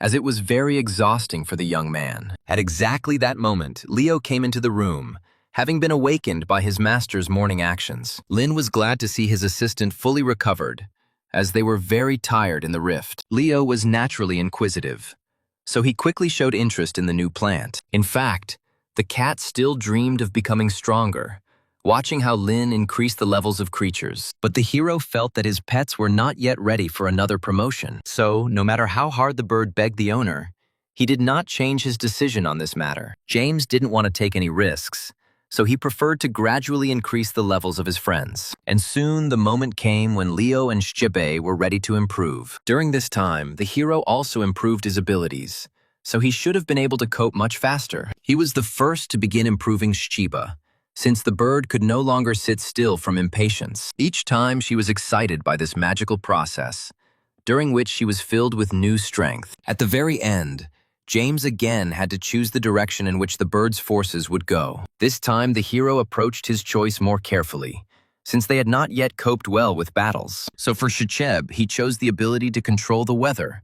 [SPEAKER 1] as it was very exhausting for the young man. At exactly that moment, Leo came into the room, having been awakened by his master's morning actions. Lin was glad to see his assistant fully recovered, as they were very tired in the rift. Leo was naturally inquisitive, so he quickly showed interest in the new plant. In fact, the cat still dreamed of becoming stronger, watching how Lin increased the levels of creatures. But the hero felt that his pets were not yet ready for another promotion. So, no matter how hard the bird begged the owner, he did not change his decision on this matter. James didn't want to take any risks, so he preferred to gradually increase the levels of his friends. And soon the moment came when Leo and Shibe were ready to improve. During this time, the hero also improved his abilities, so he should have been able to cope much faster. He was the first to begin improving Shiba, since the bird could no longer sit still from impatience. Each time she was excited by this magical process, during which she was filled with new strength. At the very end, James again had to choose the direction in which the bird's forces would go. This time, the hero approached his choice more carefully, since they had not yet coped well with battles. So for Shicheb, he chose the ability to control the weather,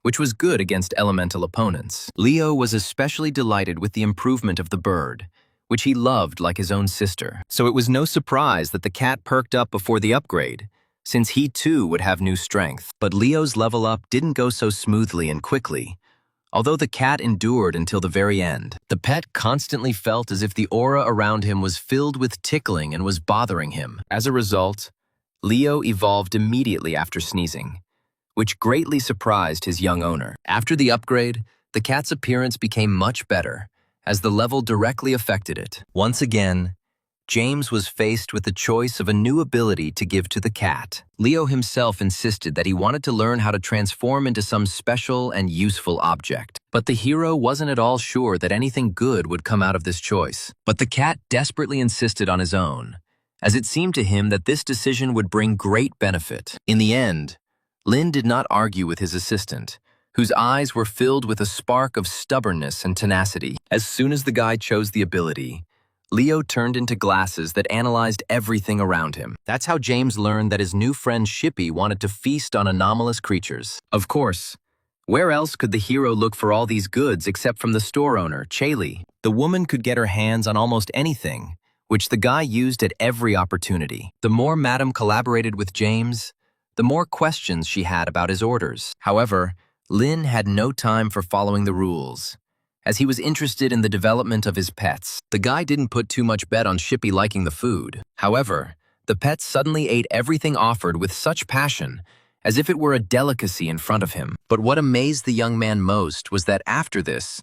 [SPEAKER 1] which was good against elemental opponents. Leo was especially delighted with the improvement of the bird, which he loved like his own sister. So it was no surprise that the cat perked up before the upgrade, since he too would have new strength. But Leo's level up didn't go so smoothly and quickly, although the cat endured until the very end. The pet constantly felt as if the aura around him was filled with tickling and was bothering him. As a result, Leo evolved immediately after sneezing, which greatly surprised his young owner. After the upgrade, the cat's appearance became much better, as the level directly affected it. Once again, James was faced with the choice of a new ability to give to the cat. Leo himself insisted that he wanted to learn how to transform into some special and useful object. But the hero wasn't at all sure that anything good would come out of this choice. But the cat desperately insisted on his own, as it seemed to him that this decision would bring great benefit. In the end, Lin did not argue with his assistant, whose eyes were filled with a spark of stubbornness and tenacity. As soon as the guy chose the ability, Leo turned into glasses that analyzed everything around him. That's how James learned that his new friend Shippy wanted to feast on anomalous creatures. Of course, where else could the hero look for all these goods except from the store owner, Chaley? The woman could get her hands on almost anything, which the guy used at every opportunity. The more Madame collaborated with James, the more questions she had about his orders. However, Lin had no time for following the rules, as he was interested in the development of his pets. The guy didn't put too much bet on Shippy liking the food. However, the pet suddenly ate everything offered with such passion, as if it were a delicacy in front of him. But what amazed the young man most was that after this,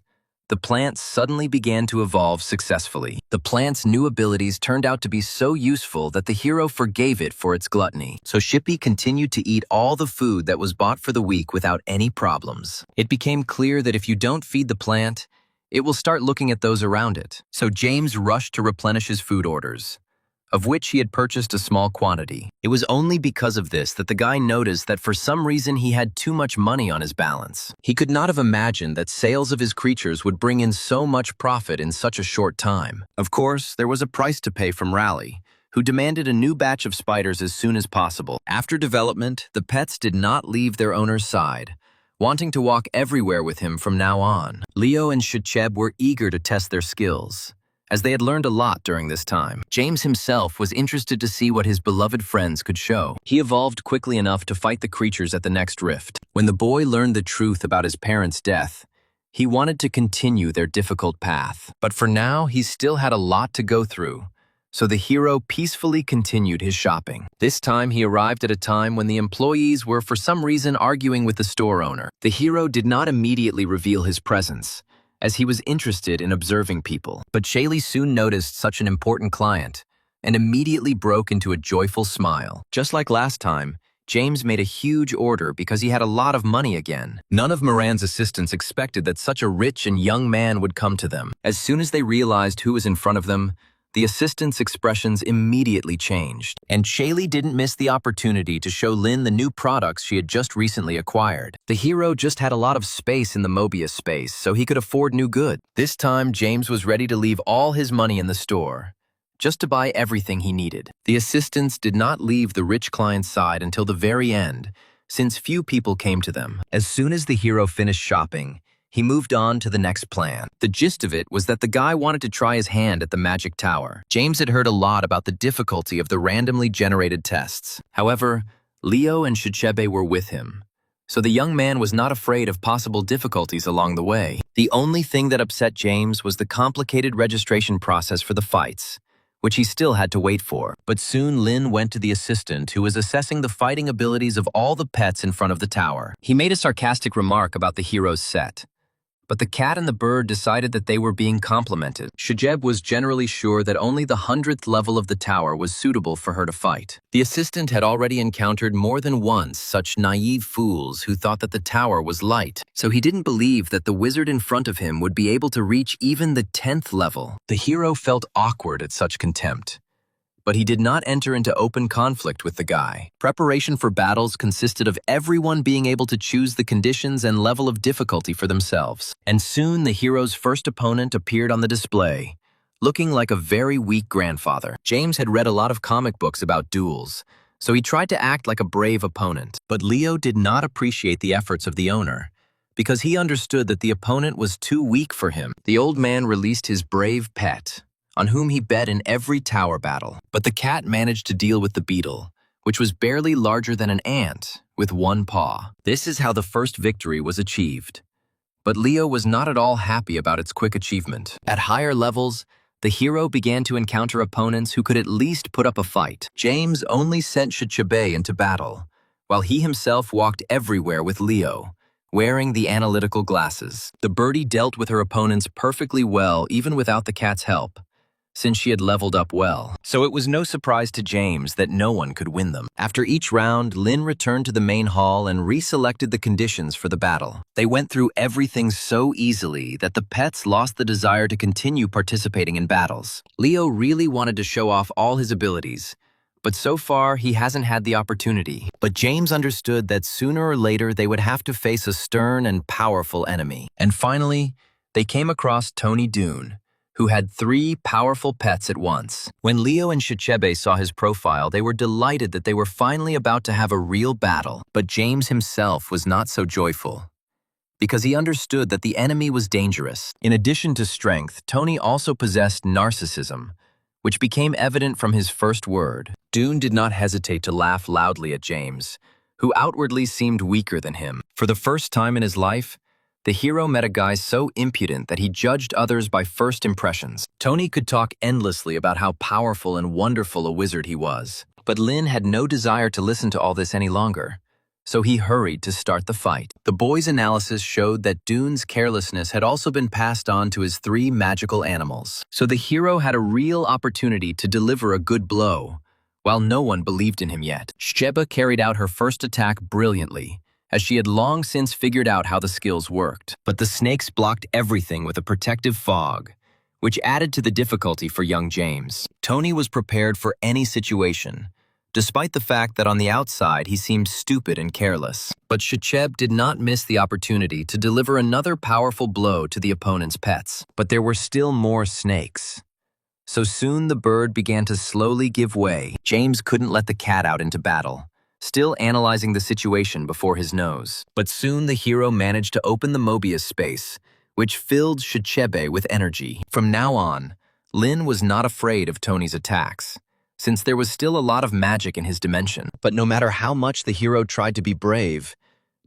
[SPEAKER 1] the plant suddenly began to evolve successfully. The plant's new abilities turned out to be so useful that the hero forgave it for its gluttony. So Shippy continued to eat all the food that was bought for the week without any problems. It became clear that if you don't feed the plant, it will start looking at those around it. So James rushed to replenish his food orders, of which he had purchased a small quantity. It was only because of this that the guy noticed that for some reason he had too much money on his balance. He could not have imagined that sales of his creatures would bring in so much profit in such a short time. Of course, there was a price to pay from Raleigh, who demanded a new batch of spiders as soon as possible. After development, the pets did not leave their owner's side, wanting to walk everywhere with him from now on. Leo and Shicheb were eager to test their skills, as they had learned a lot during this time. James himself was interested to see what his beloved friends could show. He evolved quickly enough to fight the creatures at the next rift. When the boy learned the truth about his parents' death, he wanted to continue their difficult path. But for now, he still had a lot to go through, so the hero peacefully continued his shopping. This time, he arrived at a time when the employees were for some reason arguing with the store owner. The hero did not immediately reveal his presence, as he was interested in observing people. But Shaylee soon noticed such an important client and immediately broke into a joyful smile. Just like last time, James made a huge order because he had a lot of money again. None of Moran's assistants expected that such a rich and young man would come to them. As soon as they realized who was in front of them, the assistants' expressions immediately changed. And Shaylee didn't miss the opportunity to show Lin the new products she had just recently acquired. The hero just had a lot of space in the Mobius space, so he could afford new goods. This time, James was ready to leave all his money in the store, just to buy everything he needed. The assistants did not leave the rich client's side until the very end, since few people came to them. As soon as the hero finished shopping, he moved on to the next plan. The gist of it was that the guy wanted to try his hand at the magic tower. James had heard a lot about the difficulty of the randomly generated tests. However, Leo and Shichebe were with him, so the young man was not afraid of possible difficulties along the way. The only thing that upset James was the complicated registration process for the fights, which he still had to wait for. But soon Lin went to the assistant who was assessing the fighting abilities of all the pets in front of the tower. He made a sarcastic remark about the hero's set, but the cat and the bird decided that they were being complimented. Shijeb was generally sure that only the 100th level of the tower was suitable for her to fight. The assistant had already encountered more than once such naive fools who thought that the tower was light, so he didn't believe that the wizard in front of him would be able to reach even the 10th level. The hero felt awkward at such contempt, but he did not enter into open conflict with the guy. Preparation for battles consisted of everyone being able to choose the conditions and level of difficulty for themselves. And soon the hero's first opponent appeared on the display, looking like a very weak grandfather. James had read a lot of comic books about duels, so he tried to act like a brave opponent. But Leo did not appreciate the efforts of the owner, because he understood that the opponent was too weak for him. The old man released his brave pet, on whom he bet in every tower battle. But the cat managed to deal with the beetle, which was barely larger than an ant, with one paw. This is how the first victory was achieved. But Leo was not at all happy about its quick achievement. At higher levels, the hero began to encounter opponents who could at least put up a fight. James only sent Shichebe into battle, while he himself walked everywhere with Leo, wearing the analytical glasses. The birdie dealt with her opponents perfectly well even without the cat's help, since she had leveled up well. So it was no surprise to James that no one could win them. After each round, Lin returned to the main hall and reselected the conditions for the battle. They went through everything so easily that the pets lost the desire to continue participating in battles. Leo really wanted to show off all his abilities, but so far he hasn't had the opportunity. But James understood that sooner or later they would have to face a stern and powerful enemy. And finally, they came across Tony Dune, who had 3 powerful pets at once. When Leo and Shichebe saw his profile, they were delighted that they were finally about to have a real battle. But James himself was not so joyful, because he understood that the enemy was dangerous. In addition to strength, Tony also possessed narcissism, which became evident from his first word. Dune did not hesitate to laugh loudly at James, who outwardly seemed weaker than him. For the first time in his life, the hero met a guy so impudent that he judged others by first impressions. Tony could talk endlessly about how powerful and wonderful a wizard he was. But Lin had no desire to listen to all this any longer, so he hurried to start the fight. The boy's analysis showed that Dune's carelessness had also been passed on to his 3 magical animals. So the hero had a real opportunity to deliver a good blow, while no one believed in him yet. Sheba carried out her first attack brilliantly, as she had long since figured out how the skills worked. But the snakes blocked everything with a protective fog, which added to the difficulty for young James. Tony was prepared for any situation, despite the fact that on the outside he seemed stupid and careless. But Shicheb did not miss the opportunity to deliver another powerful blow to the opponent's pets. But there were still more snakes, so soon the bird began to slowly give way. James couldn't let the cat out into battle, still analyzing the situation before his nose. But soon the hero managed to open the Mobius space, which filled Shichebe with energy. From now on, Lin was not afraid of Tony's attacks, since there was still a lot of magic in his dimension. But no matter how much the hero tried to be brave,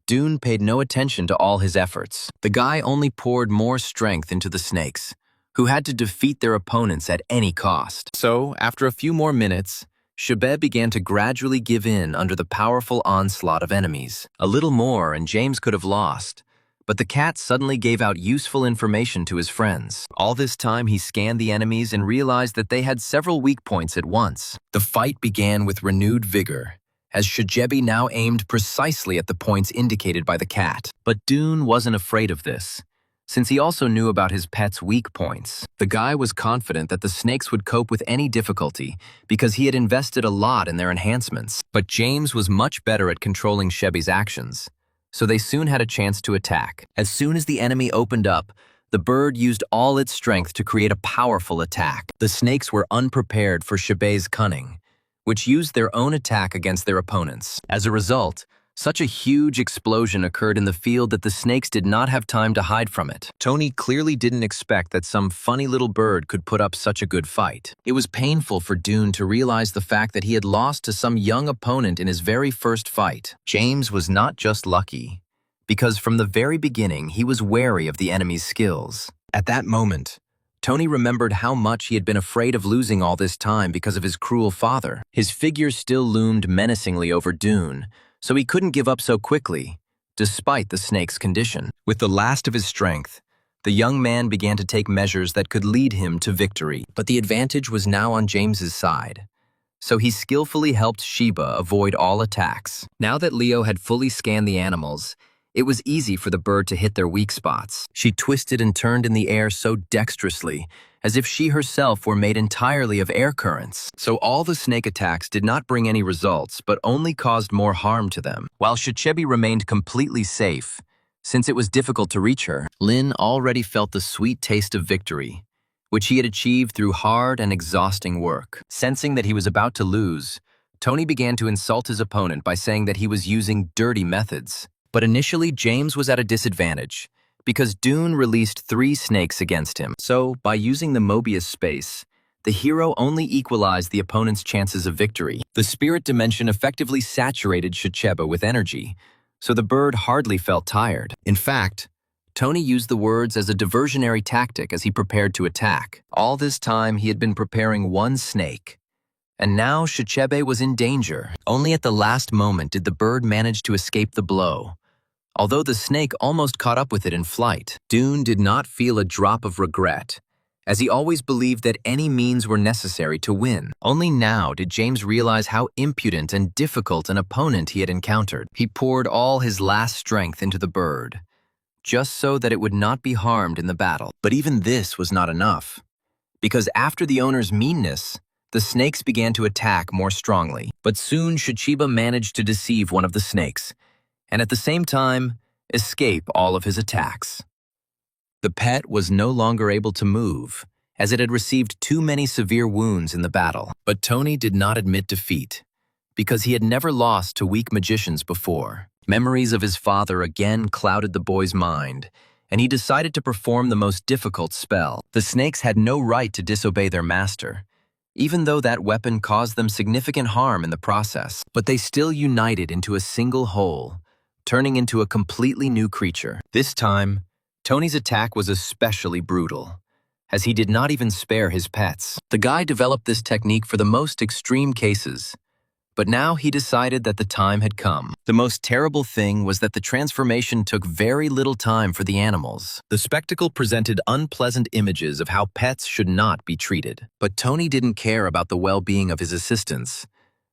[SPEAKER 1] Dune paid no attention to all his efforts. The guy only poured more strength into the snakes, who had to defeat their opponents at any cost. So, after a few more minutes, Shebe began to gradually give in under the powerful onslaught of enemies. A little more and James could have lost, but the cat suddenly gave out useful information to his friends. All this time he scanned the enemies and realized that they had several weak points at once. The fight began with renewed vigor, as Shijebi now aimed precisely at the points indicated by the cat. But Dune wasn't afraid of this, since he also knew about his pet's weak points. The guy was confident that the snakes would cope with any difficulty because he had invested a lot in their enhancements. But James was much better at controlling Shebi's actions, so they soon had a chance to attack. As soon as the enemy opened up, the bird used all its strength to create a powerful attack. The snakes were unprepared for Shebi's cunning, which used their own attack against their opponents. As a result, such a huge explosion occurred in the field that the snakes did not have time to hide from it. Tony clearly didn't expect that some funny little bird could put up such a good fight. It was painful for Dune to realize the fact that he had lost to some young opponent in his very first fight. James was not just lucky, because from the very beginning he was wary of the enemy's skills. At that moment, Tony remembered how much he had been afraid of losing all this time because of his cruel father. His figure still loomed menacingly over Dune, so he couldn't give up so quickly, despite the snake's condition. With the last of his strength, the young man began to take measures that could lead him to victory. But the advantage was now on James's side, so he skillfully helped Sheba avoid all attacks. Now that Leo had fully scanned the animals, it was easy for the bird to hit their weak spots. She twisted and turned in the air so dexterously, as if she herself were made entirely of air currents. So all the snake attacks did not bring any results, but only caused more harm to them. While Shichebi remained completely safe, since it was difficult to reach her, Lin already felt the sweet taste of victory, which he had achieved through hard and exhausting work. Sensing that he was about to lose, Tony began to insult his opponent by saying that he was using dirty methods. But initially, James was at a disadvantage, because Dune released 3 snakes against him. So, by using the Mobius space, the hero only equalized the opponent's chances of victory. The spirit dimension effectively saturated Shicheba with energy, so the bird hardly felt tired. In fact, Tony used the words as a diversionary tactic as he prepared to attack. All this time, he had been preparing 1 snake, and now Shichebe was in danger. Only at the last moment did the bird manage to escape the blow, although the snake almost caught up with it in flight. Dune did not feel a drop of regret, as he always believed that any means were necessary to win. Only now did James realize how impudent and difficult an opponent he had encountered. He poured all his last strength into the bird, just so that it would not be harmed in the battle. But even this was not enough, because after the owner's meanness, the snakes began to attack more strongly. But soon Shichiba managed to deceive one of the snakes, and at the same time, escape all of his attacks. The pet was no longer able to move, as it had received too many severe wounds in the battle. But Tony did not admit defeat, because he had never lost to weak magicians before. Memories of his father again clouded the boy's mind, and he decided to perform the most difficult spell. The snakes had no right to disobey their master, even though that weapon caused them significant harm in the process. But they still united into a single whole, turning into a completely new creature. This time, Tony's attack was especially brutal, as he did not even spare his pets. The guy developed this technique for the most extreme cases, but now he decided that the time had come. The most terrible thing was that the transformation took very little time for the animals. The spectacle presented unpleasant images of how pets should not be treated. But Tony didn't care about the well-being of his assistants,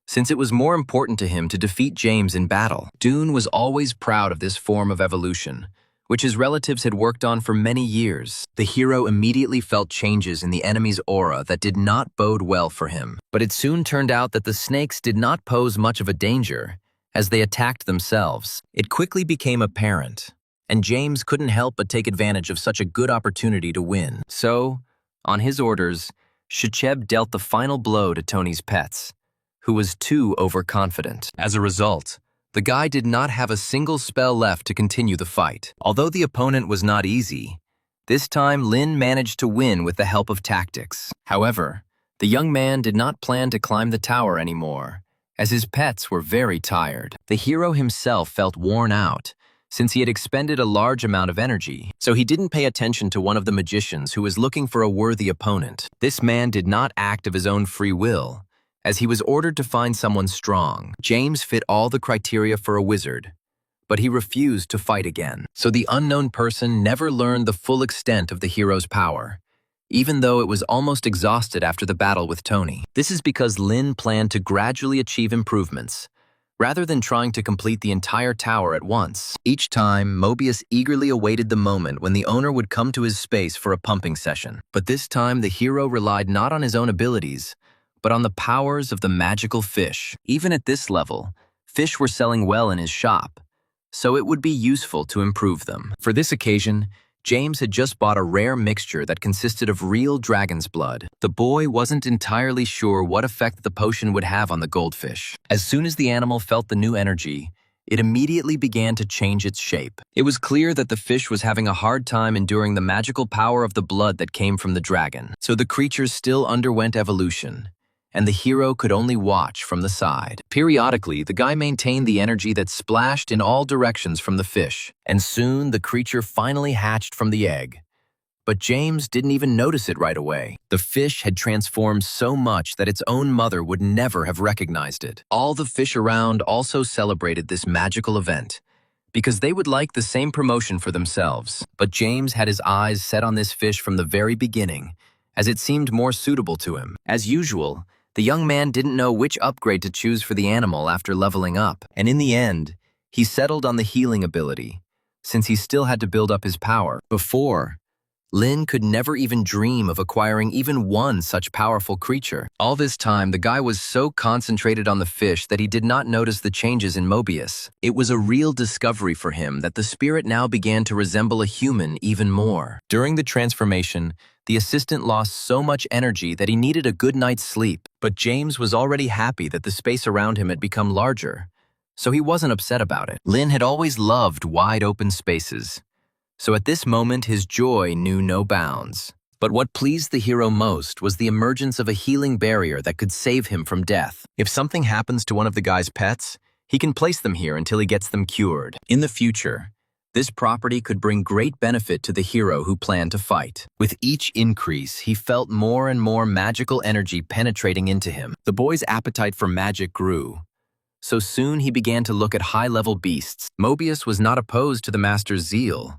[SPEAKER 1] since it was more important to him to defeat James in battle. Dune was always proud of this form of evolution, which his relatives had worked on for many years. The hero immediately felt changes in the enemy's aura that did not bode well for him. But it soon turned out that the snakes did not pose much of a danger, as they attacked themselves. It quickly became apparent, and James couldn't help but take advantage of such a good opportunity to win. So, on his orders, Shicheb dealt the final blow to Tony's pets, who was too overconfident. As a result, the guy did not have a single spell left to continue the fight. Although the opponent was not easy, this time Lin managed to win with the help of tactics. However, the young man did not plan to climb the tower anymore, as his pets were very tired. The hero himself felt worn out, since he had expended a large amount of energy, so he didn't pay attention to one of the magicians who was looking for a worthy opponent. This man did not act of his own free will, as he was ordered to find someone strong. James fit all the criteria for a wizard, but he refused to fight again. So the unknown person never learned the full extent of the hero's power, even though it was almost exhausted after the battle with Tony. This is because Lin planned to gradually achieve improvements, rather than trying to complete the entire tower at once. Each time, Mobius eagerly awaited the moment when the owner would come to his space for a pumping session. But this time, the hero relied not on his own abilities, but on the powers of the magical fish. Even at this level, fish were selling well in his shop, so it would be useful to improve them. For this occasion, James had just bought a rare mixture that consisted of real dragon's blood. The boy wasn't entirely sure what effect the potion would have on the goldfish. As soon as the animal felt the new energy, it immediately began to change its shape. It was clear that the fish was having a hard time enduring the magical power of the blood that came from the dragon. So the creature still underwent evolution, and the hero could only watch from the side. Periodically, the guy maintained the energy that splashed in all directions from the fish, and soon the creature finally hatched from the egg. But James didn't even notice it right away. The fish had transformed so much that its own mother would never have recognized it. All the fish around also celebrated this magical event, because they would like the same promotion for themselves. But James had his eyes set on this fish from the very beginning, as it seemed more suitable to him. As usual, the young man didn't know which upgrade to choose for the animal after leveling up, and in the end, he settled on the healing ability, since he still had to build up his power. Before, Lin could never even dream of acquiring even one such powerful creature. All this time, the guy was so concentrated on the fish that he did not notice the changes in Mobius. It was a real discovery for him that the spirit now began to resemble a human even more. During the transformation, the assistant lost so much energy that he needed a good night's sleep. But James was already happy that the space around him had become larger, so he wasn't upset about it. Lin had always loved wide open spaces, so at this moment his joy knew no bounds. But what pleased the hero most was the emergence of a healing barrier that could save him from death. If something happens to one of the guy's pets, he can place them here until he gets them cured. In the future, this property could bring great benefit to the hero who planned to fight. With each increase, he felt more and more magical energy penetrating into him. The boy's appetite for magic grew, so soon he began to look at high-level beasts. Mobius was not opposed to the master's zeal,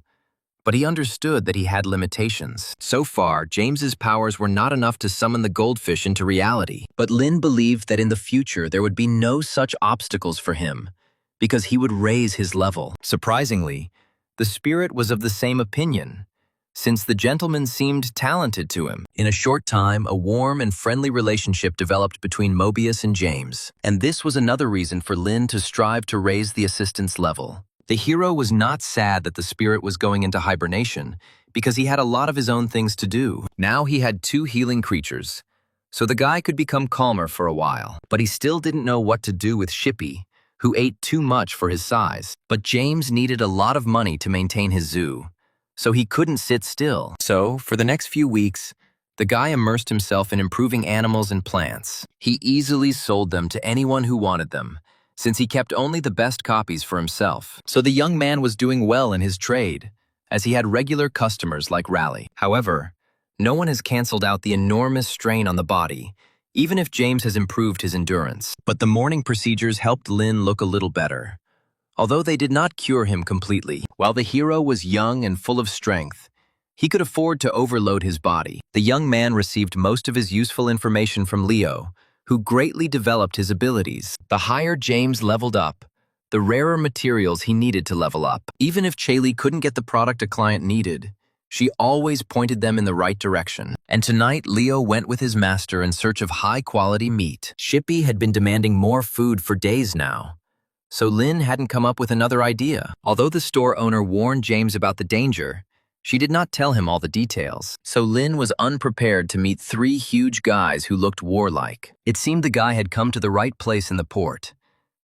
[SPEAKER 1] but he understood that he had limitations. So far, James's powers were not enough to summon the goldfish into reality, but Lin believed that in the future there would be no such obstacles for him, because he would raise his level. Surprisingly, the spirit was of the same opinion, since the gentleman seemed talented to him. In a short time, a warm and friendly relationship developed between Mobius and James, and this was another reason for Lin to strive to raise the assistant's level. The hero was not sad that the spirit was going into hibernation, because he had a lot of his own things to do. Now he had 2 healing creatures, so the guy could become calmer for a while. But he still didn't know what to do with Shippy, who ate too much for his size. But James needed a lot of money to maintain his zoo, so he couldn't sit still. So, for the next few weeks, the guy immersed himself in improving animals and plants. He easily sold them to anyone who wanted them, since he kept only the best copies for himself. So the young man was doing well in his trade, as he had regular customers like Raleigh. However, no one has canceled out the enormous strain on the body, even if James has improved his endurance. But the morning procedures helped Lin look a little better, although they did not cure him completely. While the hero was young and full of strength, he could afford to overload his body. The young man received most of his useful information from Leo, who greatly developed his abilities. The higher James leveled up, the rarer materials he needed to level up. Even if Chaley couldn't get the product a client needed, she always pointed them in the right direction. And tonight, Leo went with his master in search of high-quality meat. Shippy had been demanding more food for days now, so Lin hadn't come up with another idea. Although the store owner warned James about the danger, she did not tell him all the details. So Lin was unprepared to meet 3 huge guys who looked warlike. It seemed the guy had come to the right place in the port,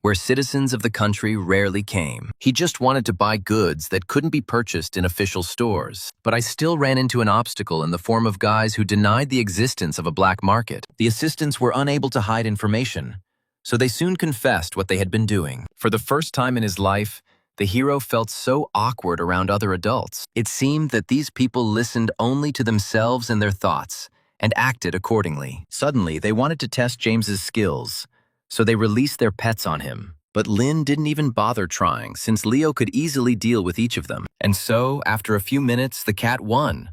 [SPEAKER 1] where citizens of the country rarely came. He just wanted to buy goods that couldn't be purchased in official stores. But I still ran into an obstacle in the form of guys who denied the existence of a black market. The assistants were unable to hide information, so they soon confessed what they had been doing. For the first time in his life, the hero felt so awkward around other adults. It seemed that these people listened only to themselves and their thoughts, and acted accordingly. Suddenly, they wanted to test James's skills, so they released their pets on him. But Lin didn't even bother trying, since Leo could easily deal with each of them. And so, after a few minutes, the cat won,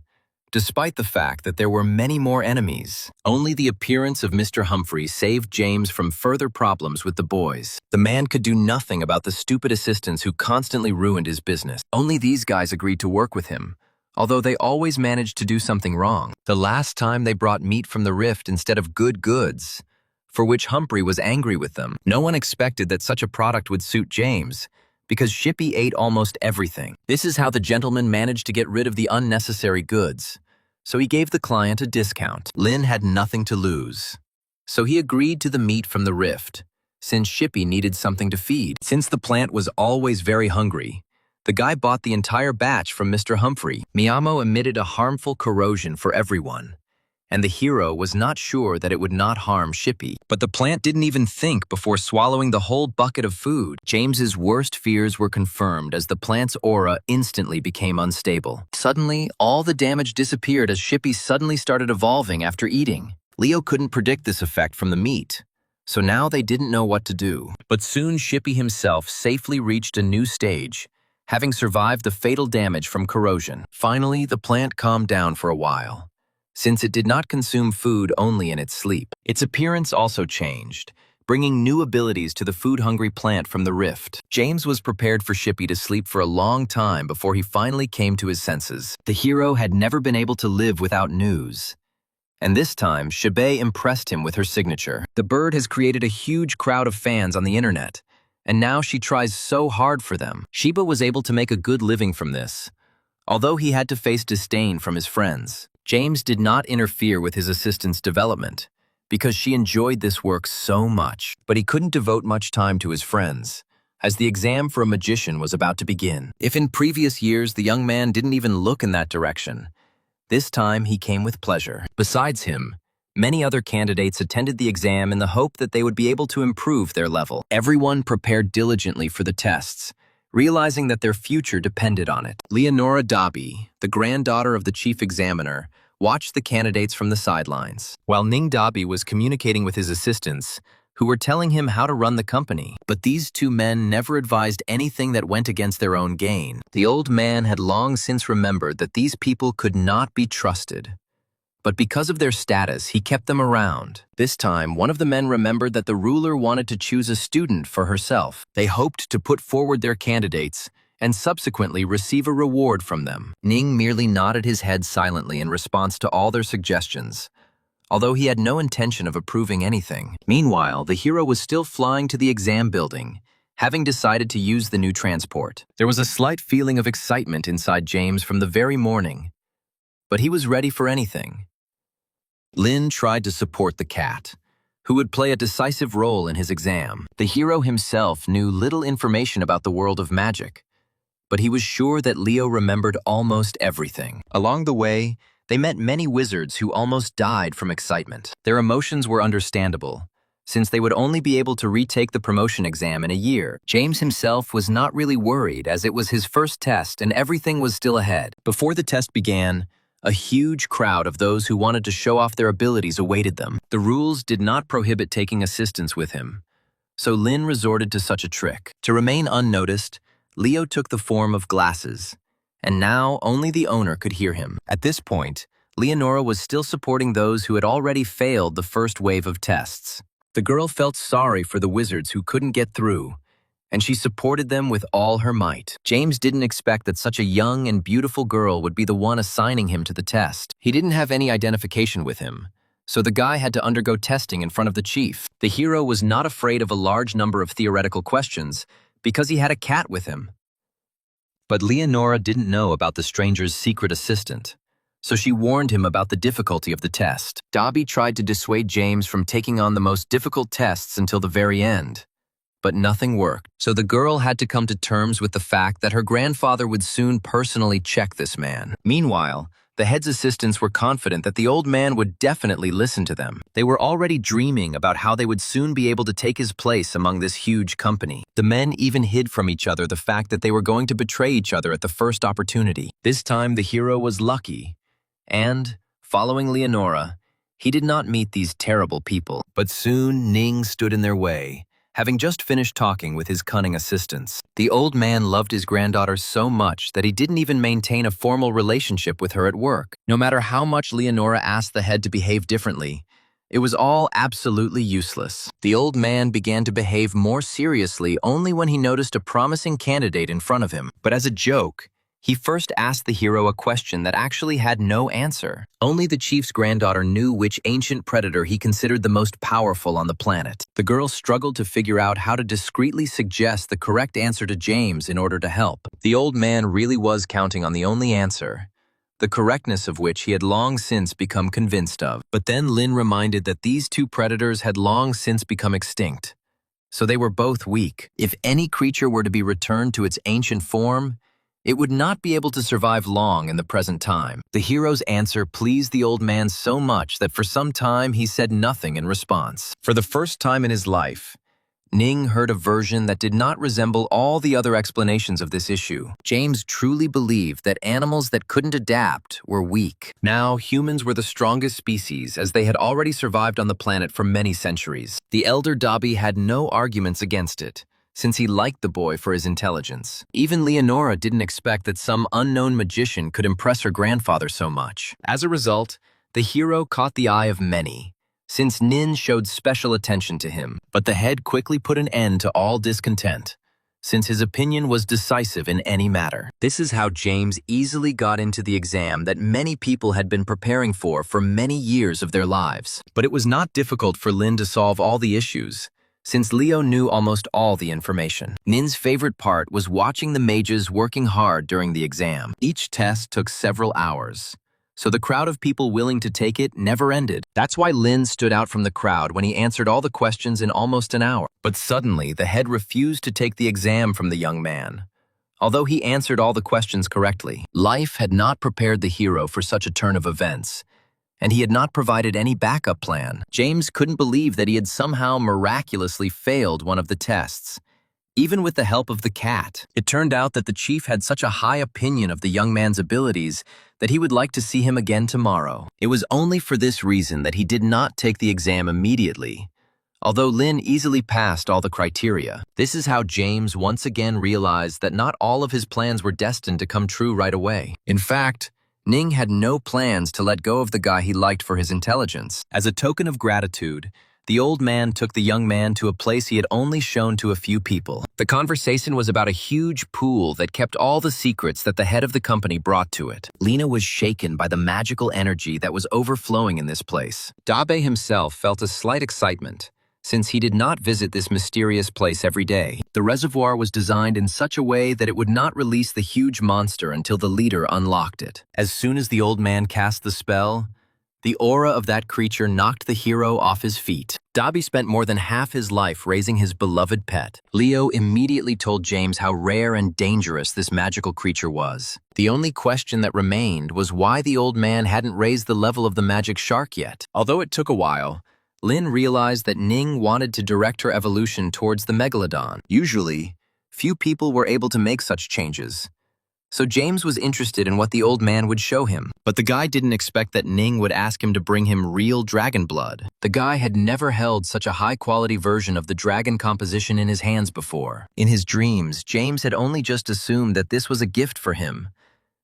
[SPEAKER 1] Despite the fact that there were many more enemies, only the appearance of Mr. Humphrey saved James from further problems with the boys. The man could do nothing about the stupid assistants who constantly ruined his business. Only these guys agreed to work with him, although they always managed to do something wrong. The last time they brought meat from the rift instead of good goods, for which Humphrey was angry with them. No one expected that such a product would suit James, because Shippy ate almost everything. This is how the gentleman managed to get rid of the unnecessary goods. So he gave the client a discount. Lin had nothing to lose. So he agreed to the meat from the rift, since Shippy needed something to feed. Since the plant was always very hungry, the guy bought the entire batch from Mr. Humphrey. Miyamo emitted a harmful corrosion for everyone, and the hero was not sure that it would not harm Shippy. But the plant didn't even think before swallowing the whole bucket of food. James's worst fears were confirmed as the plant's aura instantly became unstable. Suddenly, all the damage disappeared as Shippy suddenly started evolving after eating. Leo couldn't predict this effect from the meat, so now they didn't know what to do. But soon Shippy himself safely reached a new stage, having survived the fatal damage from corrosion. Finally, the plant calmed down for a while, since it did not consume food only in its sleep. Its appearance also changed, bringing new abilities to the food-hungry plant from the rift. James was prepared for Shippy to sleep for a long time before he finally came to his senses. The hero had never been able to live without news, and this time Shibe impressed him with her signature. The bird has created a huge crowd of fans on the internet, and now she tries so hard for them. Shiba was able to make a good living from this, although he had to face disdain from his friends. James did not interfere with his assistant's development, because she enjoyed this work so much. But he couldn't devote much time to his friends, as the exam for a magician was about to begin. If in previous years the young man didn't even look in that direction, this time he came with pleasure. Besides him, many other candidates attended the exam in the hope that they would be able to improve their level. Everyone prepared diligently for the tests, realizing that their future depended on it. Leonora Dabi, the granddaughter of the chief examiner, watched the candidates from the sidelines, while Ning Dabi was communicating with his assistants, who were telling him how to run the company. But these two men never advised anything that went against their own gain. The old man had long since remembered that these people could not be trusted. But because of their status, he kept them around. This time, one of the men remembered that the ruler wanted to choose a student for herself. They hoped to put forward their candidates and subsequently receive a reward from them. Ning merely nodded his head silently in response to all their suggestions, although he had no intention of approving anything. Meanwhile, the hero was still flying to the exam building, having decided to use the new transport. There was a slight feeling of excitement inside James from the very morning, but he was ready for anything. Lin tried to support the cat, who would play a decisive role in his exam. The hero himself knew little information about the world of magic, but he was sure that Leo remembered almost everything. Along the way, they met many wizards who almost died from excitement. Their emotions were understandable, since they would only be able to retake the promotion exam in a year. James himself was not really worried, as it was his first test and everything was still ahead. Before the test began, a huge crowd of those who wanted to show off their abilities awaited them. The rules did not prohibit taking assistance with him, so Lin resorted to such a trick. To remain unnoticed, Leo took the form of glasses, and now only the owner could hear him. At this point, Leonora was still supporting those who had already failed the first wave of tests. The girl felt sorry for the wizards who couldn't get through, and she supported them with all her might. James didn't expect that such a young and beautiful girl would be the one assigning him to the test. He didn't have any identification with him, so the guy had to undergo testing in front of the chief. The hero was not afraid of a large number of theoretical questions because he had a cat with him. But Leonora didn't know about the stranger's secret assistant, so she warned him about the difficulty of the test. Dabi tried to dissuade James from taking on the most difficult tests until the very end, but nothing worked. So the girl had to come to terms with the fact that her grandfather would soon personally check this man. Meanwhile, the head's assistants were confident that the old man would definitely listen to them. They were already dreaming about how they would soon be able to take his place among this huge company. The men even hid from each other the fact that they were going to betray each other at the first opportunity. This time the hero was lucky, and, following Leonora, he did not meet these terrible people. But soon Ning stood in their way, having just finished talking with his cunning assistants. The old man loved his granddaughter so much that he didn't even maintain a formal relationship with her at work. No matter how much Leonora asked the head to behave differently, it was all absolutely useless. The old man began to behave more seriously only when he noticed a promising candidate in front of him. But as a joke, he first asked the hero a question that actually had no answer. Only the chief's granddaughter knew which ancient predator he considered the most powerful on the planet. The girl struggled to figure out how to discreetly suggest the correct answer to James in order to help. The old man really was counting on the only answer, the correctness of which he had long since become convinced of. But then Lin reminded that these two predators had long since become extinct, so they were both weak. If any creature were to be returned to its ancient form, it would not be able to survive long in the present time. The hero's answer pleased the old man so much that for some time he said nothing in response. For the first time in his life, Ning heard a version that did not resemble all the other explanations of this issue. James truly believed that animals that couldn't adapt were weak. Now, humans were the strongest species, as they had already survived on the planet for many centuries. The elder Dobby had no arguments against it, since he liked the boy for his intelligence. Even Leonora didn't expect that some unknown magician could impress her grandfather so much. As a result, the hero caught the eye of many, since Nin showed special attention to him. But the head quickly put an end to all discontent, since his opinion was decisive in any matter. This is how James easily got into the exam that many people had been preparing for many years of their lives. But it was not difficult for Lin to solve all the issues, since Leo knew almost all the information. Nin's favorite part was watching the mages working hard during the exam. Each test took several hours, so the crowd of people willing to take it never ended. That's why Lin stood out from the crowd when he answered all the questions in almost an hour. But suddenly, the head refused to take the exam from the young man, although he answered all the questions correctly. Life had not prepared the hero for such a turn of events, and he had not provided any backup plan. James couldn't believe that he had somehow miraculously failed one of the tests, even with the help of the cat. It turned out that the chief had such a high opinion of the young man's abilities that he would like to see him again tomorrow. It was only for this reason that he did not take the exam immediately, although Lin easily passed all the criteria. This is how James once again realized that not all of his plans were destined to come true right away. In fact, Ning had no plans to let go of the guy he liked for his intelligence. As a token of gratitude, the old man took the young man to a place he had only shown to a few people. The conversation was about a huge pool that kept all the secrets that the head of the company brought to it. Lena was shaken by the magical energy that was overflowing in this place. Dabe himself felt a slight excitement, since he did not visit this mysterious place every day. The reservoir was designed in such a way that it would not release the huge monster until the leader unlocked it. As soon as the old man cast the spell, the aura of that creature knocked the hero off his feet. Dobby spent more than half his life raising his beloved pet. Leo immediately told James how rare and dangerous this magical creature was. The only question that remained was why the old man hadn't raised the level of the magic shark yet. Although it took a while, Lin realized that Ning wanted to direct her evolution towards the megalodon. Usually, few people were able to make such changes, so James was interested in what the old man would show him. But the guy didn't expect that Ning would ask him to bring him real dragon blood. The guy had never held such a high-quality version of the dragon composition in his hands before. In his dreams, James had only just assumed that this was a gift for him,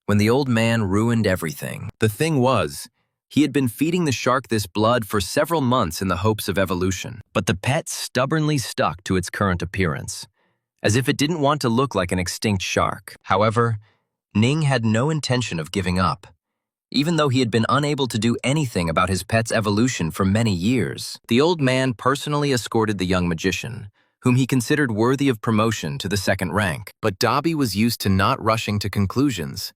[SPEAKER 1] when the old man ruined everything. The thing was, he had been feeding the shark this blood for several months in the hopes of evolution. But the pet stubbornly stuck to its current appearance, as if it didn't want to look like an extinct shark. However, Ning had no intention of giving up, even though he had been unable to do anything about his pet's evolution for many years. The old man personally escorted the young magician, whom he considered worthy of promotion to the second rank. But Dobby was used to not rushing to conclusions,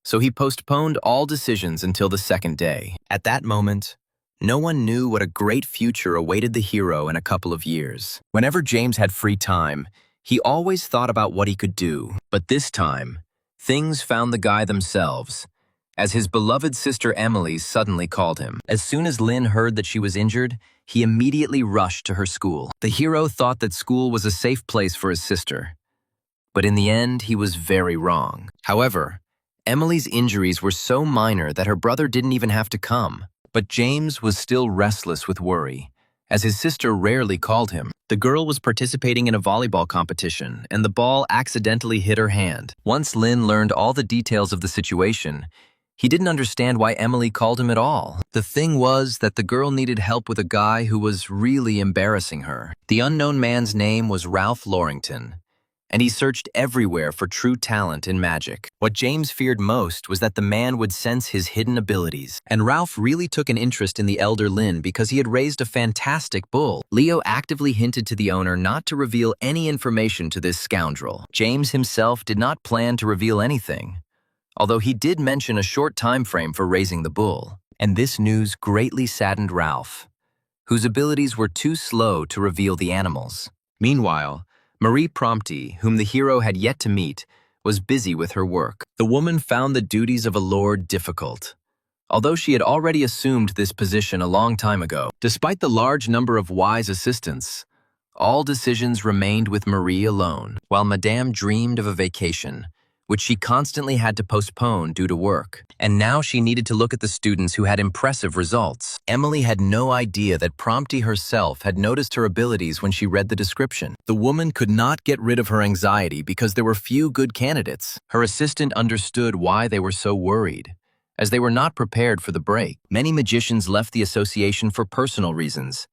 [SPEAKER 1] so he postponed all decisions until the second day. At that moment, no one knew what a great future awaited the hero in a couple of years. Whenever James had free time, he always thought about what he could do. But this time, things found the guy themselves, as his beloved sister Emily suddenly called him. As soon as Lin heard that she was injured, he immediately rushed to her school. The hero thought that school was a safe place for his sister, but in the end, he was very wrong. However, Emily's injuries were so minor that her brother didn't even have to come. But James was still restless with worry, as his sister rarely called him. The girl was participating in a volleyball competition, and the ball accidentally hit her hand. Once Lin learned all the details of the situation, he didn't understand why Emily called him at all. The thing was that the girl needed help with a guy who was really embarrassing her. The unknown man's name was Ralph Laurington, and he searched everywhere for true talent in magic. What James feared most was that the man would sense his hidden abilities, and Ralph really took an interest in the elder Lin because he had raised a fantastic bull. Leo actively hinted to the owner not to reveal any information to this scoundrel. James himself did not plan to reveal anything, although he did mention a short time frame for raising the bull. And this news greatly saddened Ralph, whose abilities were too slow to reveal the animals. Meanwhile, Marie Prompty, whom the hero had yet to meet, was busy with her work. The woman found the duties of a lord difficult, although she had already assumed this position a long time ago. Despite the large number of wise assistants, all decisions remained with Marie alone, while Madame dreamed of a vacation, which she constantly had to postpone due to work. And now she needed to look at the students who had impressive results. Emily had no idea that Prompty herself had noticed her abilities when she read the description. The woman could not get rid of her anxiety because there were few good candidates. Her assistant understood why they were so worried, as they were not prepared for the break. Many magicians left the association for personal reasons,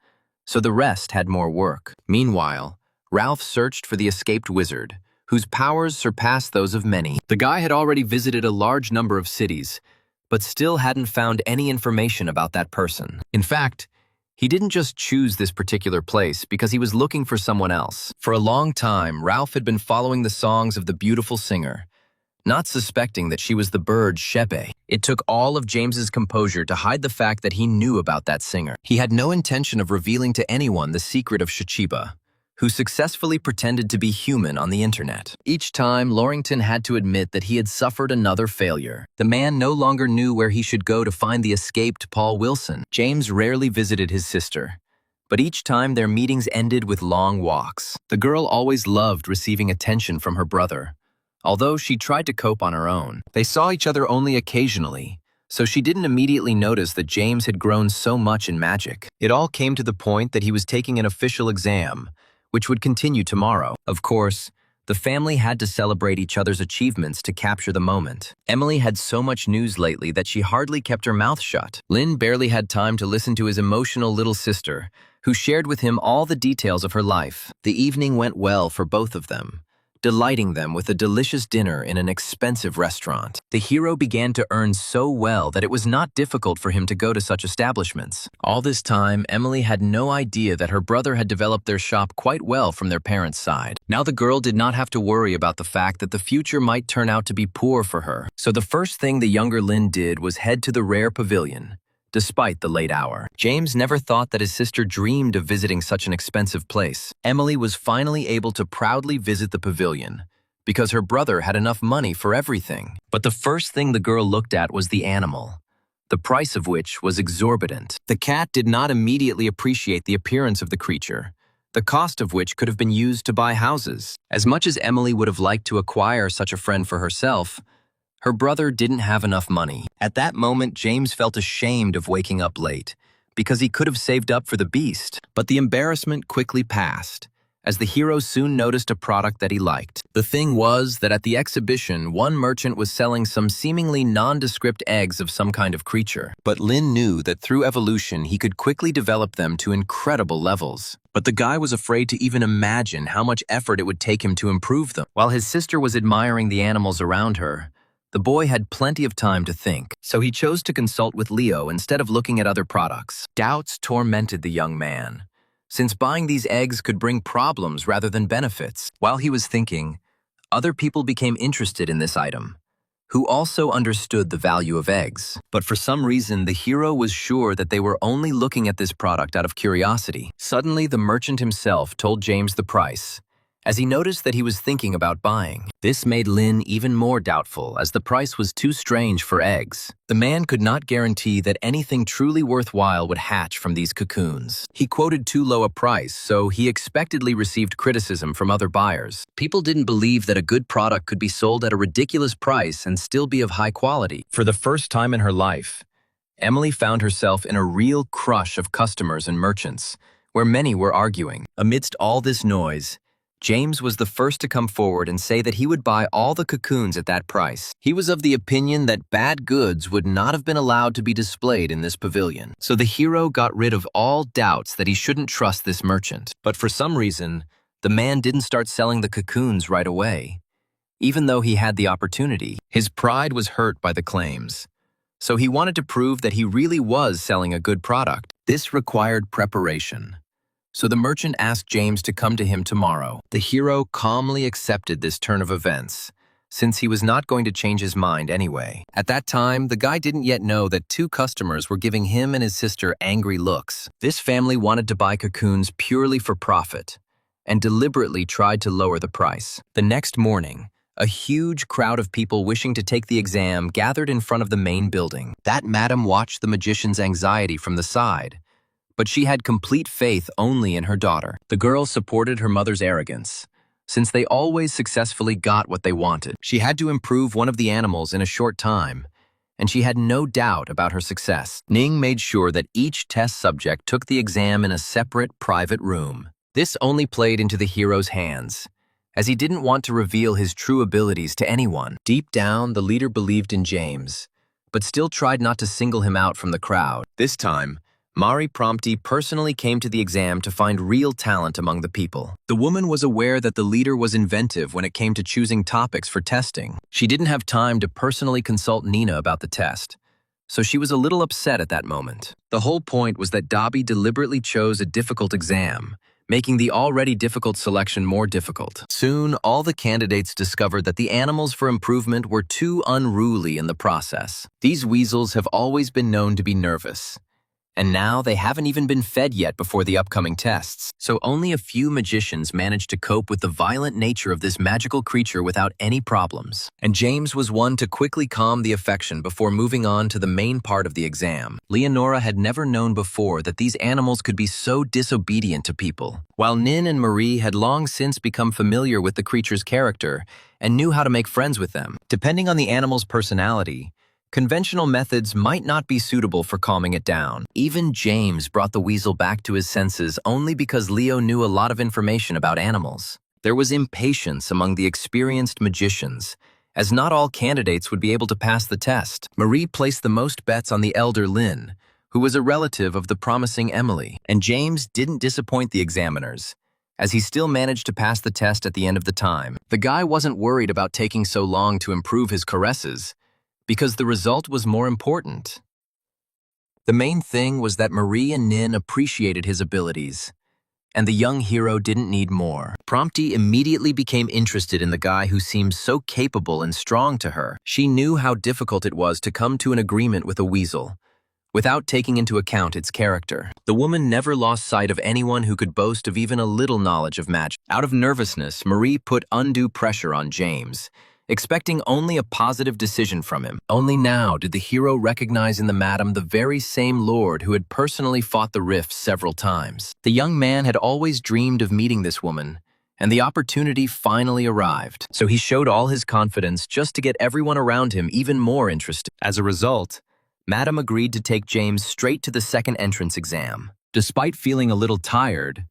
[SPEAKER 1] so the rest had more work. Meanwhile, Ralph searched for the escaped wizard, whose powers surpassed those of many. The guy had already visited a large number of cities, but still hadn't found any information about that person. In fact, he didn't just choose this particular place because he was looking for someone else. For a long time, Ralph had been following the songs of the beautiful singer, not suspecting that she was the bird Shebe. It took all of James's composure to hide the fact that he knew about that singer. He had no intention of revealing to anyone the secret of Shichiba, who successfully pretended to be human on the internet. Each time, Laurington had to admit that he had suffered another failure. The man no longer knew where he should go to find the escaped Paul Wilson. James rarely visited his sister, but each time their meetings ended with long walks. The girl always loved receiving attention from her brother, although she tried to cope on her own. They saw each other only occasionally, so she didn't immediately notice that James had grown so much in magic. It all came to the point that he was taking an official exam, which would continue tomorrow. Of course, the family had to celebrate each other's achievements to capture the moment. Emily had so much news lately that she hardly kept her mouth shut. Lin barely had time to listen to his emotional little sister, who shared with him all the details of her life. The evening went well for both of them, delighting them with a delicious dinner in an expensive restaurant. The hero began to earn so well that it was not difficult for him to go to such establishments. All this time, Emily had no idea that her brother had developed their shop quite well from their parents' side. Now the girl did not have to worry about the fact that the future might turn out to be poor for her. So the first thing the younger Lin did was head to the rare pavilion, despite the late hour. James never thought that his sister dreamed of visiting such an expensive place. Emily was finally able to proudly visit the pavilion because her brother had enough money for everything. But the first thing the girl looked at was the animal, the price of which was exorbitant. The cat did not immediately appreciate the appearance of the creature, the cost of which could have been used to buy houses. As much as Emily would have liked to acquire such a friend for herself, her brother didn't have enough money. At that moment, James felt ashamed of waking up late, because he could have saved up for the beast. But the embarrassment quickly passed, as the hero soon noticed a product that he liked. The thing was that at the exhibition, one merchant was selling some seemingly nondescript eggs of some kind of creature. But Lin knew that through evolution, he could quickly develop them to incredible levels. But the guy was afraid to even imagine how much effort it would take him to improve them. While his sister was admiring the animals around her, the boy had plenty of time to think, so he chose to consult with Leo instead of looking at other products. Doubts tormented the young man, since buying these eggs could bring problems rather than benefits. While he was thinking, other people became interested in this item, who also understood the value of eggs. But for some reason, the hero was sure that they were only looking at this product out of curiosity. Suddenly, the merchant himself told James the price, as he noticed that he was thinking about buying. This made Lin even more doubtful, as the price was too strange for eggs. The man could not guarantee that anything truly worthwhile would hatch from these cocoons. He quoted too low a price, so he expectedly received criticism from other buyers. People didn't believe that a good product could be sold at a ridiculous price and still be of high quality. For the first time in her life, Emily found herself in a real crush of customers and merchants, where many were arguing. Amidst all this noise, James was the first to come forward and say that he would buy all the cocoons at that price. He was of the opinion that bad goods would not have been allowed to be displayed in this pavilion. So the hero got rid of all doubts that he shouldn't trust this merchant. But for some reason, the man didn't start selling the cocoons right away. Even though he had the opportunity, his pride was hurt by the claims. So he wanted to prove that he really was selling a good product. This required preparation. So the merchant asked James to come to him tomorrow. The hero calmly accepted this turn of events, since he was not going to change his mind anyway. At that time, the guy didn't yet know that 2 customers were giving him and his sister angry looks. This family wanted to buy cocoons purely for profit, and deliberately tried to lower the price. The next morning, a huge crowd of people wishing to take the exam gathered in front of the main building. That madam watched the magician's anxiety from the side, but she had complete faith only in her daughter. The girl supported her mother's arrogance, since they always successfully got what they wanted. She had to improve one of the animals in a short time, and she had no doubt about her success. Ning made sure that each test subject took the exam in a separate, private room. This only played into the hero's hands, as he didn't want to reveal his true abilities to anyone. Deep down, the leader believed in James, but still tried not to single him out from the crowd. This time, Mari Prompti personally came to the exam to find real talent among the people. The woman was aware that the leader was inventive when it came to choosing topics for testing. She didn't have time to personally consult Nina about the test, so she was a little upset at that moment. The whole point was that Dobby deliberately chose a difficult exam, making the already difficult selection more difficult. Soon, all the candidates discovered that the animals for improvement were too unruly in the process. These weasels have always been known to be nervous, and now they haven't even been fed yet before the upcoming tests. So only a few magicians managed to cope with the violent nature of this magical creature without any problems. And James was one to quickly calm the affection before moving on to the main part of the exam. Leonora had never known before that these animals could be so disobedient to people, while Nin and Marie had long since become familiar with the creature's character and knew how to make friends with them. Depending on the animal's personality, conventional methods might not be suitable for calming it down. Even James brought the weasel back to his senses only because Leo knew a lot of information about animals. There was impatience among the experienced magicians, as not all candidates would be able to pass the test. Marie placed the most bets on the elder Lin, who was a relative of the promising Emily, and James didn't disappoint the examiners, as he still managed to pass the test at the end of the time. The guy wasn't worried about taking so long to improve his caresses, because the result was more important. The main thing was that Marie and Nin appreciated his abilities, and the young hero didn't need more. Prompti immediately became interested in the guy who seemed so capable and strong to her. She knew how difficult it was to come to an agreement with a weasel, without taking into account its character. The woman never lost sight of anyone who could boast of even a little knowledge of magic. Out of nervousness, Marie put undue pressure on James, expecting only a positive decision from him. Only now did the hero recognize in the madam the very same lord who had personally fought the rifts several times. The young man had always dreamed of meeting this woman, and the opportunity finally arrived. So he showed all his confidence just to get everyone around him even more interested. As a result, Madam agreed to take James straight to the second entrance exam. Despite feeling a little tired,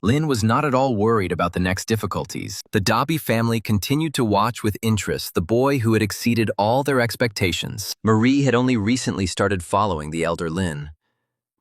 [SPEAKER 1] Lin was not at all worried about the next difficulties. The Dobby family continued to watch with interest the boy who had exceeded all their expectations. Marie had only recently started following the elder Lin,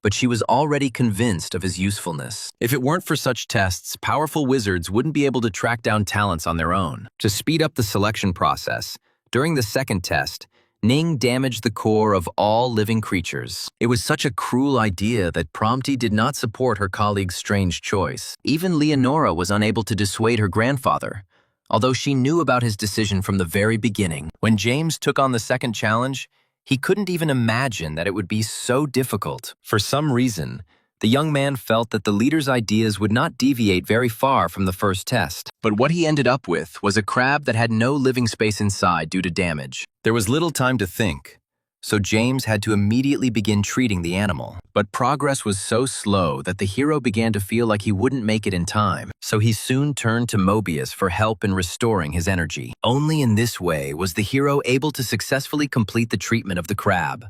[SPEAKER 1] but she was already convinced of his usefulness. If it weren't for such tests, powerful wizards wouldn't be able to track down talents on their own. To speed up the selection process, during the second test, Ning damaged the core of all living creatures. It was such a cruel idea that Prompti did not support her colleague's strange choice. Even Leonora was unable to dissuade her grandfather, although she knew about his decision from the very beginning. When James took on the second challenge, he couldn't even imagine that it would be so difficult. For some reason, the young man felt that the leader's ideas would not deviate very far from the first test. But what he ended up with was a crab that had no living space inside due to damage. There was little time to think, so James had to immediately begin treating the animal. But progress was so slow that the hero began to feel like he wouldn't make it in time. So he soon turned to Mobius for help in restoring his energy. Only in this way was the hero able to successfully complete the treatment of the crab,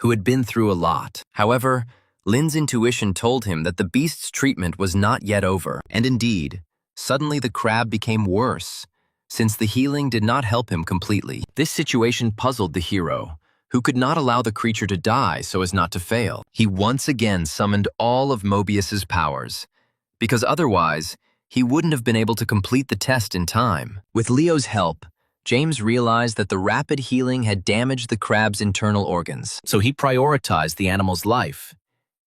[SPEAKER 1] who had been through a lot. However, Lin's intuition told him that the beast's treatment was not yet over. And indeed, suddenly the crab became worse, since the healing did not help him completely. This situation puzzled the hero, who could not allow the creature to die so as not to fail. He once again summoned all of Mobius's powers, because otherwise, he wouldn't have been able to complete the test in time. With Leo's help, James realized that the rapid healing had damaged the crab's internal organs, so he prioritized the animal's life,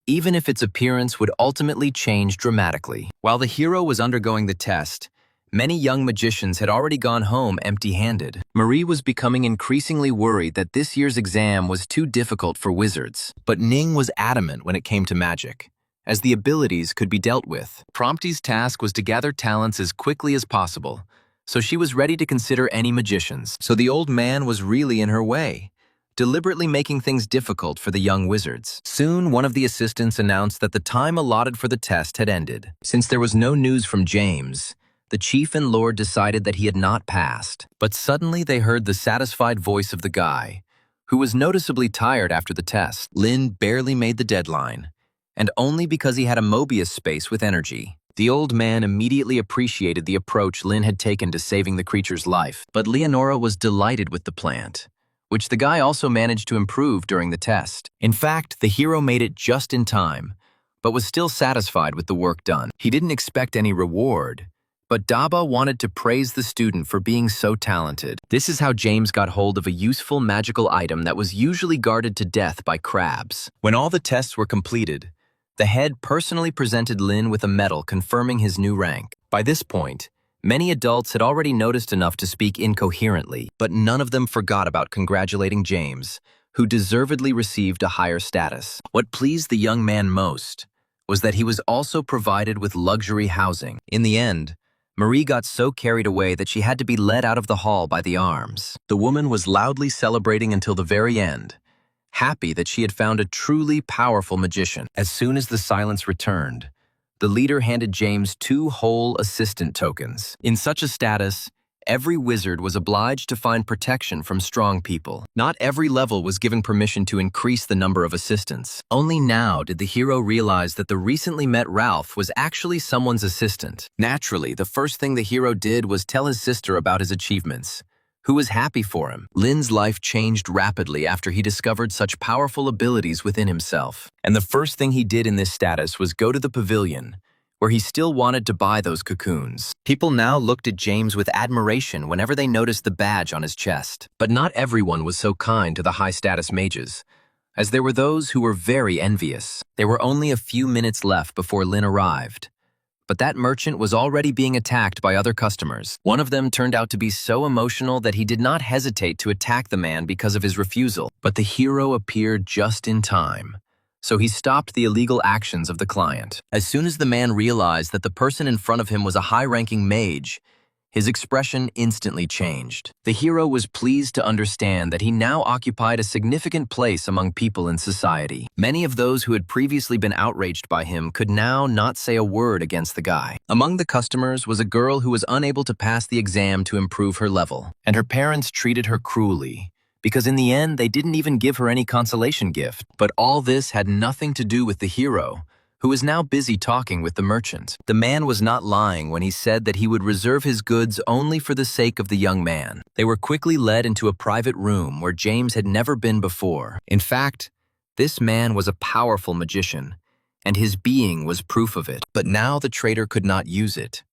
[SPEAKER 1] even if its appearance would ultimately change dramatically. While the hero was undergoing the test, many young magicians had already gone home empty-handed. Marie was becoming increasingly worried that this year's exam was too difficult for wizards. But Ning was adamant when it came to magic, as the abilities could be dealt with. Prompty's task was to gather talents as quickly as possible, so she was ready to consider any magicians. So the old man was really in her way, deliberately making things difficult for the young wizards. Soon, one of the assistants announced that the time allotted for the test had ended. Since there was no news from James, the chief and lord decided that he had not passed. But suddenly they heard the satisfied voice of the guy, who was noticeably tired after the test. Lin barely made the deadline, and only because he had a Mobius space with energy. The old man immediately appreciated the approach Lin had taken to saving the creature's life. But Leonora was delighted with the plant, which the guy also managed to improve during the test. In fact, the hero made it just in time, but was still satisfied with the work done. He didn't expect any reward, but Daba wanted to praise the student for being so talented. This is how James got hold of a useful magical item that was usually guarded to death by crabs. When all the tests were completed, the head personally presented Lin with a medal confirming his new rank. By this point, many adults had already noticed enough to speak incoherently, but none of them forgot about congratulating James, who deservedly received a higher status. What pleased the young man most was that he was also provided with luxury housing. In the end, Marie got so carried away that she had to be led out of the hall by the arms. The woman was loudly celebrating until the very end, happy that she had found a truly powerful magician. As soon as the silence returned, the leader handed James 2 whole assistant tokens. In such a status, every wizard was obliged to find protection from strong people. Not every level was given permission to increase the number of assistants. Only now did the hero realize that the recently met Ralph was actually someone's assistant. Naturally, the first thing the hero did was tell his sister about his achievements, who was happy for him. Lin's life changed rapidly after he discovered such powerful abilities within himself. And the first thing he did in this status was go to the pavilion, where he still wanted to buy those cocoons. People now looked at James with admiration whenever they noticed the badge on his chest. But not everyone was so kind to the high-status mages, as there were those who were very envious. There were only a few minutes left before Lin arrived, but that merchant was already being attacked by other customers. One of them turned out to be so emotional that he did not hesitate to attack the man because of his refusal. But the hero appeared just in time, so he stopped the illegal actions of the client. As soon as the man realized that the person in front of him was a high-ranking mage, his expression instantly changed. The hero was pleased to understand that he now occupied a significant place among people in society. Many of those who had previously been outraged by him could now not say a word against the guy. Among the customers was a girl who was unable to pass the exam to improve her level, and her parents treated her cruelly, because in the end they didn't even give her any consolation gift. But all this had nothing to do with the hero, who was now busy talking with the merchant. The man was not lying when he said that he would reserve his goods only for the sake of the young man. They were quickly led into a private room where James had never been before. In fact, this man was a powerful magician, and his being was proof of it. But now the trader could not use it,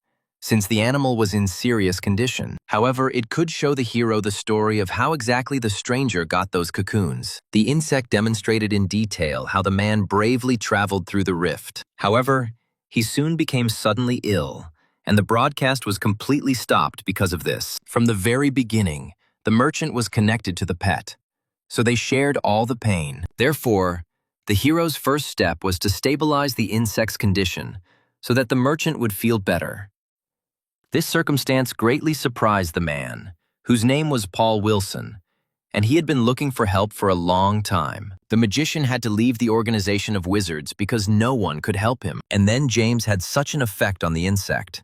[SPEAKER 1] since the animal was in serious condition. However, it could show the hero the story of how exactly the stranger got those cocoons. The insect demonstrated in detail how the man bravely traveled through the rift. However, he soon became suddenly ill, and the broadcast was completely stopped because of this. From the very beginning, the merchant was connected to the pet, so they shared all the pain. Therefore, the hero's first step was to stabilize the insect's condition so that the merchant would feel better. This circumstance greatly surprised the man, whose name was Paul Wilson, and he had been looking for help for a long time. The magician had to leave the organization of wizards because no one could help him. And then James had such an effect on the insect,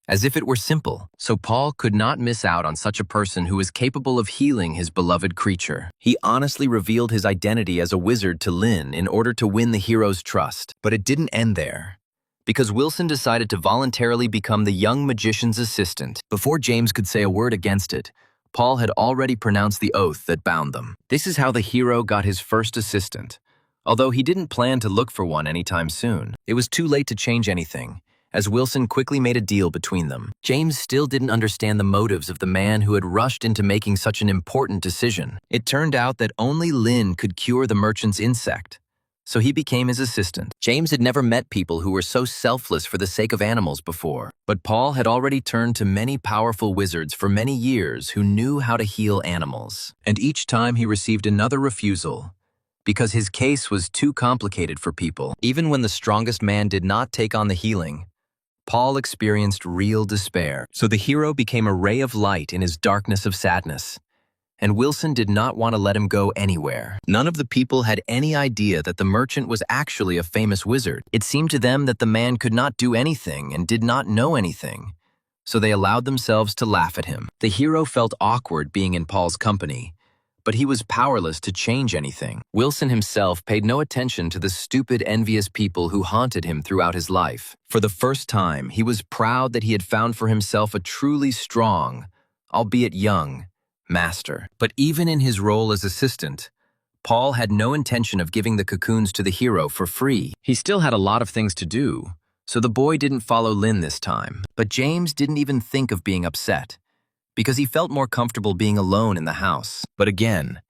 [SPEAKER 1] as if it were simple. So Paul could not miss out on such a person who was capable of healing his beloved creature. He honestly revealed his identity as a wizard to Lin in order to win the hero's trust. But it didn't end there, because Wilson decided to voluntarily become the young magician's assistant. Before James could say a word against it, Paul had already pronounced the oath that bound them. This is how the hero got his first assistant, although he didn't plan to look for one anytime soon. It was too late to change anything, as Wilson quickly made a deal between them. James still didn't understand the motives of the man who had rushed into making such an important decision. It turned out that only Lin could cure the merchant's insect, so he became his assistant. James had never met people who were so selfless for the sake of animals before, but Paul had already turned to many powerful wizards for many years who knew how to heal animals. And each time he received another refusal, because his case was too complicated for people. Even when the strongest man did not take on the healing, Paul experienced real despair. So the hero became a ray of light in his darkness of sadness, and Wilson did not want to let him go anywhere. None of the people had any idea that the merchant was actually a famous wizard. It seemed to them that the man could not do anything and did not know anything, so they allowed themselves to laugh at him. The hero felt awkward being in Paul's company, but he was powerless to change anything. Wilson himself paid no attention to the stupid, envious people who haunted him throughout his life. For the first time, he was proud that he had found for himself a truly strong, albeit young, master. But even in his role as assistant, Paul had no intention of giving the cocoons to the hero for free. He still had a lot of things to do, so the boy didn't follow Lin this time. But James didn't even think of being upset, because he felt more comfortable being alone in the house. But again,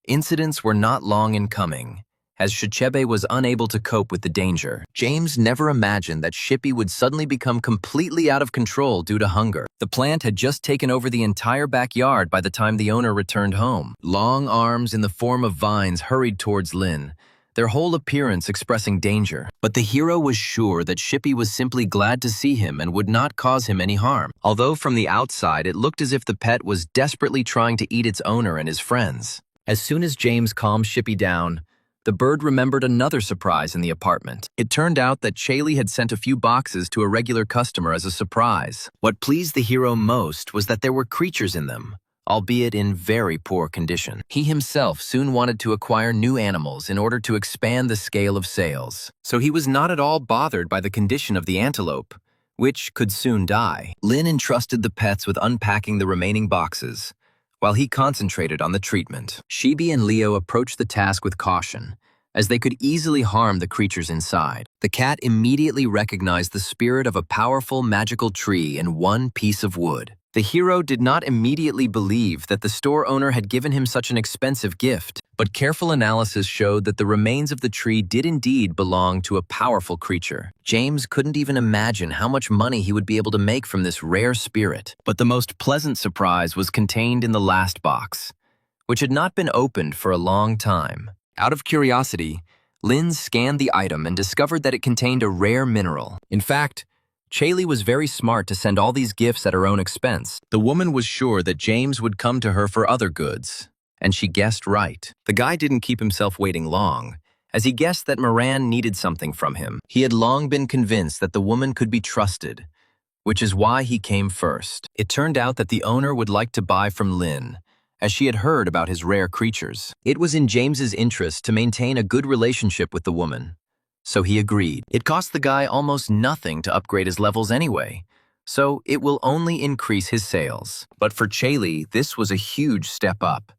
[SPEAKER 1] incidents were not long in coming, as Shchebe was unable to cope with the danger. James never imagined that Shippy would suddenly become completely out of control due to hunger. The plant had just taken over the entire backyard by the time the owner returned home. Long arms in the form of vines hurried towards Lin, their whole appearance expressing danger. But the hero was sure that Shippy was simply glad to see him and would not cause him any harm, although from the outside it looked as if the pet was desperately trying to eat its owner and his friends. As soon as James calmed Shippy down, the bird remembered another surprise in the apartment. It turned out that Chaley had sent a few boxes to a regular customer as a surprise. What pleased the hero most was that there were creatures in them, albeit in very poor condition. He himself soon wanted to acquire new animals in order to expand the scale of sales, so he was not at all bothered by the condition of the antelope, which could soon die. Lin entrusted the pets with unpacking the remaining boxes, while he concentrated on the treatment. Shibi and Leo approached the task with caution, as they could easily harm the creatures inside. The cat immediately recognized the spirit of a powerful magical tree in one piece of wood. The hero did not immediately believe that the store owner had given him such an expensive gift, but careful analysis showed that the remains of the tree did indeed belong to a powerful creature. James couldn't even imagine how much money he would be able to make from this rare spirit. But the most pleasant surprise was contained in the last box, which had not been opened for a long time. Out of curiosity, Lin scanned the item and discovered that it contained a rare mineral. In fact, Chaley was very smart to send all these gifts at her own expense. The woman was sure that James would come to her for other goods, and she guessed right. The guy didn't keep himself waiting long, as he guessed that Moran needed something from him. He had long been convinced that the woman could be trusted, which is why he came first. It turned out that the owner would like to buy from Lin, as she had heard about his rare creatures. It was in James's interest to maintain a good relationship with the woman, so he agreed. It cost the guy almost nothing to upgrade his levels anyway, so it will only increase his sales. But for Chaley, this was a huge step up,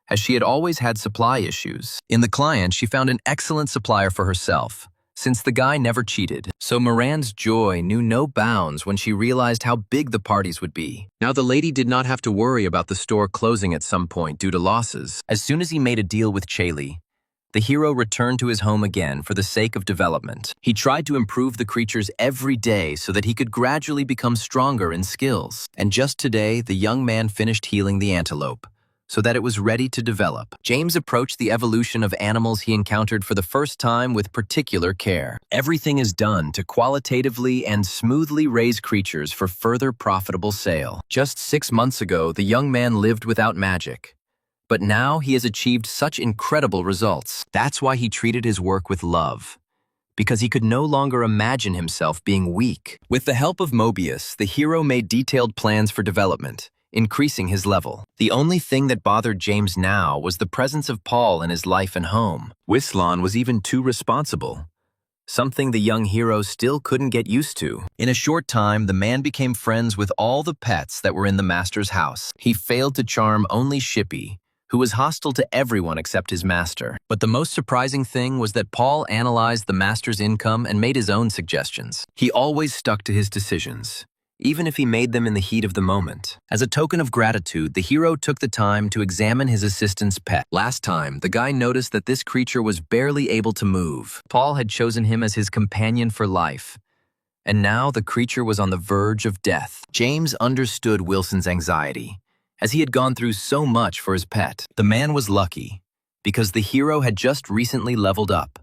[SPEAKER 1] as she had always had supply issues. In the client, she found an excellent supplier for herself, since the guy never cheated. So Moran's joy knew no bounds when she realized how big the parties would be. Now the lady did not have to worry about the store closing at some point due to losses. As soon as he made a deal with Chaley, the hero returned to his home again for the sake of development. He tried to improve the creatures every day so that he could gradually become stronger in skills. And just today, the young man finished healing the antelope, so that it was ready to develop. James approached the evolution of animals he encountered for the first time with particular care. Everything is done to qualitatively and smoothly raise creatures for further profitable sale. Just 6 months ago, the young man lived without magic, but now he has achieved such incredible results. That's why he treated his work with love, because he could no longer imagine himself being weak. With the help of Mobius, the hero made detailed plans for development, increasing his level. The only thing that bothered James now was the presence of Paul in his life and home. Wislan was even too responsible, something the young hero still couldn't get used to. In a short time, the man became friends with all the pets that were in the master's house. He failed to charm only Shippy, who was hostile to everyone except his master. But the most surprising thing was that Paul analyzed the master's income and made his own suggestions. He always stuck to his decisions, even if he made them in the heat of the moment. As a token of gratitude, the hero took the time to examine his assistant's pet. Last time, the guy noticed that this creature was barely able to move. Paul had chosen him as his companion for life, and now the creature was on the verge of death. James understood Wilson's anxiety, as he had gone through so much for his pet. The man was lucky, because the hero had just recently leveled up,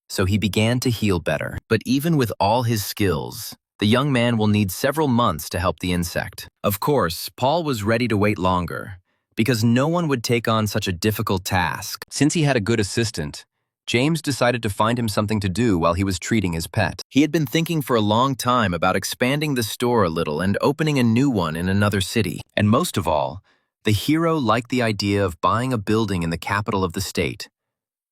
[SPEAKER 1] so he began to heal better. But even with all his skills, the young man will need several months to help the insect. Of course, Paul was ready to wait longer, because no one would take on such a difficult task. Since he had a good assistant, James decided to find him something to do while he was treating his pet. He had been thinking for a long time about expanding the store a little and opening a new one in another city. And most of all, the hero liked the idea of buying a building in the capital of the state,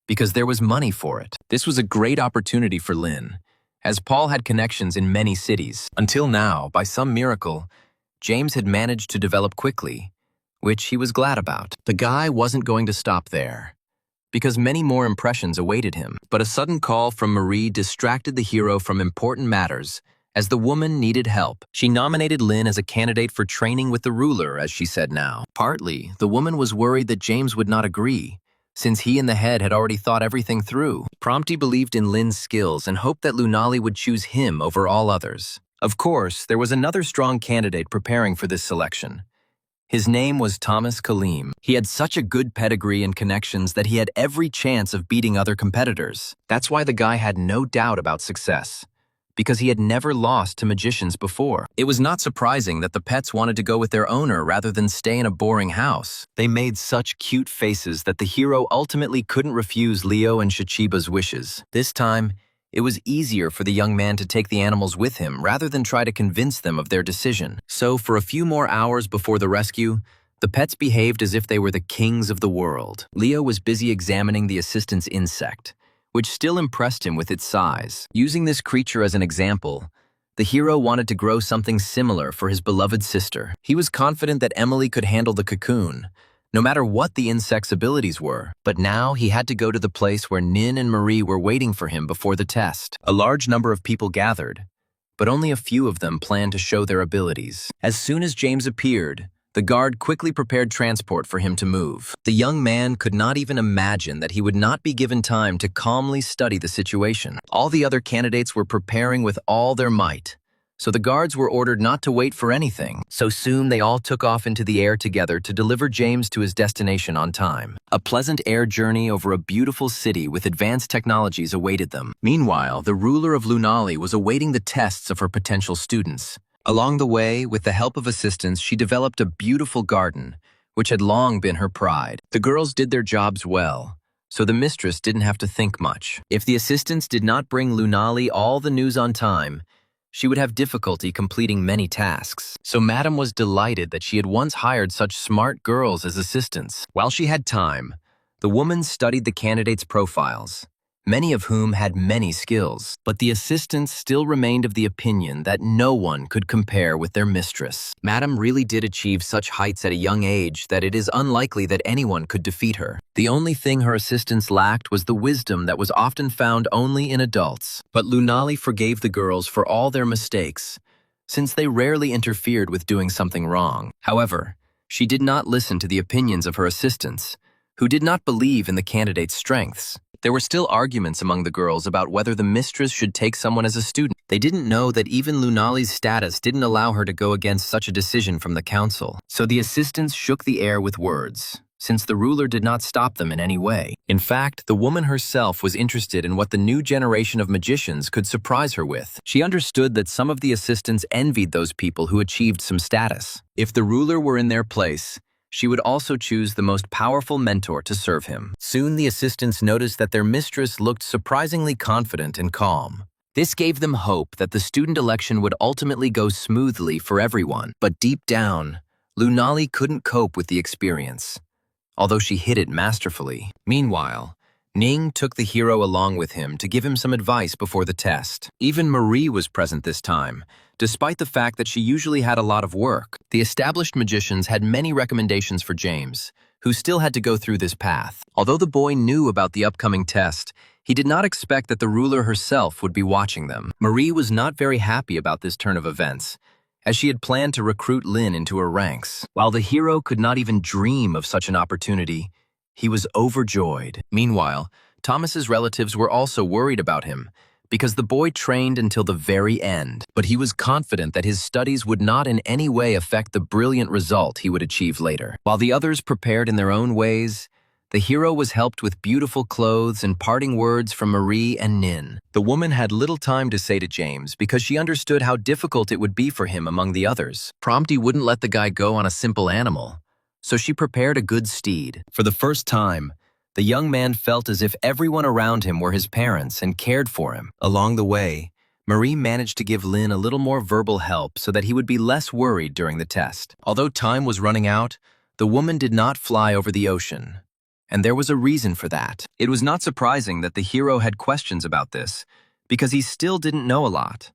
[SPEAKER 1] because there was money for it. This was a great opportunity for Lin, as Paul had connections in many cities. Until now, by some miracle, James had managed to develop quickly, which he was glad about. The guy wasn't going to stop there, because many more impressions awaited him. But a sudden call from Marie distracted the hero from important matters, as the woman needed help. She nominated Lin as a candidate for training with the ruler, as she said now. Partly, the woman was worried that James would not agree, since he and the head had already thought everything through. Prompty believed in Lin's skills and hoped that Lunali would choose him over all others. Of course, there was another strong candidate preparing for this selection. His name was Thomas Kalim. He had such a good pedigree and connections that he had every chance of beating other competitors. That's why the guy had no doubt about success, because he had never lost to magicians before. It was not surprising that the pets wanted to go with their owner rather than stay in a boring house. They made such cute faces that the hero ultimately couldn't refuse Leo and Shichiba's wishes. This time, it was easier for the young man to take the animals with him rather than try to convince them of their decision. So, for a few more hours before the rescue, the pets behaved as if they were the kings of the world. Leo was busy examining the assistant's insect, which still impressed him with its size. Using this creature as an example, the hero wanted to grow something similar for his beloved sister. He was confident that Emily could handle the cocoon, no matter what the insect's abilities were. But now he had to go to the place where Nin and Marie were waiting for him before the test. A large number of people gathered, but only a few of them planned to show their abilities. As soon as James appeared, the guard quickly prepared transport for him to move. The young man could not even imagine that he would not be given time to calmly study the situation. All the other candidates were preparing with all their might, so the guards were ordered not to wait for anything. So soon they all took off into the air together to deliver James to his destination on time. A pleasant air journey over a beautiful city with advanced technologies awaited them. Meanwhile, the ruler of Lunali was awaiting the tests of her potential students. Along the way, with the help of assistants, she developed a beautiful garden, which had long been her pride. The girls did their jobs well, so the mistress didn't have to think much. If the assistants did not bring Lunali all the news on time, she would have difficulty completing many tasks. So Madame was delighted that she had once hired such smart girls as assistants. While she had time, the woman studied the candidates' profiles, many of whom had many skills. But the assistants still remained of the opinion that no one could compare with their mistress. Madame really did achieve such heights at a young age that it is unlikely that anyone could defeat her. The only thing her assistants lacked was the wisdom that was often found only in adults. But Lunali forgave the girls for all their mistakes, since they rarely interfered with doing something wrong. However, she did not listen to the opinions of her assistants, who did not believe in the candidate's strengths. There were still arguments among the girls about whether the mistress should take someone as a student. They didn't know that even Lunali's status didn't allow her to go against such a decision from the council. So the assistants shook the air with words, since the ruler did not stop them in any way. In fact, the woman herself was interested in what the new generation of magicians could surprise her with. She understood that some of the assistants envied those people who achieved some status. If the ruler were in their place, she would also choose the most powerful mentor to serve him. Soon the assistants noticed that their mistress looked surprisingly confident and calm. This gave them hope that the student election would ultimately go smoothly for everyone. But deep down, Lunali couldn't cope with the experience, although she hid it masterfully. Meanwhile, Ning took the hero along with him to give him some advice before the test. Even Marie was present this time, despite the fact that she usually had a lot of work. The established magicians had many recommendations for James, who still had to go through this path. Although the boy knew about the upcoming test, he did not expect that the ruler herself would be watching them. Marie was not very happy about this turn of events, as she had planned to recruit Lin into her ranks. While the hero could not even dream of such an opportunity, he was overjoyed. Meanwhile, Thomas's relatives were also worried about him, because the boy trained until the very end. But he was confident that his studies would not in any way affect the brilliant result he would achieve later. While the others prepared in their own ways, the hero was helped with beautiful clothes and parting words from Marie and Nin. The woman had little time to say to James because she understood how difficult it would be for him among the others. Prompty wouldn't let the guy go on a simple animal, so she prepared a good steed. For the first time, the young man felt as if everyone around him were his parents and cared for him. Along the way, Marie managed to give Lin a little more verbal help so that he would be less worried during the test. Although time was running out, the woman did not fly over the ocean. And there was a reason for that. It was not surprising that the hero had questions about this, because he still didn't know a lot.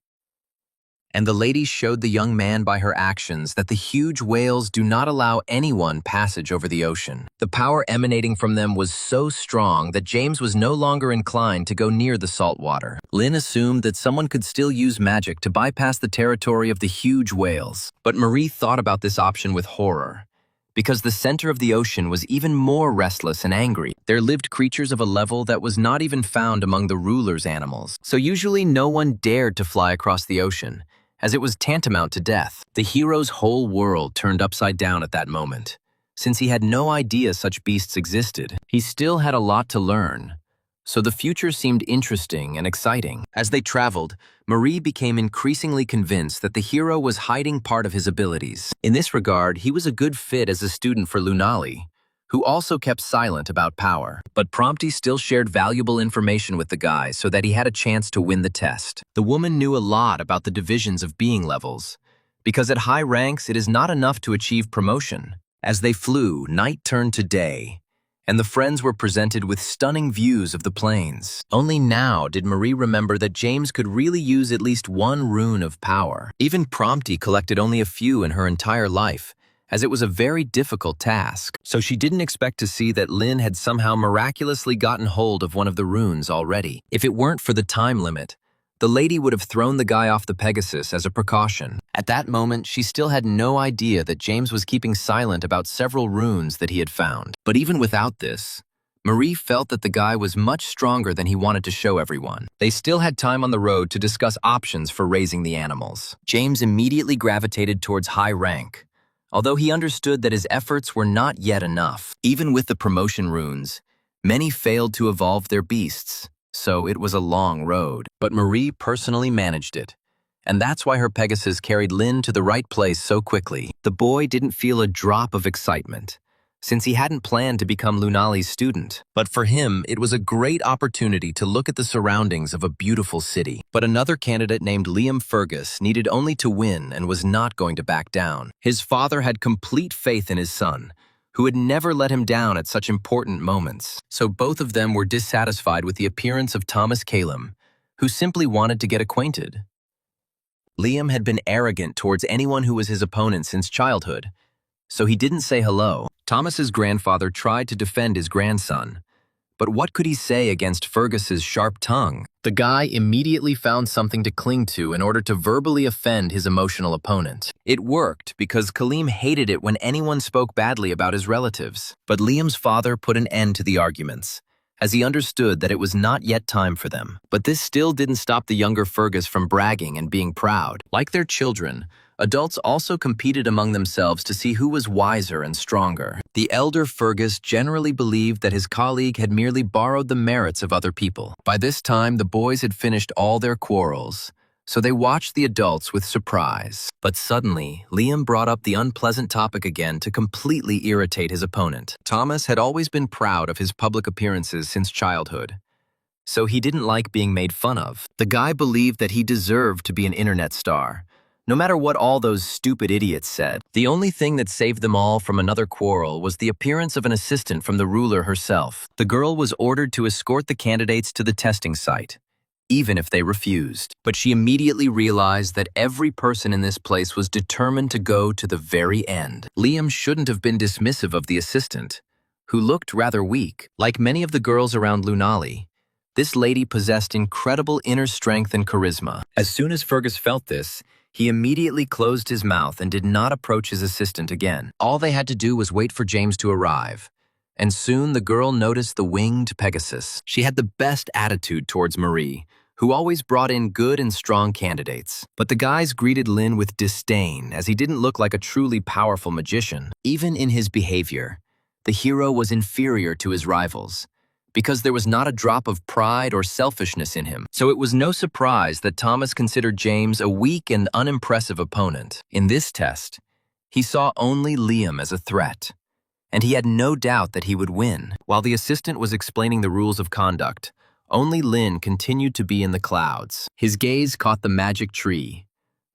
[SPEAKER 1] And the lady showed the young man by her actions that the huge whales do not allow anyone passage over the ocean. The power emanating from them was so strong that James was no longer inclined to go near the salt water. Lin assumed that someone could still use magic to bypass the territory of the huge whales. But Marie thought about this option with horror, because the center of the ocean was even more restless and angry. There lived creatures of a level that was not even found among the ruler's animals. So usually no one dared to fly across the ocean, as it was tantamount to death. The hero's whole world turned upside down at that moment. Since he had no idea such beasts existed, he still had a lot to learn. So the future seemed interesting and exciting. As they traveled, Marie became increasingly convinced that the hero was hiding part of his abilities. In this regard, he was a good fit as a student for Lunali, who also kept silent about power. But Prompty still shared valuable information with the guy so that he had a chance to win the test. The woman knew a lot about the divisions of being levels, because at high ranks it is not enough to achieve promotion. As they flew, night turned to day, and the friends were presented with stunning views of the plains. Only now did Marie remember that James could really use at least one rune of power. Even Prompty collected only a few in her entire life, as it was a very difficult task. So she didn't expect to see that Lin had somehow miraculously gotten hold of one of the runes already. If it weren't for the time limit, the lady would have thrown the guy off the Pegasus as a precaution. At that moment, she still had no idea that James was keeping silent about several runes that he had found. But even without this, Marie felt that the guy was much stronger than he wanted to show everyone. They still had time on the road to discuss options for raising the animals. James immediately gravitated towards high rank, although he understood that his efforts were not yet enough. Even with the promotion runes, many failed to evolve their beasts, so it was a long road. But Marie personally managed it, and that's why her Pegasus carried Lin to the right place so quickly. The boy didn't feel a drop of excitement, since he hadn't planned to become Lunali's student. But for him, it was a great opportunity to look at the surroundings of a beautiful city. But another candidate named Liam Fergus needed only to win and was not going to back down. His father had complete faith in his son, who had never let him down at such important moments. So both of them were dissatisfied with the appearance of Thomas Calum, who simply wanted to get acquainted. Liam had been arrogant towards anyone who was his opponent since childhood, so he didn't say hello. Thomas's grandfather tried to defend his grandson, but what could he say against Fergus's sharp tongue? The guy immediately found something to cling to in order to verbally offend his emotional opponent. It worked because Kaleem hated it when anyone spoke badly about his relatives. But Liam's father put an end to the arguments, as he understood that it was not yet time for them. But this still didn't stop the younger Fergus from bragging and being proud. Like their children, adults also competed among themselves to see who was wiser and stronger. The elder Fergus generally believed that his colleague had merely borrowed the merits of other people. By this time, the boys had finished all their quarrels, so they watched the adults with surprise. But suddenly, Liam brought up the unpleasant topic again to completely irritate his opponent. Thomas had always been proud of his public appearances since childhood, so he didn't like being made fun of. The guy believed that he deserved to be an internet star, no matter what all those stupid idiots said. The only thing that saved them all from another quarrel was the appearance of an assistant from the ruler herself. The girl was ordered to escort the candidates to the testing site, even if they refused. But she immediately realized that every person in this place was determined to go to the very end. Liam shouldn't have been dismissive of the assistant, who looked rather weak. Like many of the girls around Lunali, this lady possessed incredible inner strength and charisma. As soon as Fergus felt this, he immediately closed his mouth and did not approach his assistant again. All they had to do was wait for James to arrive, and soon the girl noticed the winged Pegasus. She had the best attitude towards Marie, who always brought in good and strong candidates. But the guys greeted Lin with disdain, as he didn't look like a truly powerful magician. Even in his behavior, the hero was inferior to his rivals, because there was not a drop of pride or selfishness in him. So it was no surprise that Thomas considered James a weak and unimpressive opponent. In this test, he saw only Liam as a threat, and he had no doubt that he would win. While the assistant was explaining the rules of conduct, only Lin continued to be in the clouds. His gaze caught the magic tree,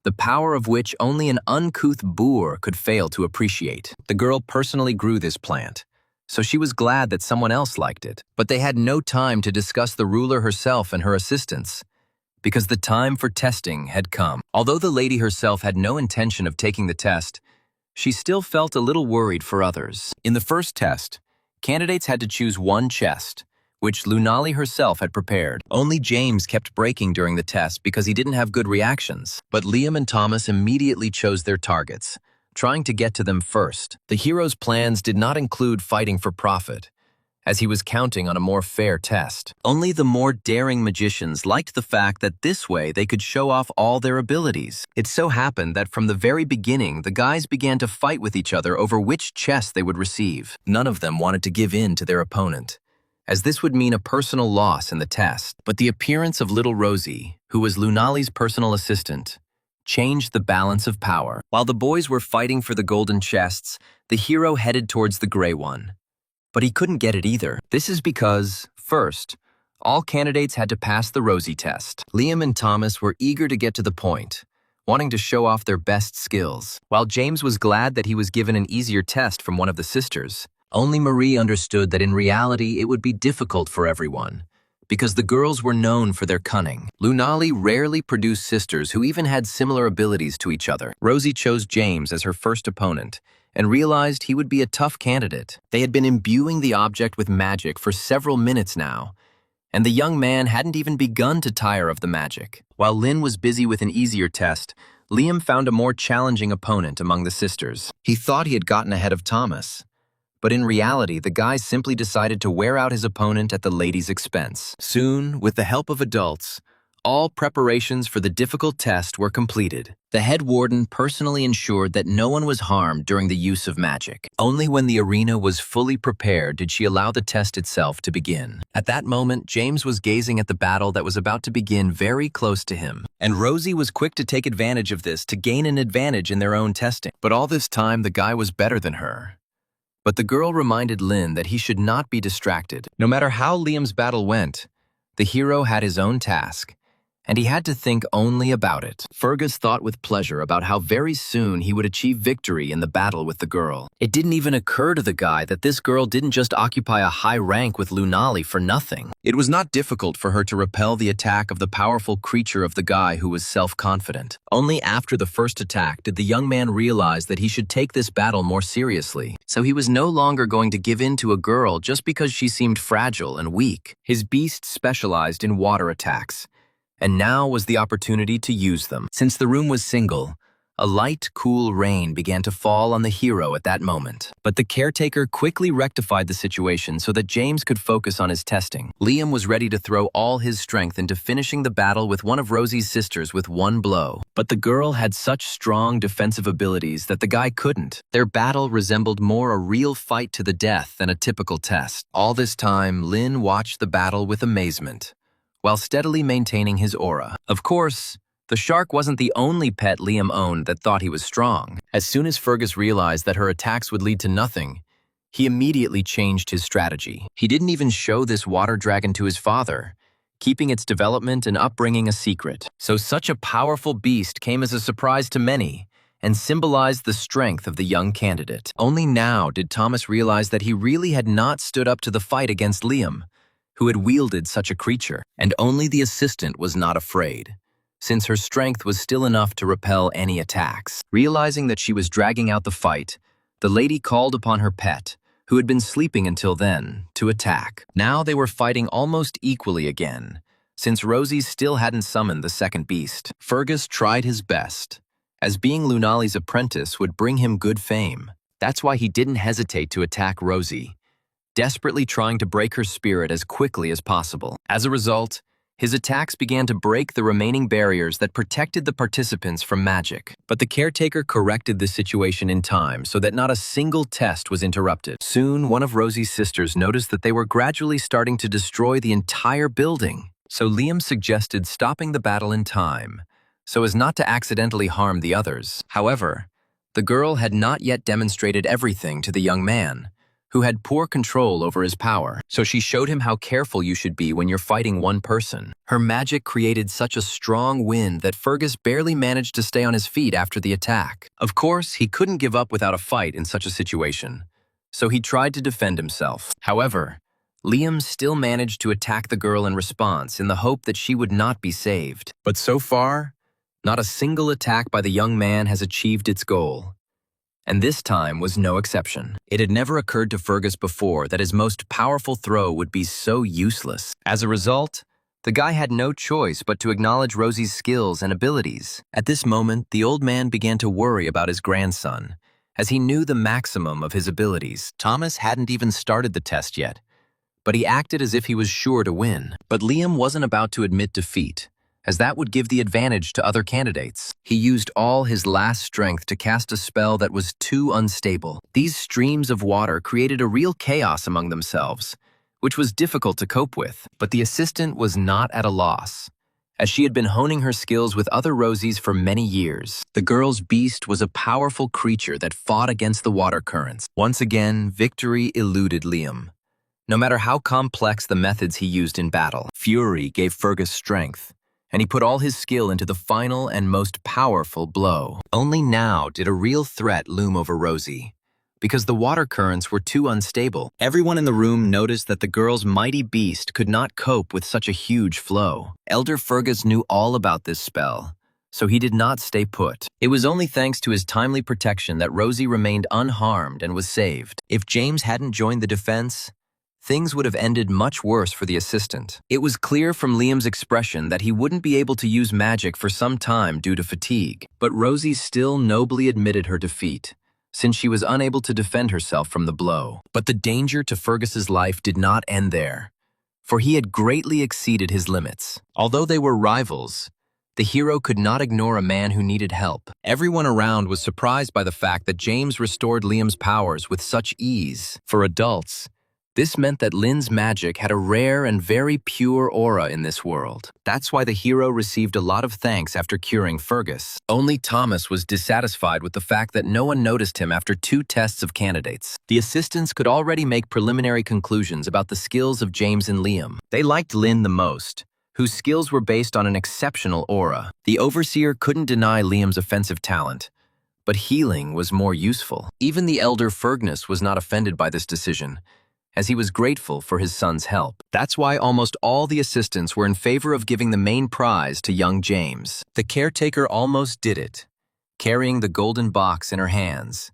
[SPEAKER 1] the power of which only an uncouth boor could fail to appreciate. The girl personally grew this plant, so she was glad that someone else liked it. But they had no time to discuss the ruler herself and her assistants, because the time for testing had come. Although the lady herself had no intention of taking the test, she still felt a little worried for others. In the first test, candidates had to choose one chest, which Lunali herself had prepared. Only James kept breaking during the test because he didn't have good reactions. But Liam and Thomas immediately chose their targets, trying to get to them first. The hero's plans did not include fighting for profit, as he was counting on a more fair test. Only the more daring magicians liked the fact that this way they could show off all their abilities. It so happened that from the very beginning, the guys began to fight with each other over which chest they would receive. None of them wanted to give in to their opponent, as this would mean a personal loss in the test. But the appearance of little Rosie, who was Lunali's personal assistant, changed the balance of power. While the boys were fighting for the golden chests, the hero headed towards the gray one. But he couldn't get it either. This is because, first, all candidates had to pass the Rosie test. Liam and Thomas were eager to get to the point, wanting to show off their best skills, while James was glad that he was given an easier test from one of the sisters. Only Marie understood that in reality it would be difficult for everyone, because the girls were known for their cunning. Lunali rarely produced sisters who even had similar abilities to each other. Rosie chose James as her first opponent and realized he would be a tough candidate. They had been imbuing the object with magic for several minutes now, and the young man hadn't even begun to tire of the magic. While Lin was busy with an easier test, Liam found a more challenging opponent among the sisters. He thought he had gotten ahead of Thomas, but in reality, the guy simply decided to wear out his opponent at the lady's expense. Soon, with the help of adults, all preparations for the difficult test were completed. The head warden personally ensured that no one was harmed during the use of magic. Only when the arena was fully prepared did she allow the test itself to begin. At that moment, James was gazing at the battle that was about to begin very close to him, and Rosie was quick to take advantage of this to gain an advantage in their own testing. But all this time, the guy was better than her. But the girl reminded Lin that he should not be distracted. No matter how Liam's battle went, the hero had his own task, and he had to think only about it. Fergus thought with pleasure about how very soon he would achieve victory in the battle with the girl. It didn't even occur to the guy that this girl didn't just occupy a high rank with Lunali for nothing. It was not difficult for her to repel the attack of the powerful creature of the guy who was self-confident. Only after the first attack did the young man realize that he should take this battle more seriously. So he was no longer going to give in to a girl just because she seemed fragile and weak. His beast specialized in water attacks, and now was the opportunity to use them. Since the room was single, a light, cool rain began to fall on the hero at that moment. But the caretaker quickly rectified the situation so that James could focus on his testing. Liam was ready to throw all his strength into finishing the battle with one of Rosie's sisters with one blow. But the girl had such strong defensive abilities that the guy couldn't. Their battle resembled more a real fight to the death than a typical test. All this time, Lin watched the battle with amazement, while steadily maintaining his aura. Of course, The shark wasn't the only pet Liam owned that thought he was strong. As soon as Fergus realized that her attacks would lead to nothing, he immediately changed his strategy. He didn't even show this water dragon to his father, keeping its development and upbringing a secret. So such a powerful beast came as a surprise to many and symbolized the strength of the young candidate. Only now did Thomas realize that he really had not stood up to the fight against Liam, who had wielded such a creature. And only the assistant was not afraid, since her strength was still enough to repel any attacks. Realizing that she was dragging out the fight, the lady called upon her pet, who had been sleeping until then, to attack. Now they were fighting almost equally again, since Rosie still hadn't summoned the second beast. Fergus tried his best, as being Lunali's apprentice would bring him good fame. That's why he didn't hesitate to attack Rosie, desperately trying to break her spirit as quickly as possible. As a result, his attacks began to break the remaining barriers that protected the participants from magic. But the caretaker corrected the situation in time so that not a single test was interrupted. Soon, one of Rosie's sisters noticed that they were gradually starting to destroy the entire building. So Liam suggested stopping the battle in time, so as not to accidentally harm the others. However, the girl had not yet demonstrated everything to the young man, who had poor control over his power. So she showed him how careful you should be when you're fighting one person. Her magic created such a strong wind that Fergus barely managed to stay on his feet after the attack. Of course, he couldn't give up without a fight in such a situation, so he tried to defend himself. However, Liam still managed to attack the girl in response in the hope that she would not be saved. But so far, not a single attack by the young man has achieved its goal. And this time was no exception. It had never occurred to Fergus before that his most powerful throw would be so useless. As a result, the guy had no choice but to acknowledge Rosie's skills and abilities. At this moment, the old man began to worry about his grandson, as he knew the maximum of his abilities. Thomas hadn't even started the test yet, but he acted as if he was sure to win. But Liam wasn't about to admit defeat, as that would give the advantage to other candidates. He used all his last strength to cast a spell that was too unstable. These streams of water created a real chaos among themselves, which was difficult to cope with. But the assistant was not at a loss, as she had been honing her skills with other Rosies for many years. The girl's beast was a powerful creature that fought against the water currents. Once again, victory eluded Liam, no matter how complex the methods he used in battle. Fury gave Fergus strength, and he put all his skill into the final and most powerful blow. Only now did a real threat loom over Rosie, because the water currents were too unstable. Everyone in the room noticed that the girl's mighty beast could not cope with such a huge flow. Elder Fergus knew all about this spell, so he did not stay put. It was only thanks to his timely protection that Rosie remained unharmed and was saved. If James hadn't joined the defense, things would have ended much worse for the assistant. It was clear from Liam's expression that he wouldn't be able to use magic for some time due to fatigue. But Rosie still nobly admitted her defeat, since she was unable to defend herself from the blow. But the danger to Fergus's life did not end there, for he had greatly exceeded his limits. Although they were rivals, the hero could not ignore a man who needed help. Everyone around was surprised by the fact that James restored Liam's powers with such ease. For adults, this meant that Lin's magic had a rare and very pure aura in this world. That's why the hero received a lot of thanks after curing Fergus. Only Thomas was dissatisfied with the fact that no one noticed him after 2 tests of candidates. The assistants could already make preliminary conclusions about the skills of James and Liam. They liked Lin the most, whose skills were based on an exceptional aura. The overseer couldn't deny Liam's offensive talent, but healing was more useful. Even the elder Fergus was not offended by this decision, as he was grateful for his son's help. That's why almost all the assistants were in favor of giving the main prize to young James. The caretaker almost did it, carrying the golden box in her hands.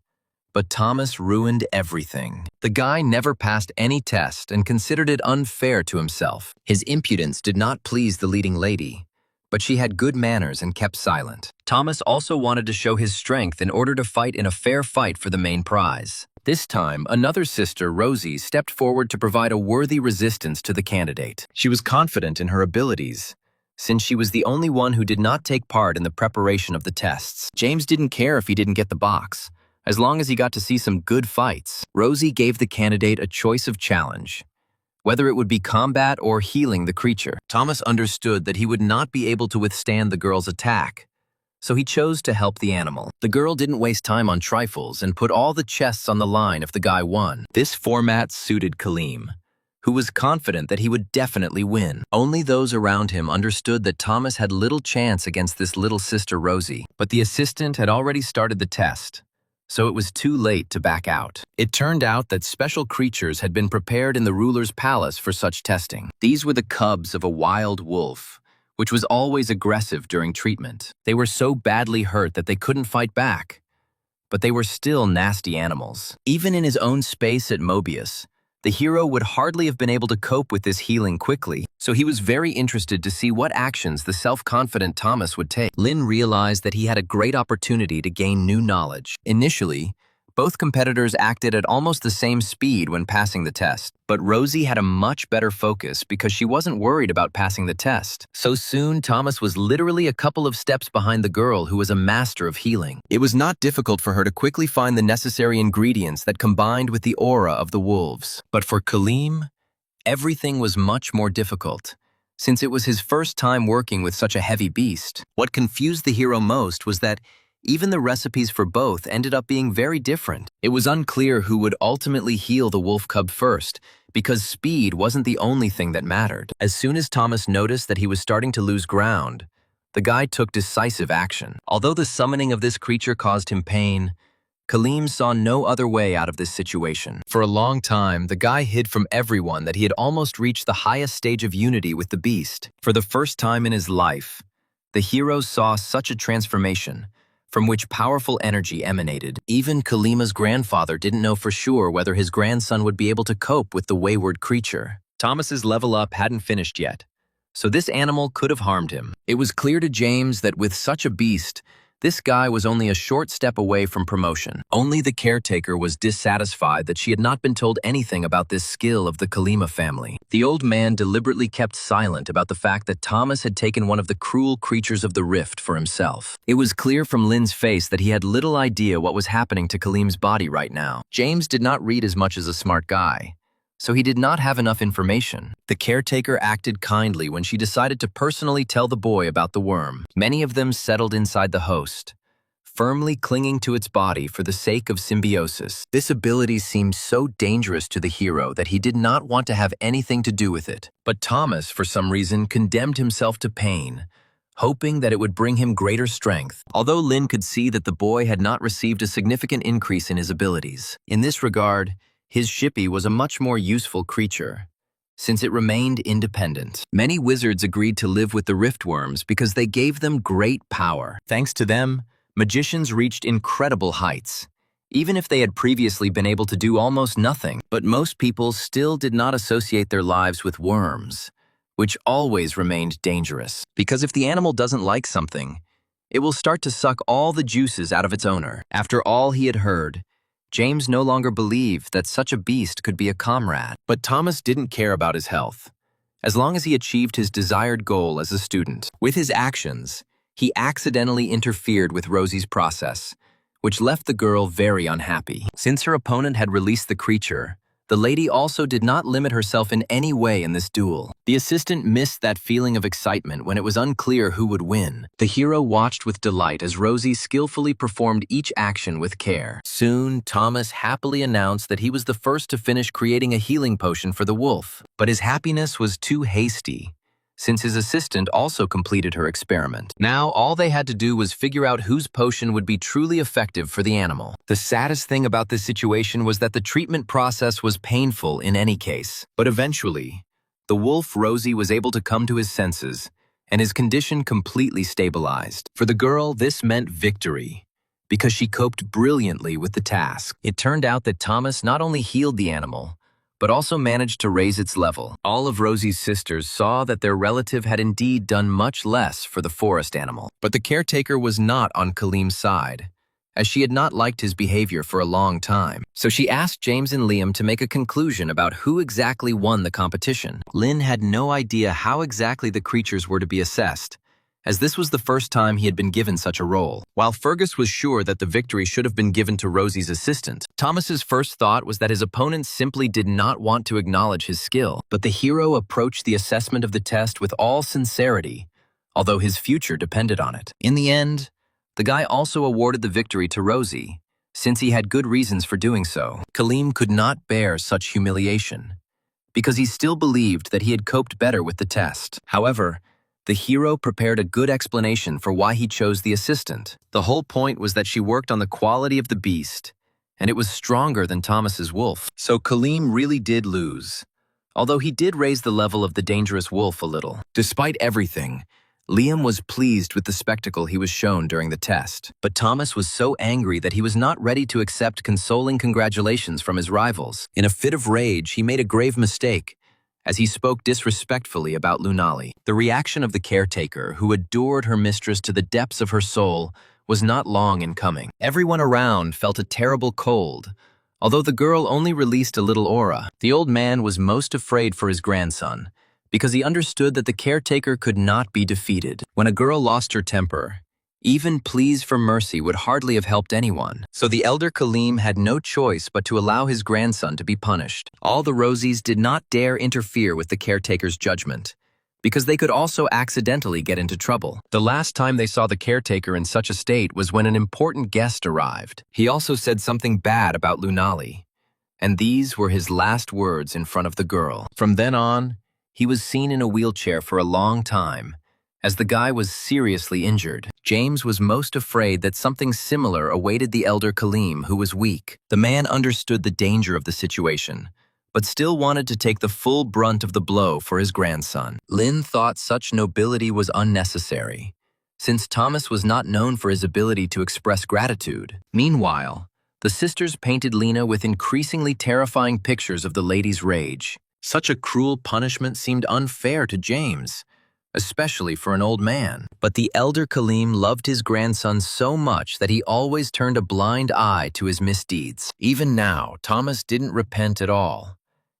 [SPEAKER 1] But Thomas ruined everything. The guy never passed any test and considered it unfair to himself. His impudence did not please the leading lady, but she had good manners and kept silent. Thomas also wanted to show his strength in order to fight in a fair fight for the main prize. This time, another sister, Rosie, stepped forward to provide a worthy resistance to the candidate. She was confident in her abilities, since she was the only one who did not take part in the preparation of the tests. James didn't care if he didn't get the box, as long as he got to see some good fights. Rosie gave the candidate a choice of challenge: whether it would be combat or healing the creature. Thomas understood that he would not be able to withstand the girl's attack, so he chose to help the animal. The girl didn't waste time on trifles and put all the chests on the line if the guy won. This format suited Kaleem, who was confident that he would definitely win. Only those around him understood that Thomas had little chance against this little sister Rosie, but the assistant had already started the test, so it was too late to back out. It turned out that special creatures had been prepared in the ruler's palace for such testing. These were the cubs of a wild wolf, which was always aggressive during treatment. They were so badly hurt that they couldn't fight back, but they were still nasty animals. Even in his own space at Mobius, the hero would hardly have been able to cope with this healing quickly, so he was very interested to see what actions the self-confident Thomas would take. Lin realized that he had a great opportunity to gain new knowledge. Initially, both competitors acted at almost the same speed when passing the test, but Rosie had a much better focus because she wasn't worried about passing the test. So soon, Thomas was literally a couple of steps behind the girl who was a master of healing. It was not difficult for her to quickly find the necessary ingredients that combined with the aura of the wolves. But for Kaleem, everything was much more difficult, since it was his first time working with such a heavy beast. What confused the hero most was that even the recipes for both ended up being very different. It was unclear who would ultimately heal the wolf cub first, because speed wasn't the only thing that mattered. As soon as Thomas noticed that he was starting to lose ground, the guy took decisive action. Although the summoning of this creature caused him pain, Kaleem saw no other way out of this situation. For a long time, the guy hid from everyone that he had almost reached the highest stage of unity with the beast. For the first time in his life, the hero saw such a transformation, from which powerful energy emanated. Even Kalima's grandfather didn't know for sure whether his grandson would be able to cope with the wayward creature. Thomas's level up hadn't finished yet, so this animal could have harmed him. It was clear to James that with such a beast, this guy was only a short step away from promotion. Only the caretaker was dissatisfied that she had not been told anything about this skill of the Kalima family. The old man deliberately kept silent about the fact that Thomas had taken one of the cruel creatures of the rift for himself. It was clear from Lin's face that he had little idea what was happening to Kaleem's body right now. James did not read as much as a smart guy, so he did not have enough information. The caretaker acted kindly when she decided to personally tell the boy about the worm. Many of them settled inside the host, firmly clinging to its body for the sake of symbiosis. This ability seemed so dangerous to the hero that he did not want to have anything to do with it. But Thomas, for some reason, condemned himself to pain, hoping that it would bring him greater strength. Although Lin could see that the boy had not received a significant increase in his abilities. In this regard, his shippy was a much more useful creature, since it remained independent. Many wizards agreed to live with the riftworms because they gave them great power. Thanks to them, magicians reached incredible heights, even if they had previously been able to do almost nothing. But most people still did not associate their lives with worms, which always remained dangerous. Because if the animal doesn't like something, it will start to suck all the juices out of its owner. After all he had heard, James no longer believed that such a beast could be a comrade. But Thomas didn't care about his health, as long as he achieved his desired goal as a student. With his actions, he accidentally interfered with Rosie's process, which left the girl very unhappy. Since her opponent had released the creature, the lady also did not limit herself in any way in this duel. The assistant missed that feeling of excitement when it was unclear who would win. The hero watched with delight as Rosie skillfully performed each action with care. Soon, Thomas happily announced that he was the first to finish creating a healing potion for the wolf. But his happiness was too hasty, since his assistant also completed her experiment. Now, all they had to do was figure out whose potion would be truly effective for the animal. The saddest thing about this situation was that the treatment process was painful in any case. But eventually, the wolf Rosie was able to come to his senses, and his condition completely stabilized. For the girl, this meant victory, because she coped brilliantly with the task. It turned out that Thomas not only healed the animal, but also managed to raise its level. All of Rosie's sisters saw that their relative had indeed done much less for the forest animal. But the caretaker was not on Kaleem's side, as she had not liked his behavior for a long time. So she asked James and Liam to make a conclusion about who exactly won the competition. Lin had no idea how exactly the creatures were to be assessed, as this was the first time he had been given such a role. While Fergus was sure that the victory should have been given to Rosie's assistant, Thomas's first thought was that his opponent simply did not want to acknowledge his skill. But the hero approached the assessment of the test with all sincerity, although his future depended on it. In the end, the guy also awarded the victory to Rosie, since he had good reasons for doing so. Kaleem could not bear such humiliation, because he still believed that he had coped better with the test. However, the hero prepared a good explanation for why he chose the assistant. The whole point was that she worked on the quality of the beast, and it was stronger than Thomas's wolf. So Kaleem really did lose, although he did raise the level of the dangerous wolf a little. Despite everything, Liam was pleased with the spectacle he was shown during the test. But Thomas was so angry that he was not ready to accept consoling congratulations from his rivals. In a fit of rage, he made a grave mistake, as he spoke disrespectfully about Lunali. The reaction of the caretaker, who adored her mistress to the depths of her soul, was not long in coming. Everyone around felt a terrible cold, although the girl only released a little aura. The old man was most afraid for his grandson, because he understood that the caretaker could not be defeated. When a girl lost her temper, even pleas for mercy would hardly have helped anyone. So the elder Kaleem had no choice but to allow his grandson to be punished. All the Rosies did not dare interfere with the caretaker's judgment, because they could also accidentally get into trouble. The last time they saw the caretaker in such a state was when an important guest arrived. He also said something bad about Lunali, and these were his last words in front of the girl. From then on, he was seen in a wheelchair for a long time, as the guy was seriously injured. James was most afraid that something similar awaited the elder Kaleem, who was weak. The man understood the danger of the situation, but still wanted to take the full brunt of the blow for his grandson. Lin thought such nobility was unnecessary, since Thomas was not known for his ability to express gratitude. Meanwhile, the sisters painted Lena with increasingly terrifying pictures of the lady's rage. Such a cruel punishment seemed unfair to James, especially for an old man. But the elder Kaleem loved his grandson so much that he always turned a blind eye to his misdeeds. Even now, Thomas didn't repent at all,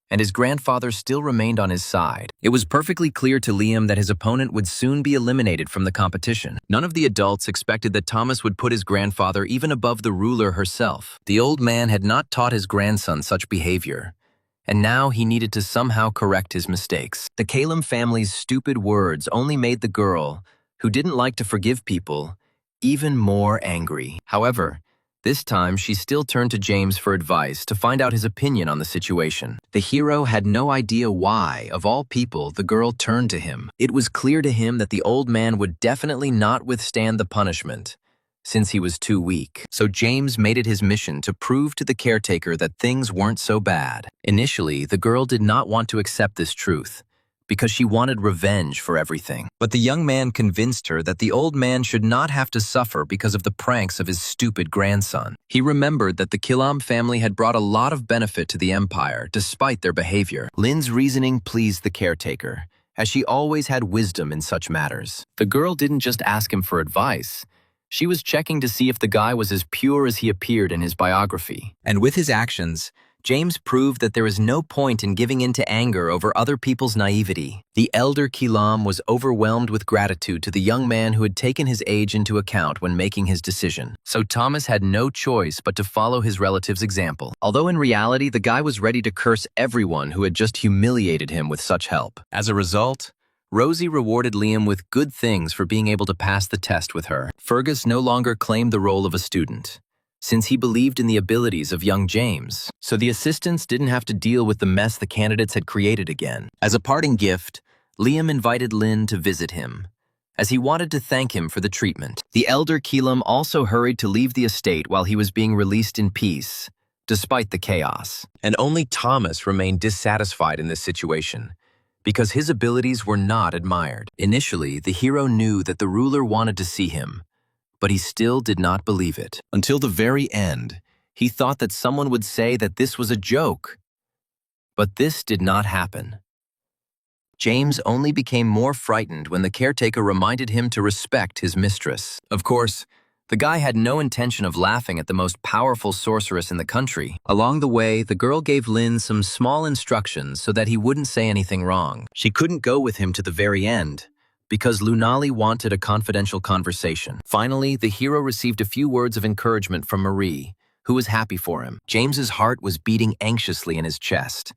[SPEAKER 1] and his grandfather still remained on his side. It was perfectly clear to Liam that his opponent would soon be eliminated from the competition. None of the adults expected that Thomas would put his grandfather even above the ruler herself. The old man had not taught his grandson such behavior, and now he needed to somehow correct his mistakes. The Kalem family's stupid words only made the girl, who didn't like to forgive people, even more angry. However, this time she still turned to James for advice to find out his opinion on the situation. The hero had no idea why, of all people, the girl turned to him. It was clear to him that the old man would definitely not withstand the punishment, since he was too weak. So James made it his mission to prove to the caretaker that things weren't so bad. Initially, the girl did not want to accept this truth, because she wanted revenge for everything. But the young man convinced her that the old man should not have to suffer because of the pranks of his stupid grandson. He remembered that the Kilam family had brought a lot of benefit to the empire, despite their behavior. Lin's reasoning pleased the caretaker, as she always had wisdom in such matters. The girl didn't just ask him for advice. She was checking to see if the guy was as pure as he appeared in his biography. And with his actions, James proved that there is no point in giving in to anger over other people's naivety. The elder Kilam was overwhelmed with gratitude to the young man who had taken his age into account when making his decision. So Thomas had no choice but to follow his relative's example. Although in reality, the guy was ready to curse everyone who had just humiliated him with such help. As a result, Rosie rewarded Liam with good things for being able to pass the test with her. Fergus no longer claimed the role of a student, since he believed in the abilities of young James. So the assistants didn't have to deal with the mess the candidates had created again. As a parting gift, Liam invited Lin to visit him, as he wanted to thank him for the treatment. The elder Kilam also hurried to leave the estate while he was being released in peace, despite the chaos. And only Thomas remained dissatisfied in this situation, because his abilities were not admired. Initially, the hero knew that the ruler wanted to see him, but he still did not believe it. Until the very end, he thought that someone would say that this was a joke. But this did not happen. James only became more frightened when the caretaker reminded him to respect his mistress. Of course, the guy had no intention of laughing at the most powerful sorceress in the country. Along the way, the girl gave Lin some small instructions so that he wouldn't say anything wrong. She couldn't go with him to the very end, because Lunali wanted a confidential conversation. Finally, the hero received a few words of encouragement from Marie, who was happy for him. James's heart was beating anxiously in his chest,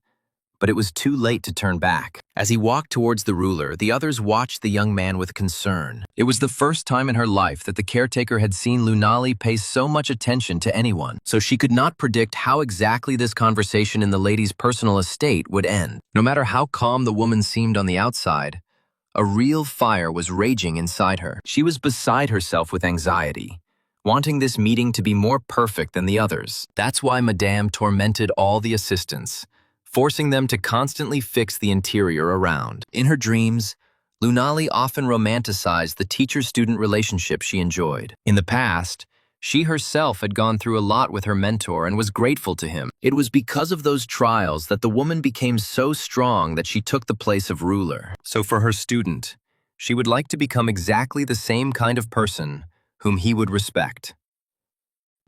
[SPEAKER 1] but it was too late to turn back. As he walked towards the ruler, the others watched the young man with concern. It was the first time in her life that the caretaker had seen Lunali pay so much attention to anyone, so she could not predict how exactly this conversation in the lady's personal estate would end. No matter how calm the woman seemed on the outside, a real fire was raging inside her. She was beside herself with anxiety, wanting this meeting to be more perfect than the others. That's why Madame tormented all the assistants, forcing them to constantly fix the interior around. In her dreams, Lunali often romanticized the teacher-student relationship she enjoyed. In the past, she herself had gone through a lot with her mentor and was grateful to him. It was because of those trials that the woman became so strong that she took the place of ruler. So for her student, she would like to become exactly the same kind of person whom he would respect.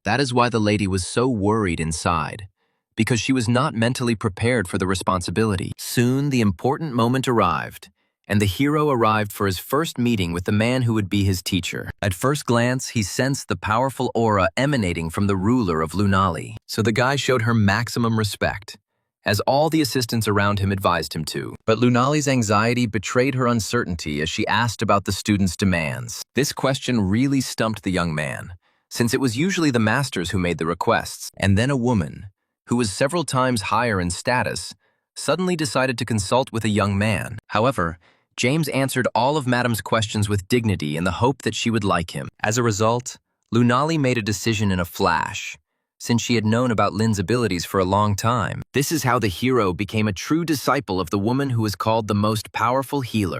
[SPEAKER 1] That is why the lady was so worried inside, because she was not mentally prepared for the responsibility. Soon, the important moment arrived, and the hero arrived for his first meeting with the man who would be his teacher. At first glance, he sensed the powerful aura emanating from the ruler of Lunali, so the guy showed her maximum respect, as all the assistants around him advised him to. But Lunali's anxiety betrayed her uncertainty as she asked about the students' demands. This question really stumped the young man, since it was usually the masters who made the requests, and then a woman, who was several times higher in status, suddenly decided to consult with a young man. However, James answered all of Madame's questions with dignity in the hope that she would like him. As a result, Lunali made a decision in a flash, since she had known about Lin's abilities for a long time. This is how the hero became a true disciple of the woman who is called the most powerful healer.